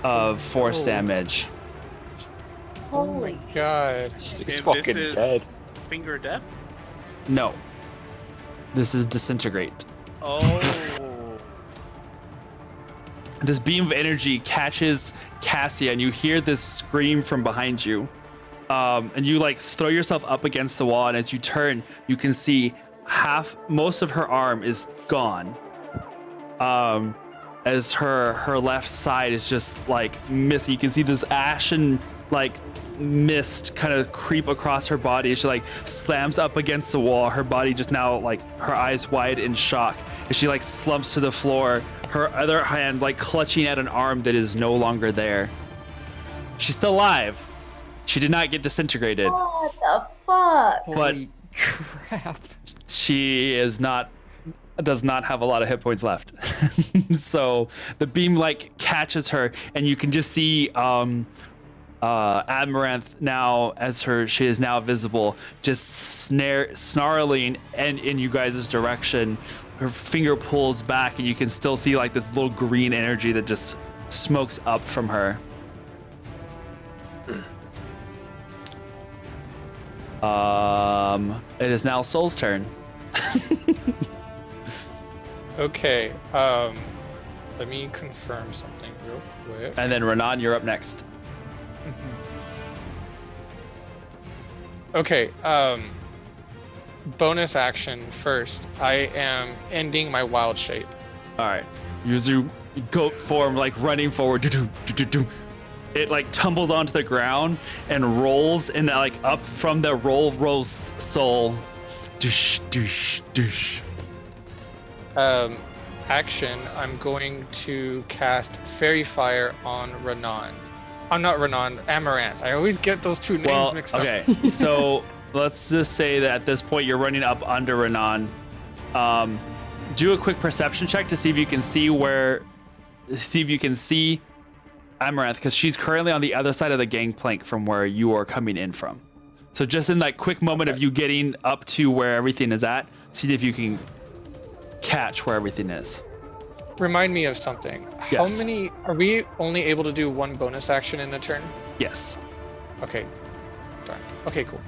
of force damage. Holy God. He's And fucking this is dead. Finger death? No. This is disintegrate. Oh. This beam of energy catches Cassia, and you hear this scream from behind you. And you like throw yourself up against the wall, and as you turn, you can see most of her arm is gone. As her left side is just like missing. You can see this ashen like mist kind of creep across her body. She like slams up against the wall. Her body just now like her eyes wide in shock. And she like slumps to the floor. Her other hand like clutching at an arm that is no longer there. She's still alive. She did not get disintegrated. What the fuck? But Holy crap. she does not have a lot of hit points left. So the beam like catches her, and you can just see Amaranth now, as she is now visible, just snarling and in you guys' direction. Her finger pulls back, and you can still see like this little green energy that just smokes up from her. It is now Soul's turn. Okay. Let me confirm something real quick. And then Renan, you're up next. Okay. Bonus action first. I am ending my wild shape. All right. Use your goat form, like running forward. Do-do-do-do-do. It like tumbles onto the ground and rolls, and like up from the rolls Soul. Doosh, doosh, doosh. Action. I'm going to cast Fairy Fire on Renan. I'm not Renan, Amaranth. I always get those two names mixed up. Okay. So let's just say that at this point you're running up under Renan. Do a quick perception check to see if you can see Amaranth, because she's currently on the other side of the gangplank from where you are coming in from. So just in that quick moment of you getting up to where everything is at, see if you can catch where everything is. Remind me of something. Yes. How many are we only able to do one bonus action in a turn? Yes. Okay. Darn. Okay, cool.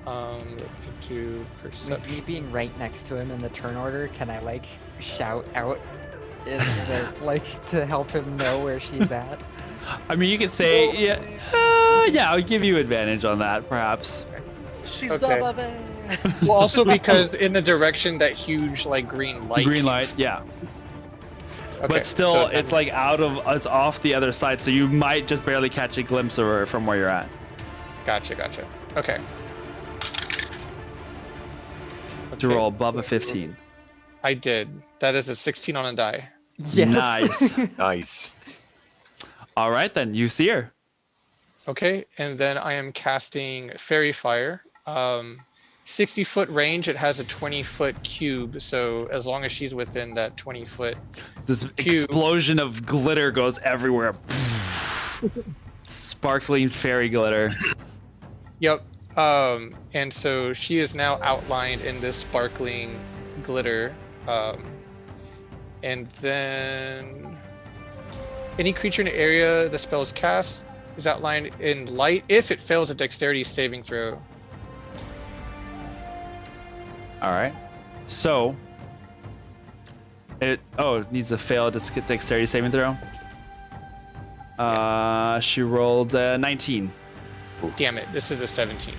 Let me do With me perception. being right next to him in the turn order, can I like shout out in the, like to help him know where she's at? I mean, you could say, yeah, I'll give you advantage on that, perhaps. She's Okay. above it. Well, also because in the direction that huge like green light. Green light, yeah. Okay, But still, so it's like it's off the other side, so you might just barely catch a glimpse of her from where you're at. Gotcha. Okay. To roll above a 15. I did. That is a 16 on a die. Yes. Nice. Nice. All right, then you see her. Okay, and then I am casting Fairy Fire. 60-foot range. It has a 20-foot cube, so as long as she's within that 20-foot. This Cube. explosion of glitter goes everywhere. Sparkling fairy glitter. Yep. And so she is now outlined in this sparkling glitter. And then any creature in the area the spell is cast is outlined in light if it fails a dexterity saving throw. All right. So it needs to fail to get dexterity saving throw. She rolled 19. Damn it, this is a 17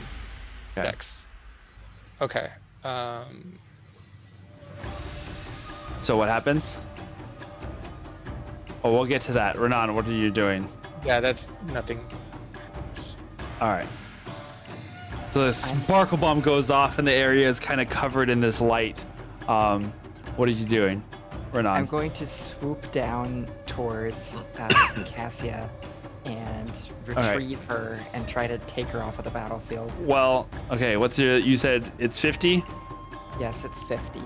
Okay. dex. Okay. So what happens? Oh, we'll get to that. Renan, what are you doing? Yeah, that's nothing. All right. So the sparkle bomb goes off, and the area is kind of covered in this light. What are you doing, Renan? I'm going to swoop down towards Cassia and right. retrieve her and try to take her off of the battlefield. Well, okay. What's your? You said it's 50. Yes, it's 50.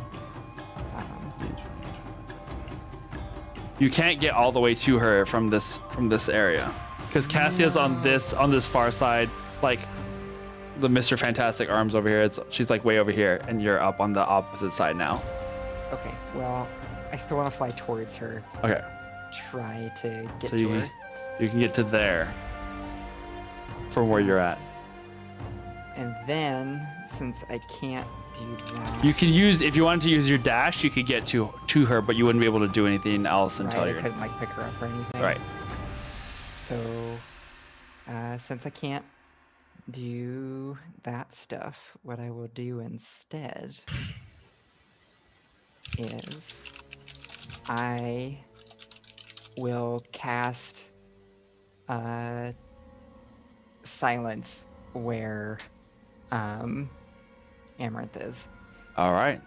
You can't get all the way to her from this area, because Cassia's on this far side, like the Mr. Fantastic arms over here. She's like way over here, and you're up on the opposite side now. Okay, well, I still want to fly towards her. Okay. Try to get So to you her. can get to there from where you're at. And then, since I can't do that, You can use, if you wanted to use your dash, you could get to her, but you wouldn't be able to do anything else until right, I you're couldn't like pick her up or anything. right. So, since I can't do that stuff, what I will do instead is I will cast silence where Amaranth is, All right.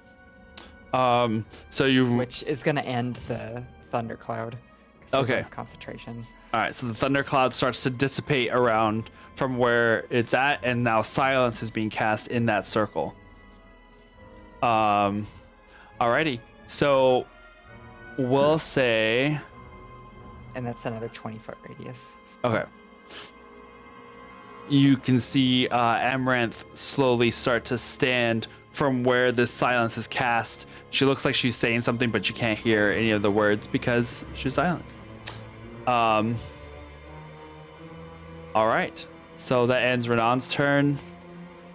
So you which is going to end the thundercloud. 'cause Okay. of concentration. All right, so the thundercloud starts to dissipate around from where it's at, and now silence is being cast in that circle. Alrighty, so we'll say, And that's another 20-foot radius. okay. You can see Amaranth slowly start to stand from where this silence is cast. She looks like she's saying something, but you can't hear any of the words because she's silent. All right, so that ends Renan's turn.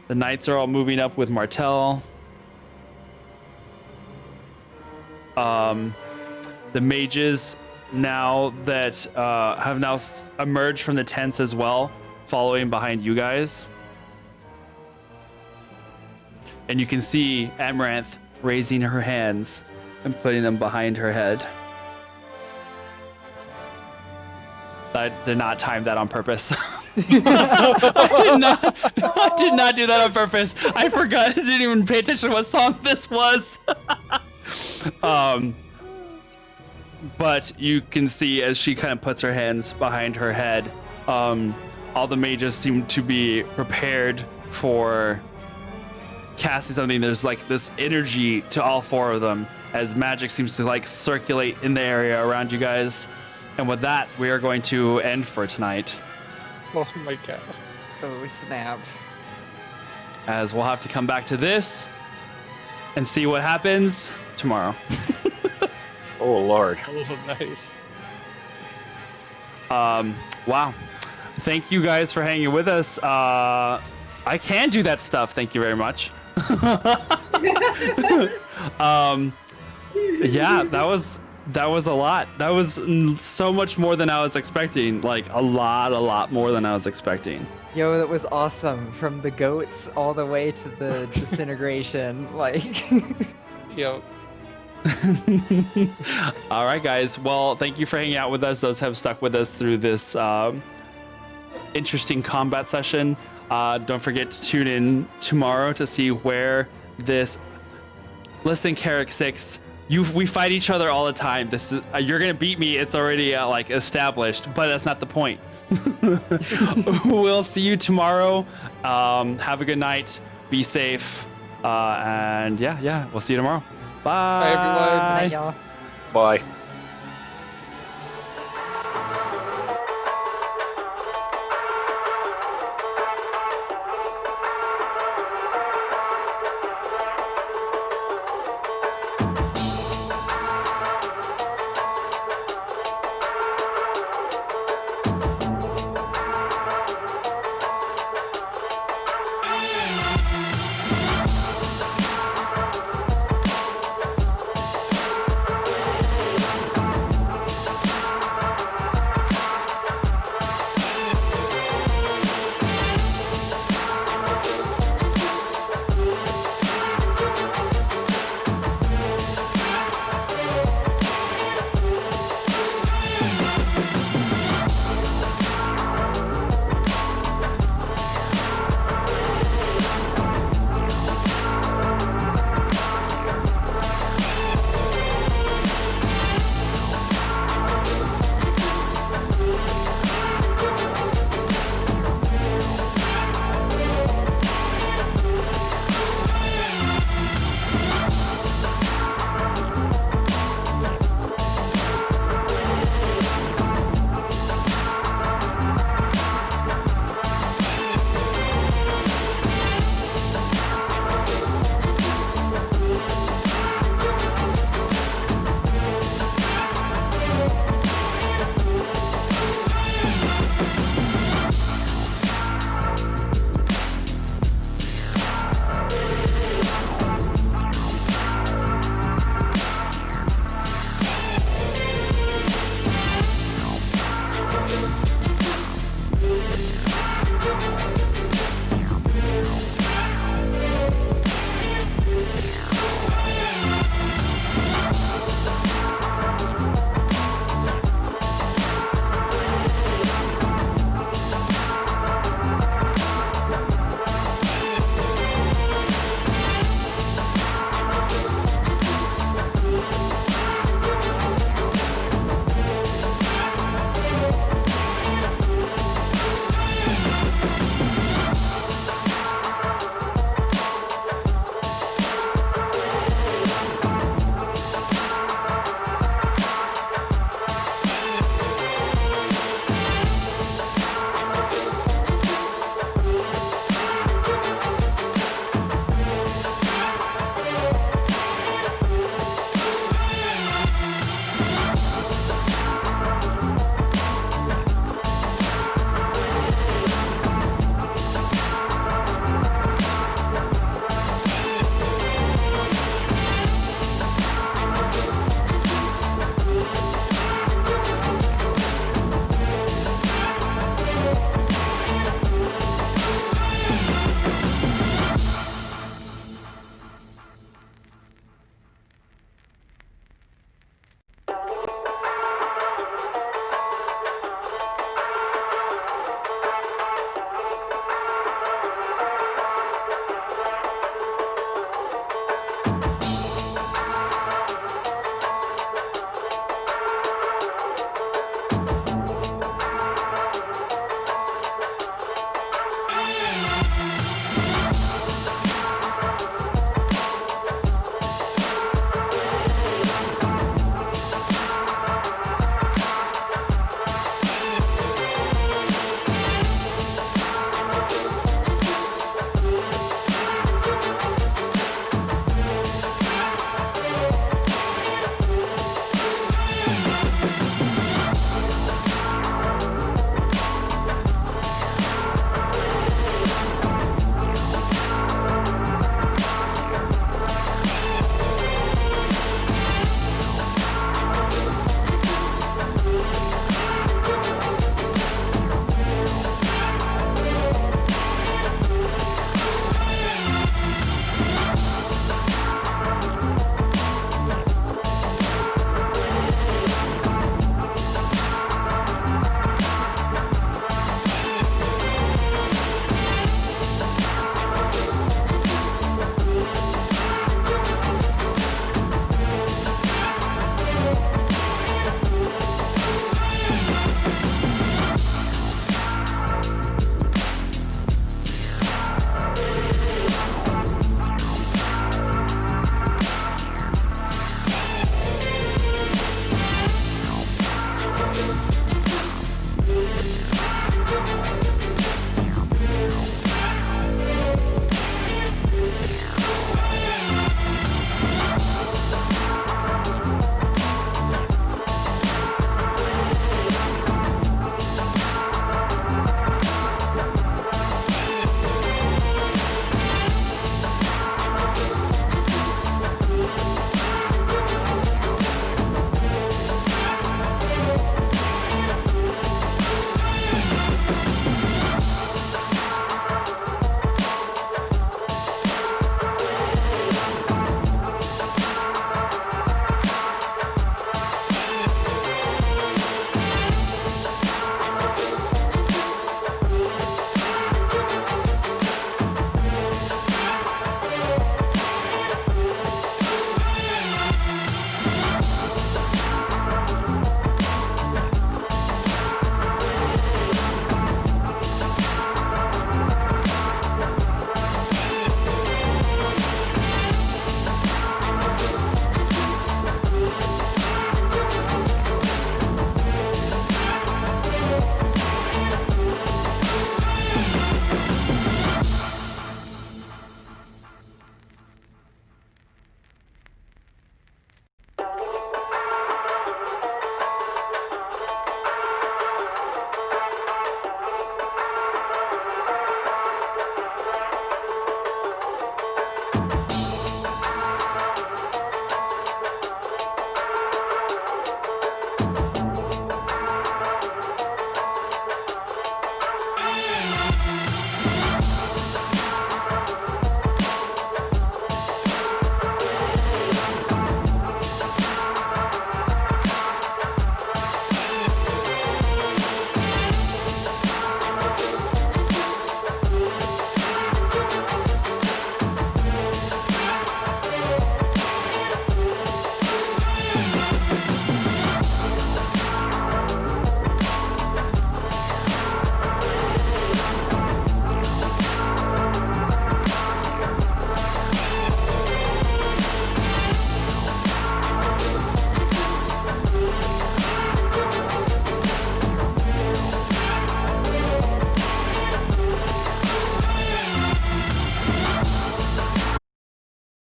The knights are all moving up with Martel. The mages now that have now emerged from the tents as well, following behind you guys. And you can see Amaranth raising her hands and putting them behind her head. I did not time that on purpose. I did not do that on purpose. I forgot. I didn't even pay attention to what song this was. But you can see as she kind of puts her hands behind her head, all the mages seem to be prepared for casting something. There's like this energy to all four of them as magic seems to like circulate in the area around you guys. And with that, we are going to end for tonight, Oh my god. Oh, snap. as we'll have to come back to this and see what happens tomorrow. Oh Lord. That was nice. Wow. Thank you guys for hanging with us. I can do that stuff. Thank you very much. Yeah, that was a lot. That was so much more than I was expecting. Like a lot more than I was expecting. Yo, that was awesome. From the goats all the way to the disintegration. Like, Yo, All right, guys. Well, thank you for hanging out with us. Those have stuck with us through this interesting combat session. Don't forget to tune in tomorrow to see where this. Listen, Carrick 6. We fight each other all the time. This is you're gonna beat me. It's already like established, but that's not the point. We'll see you tomorrow. Have a good night. Be safe. And yeah, we'll see you tomorrow. Bye. Bye, everyone. bye, y'all. Bye.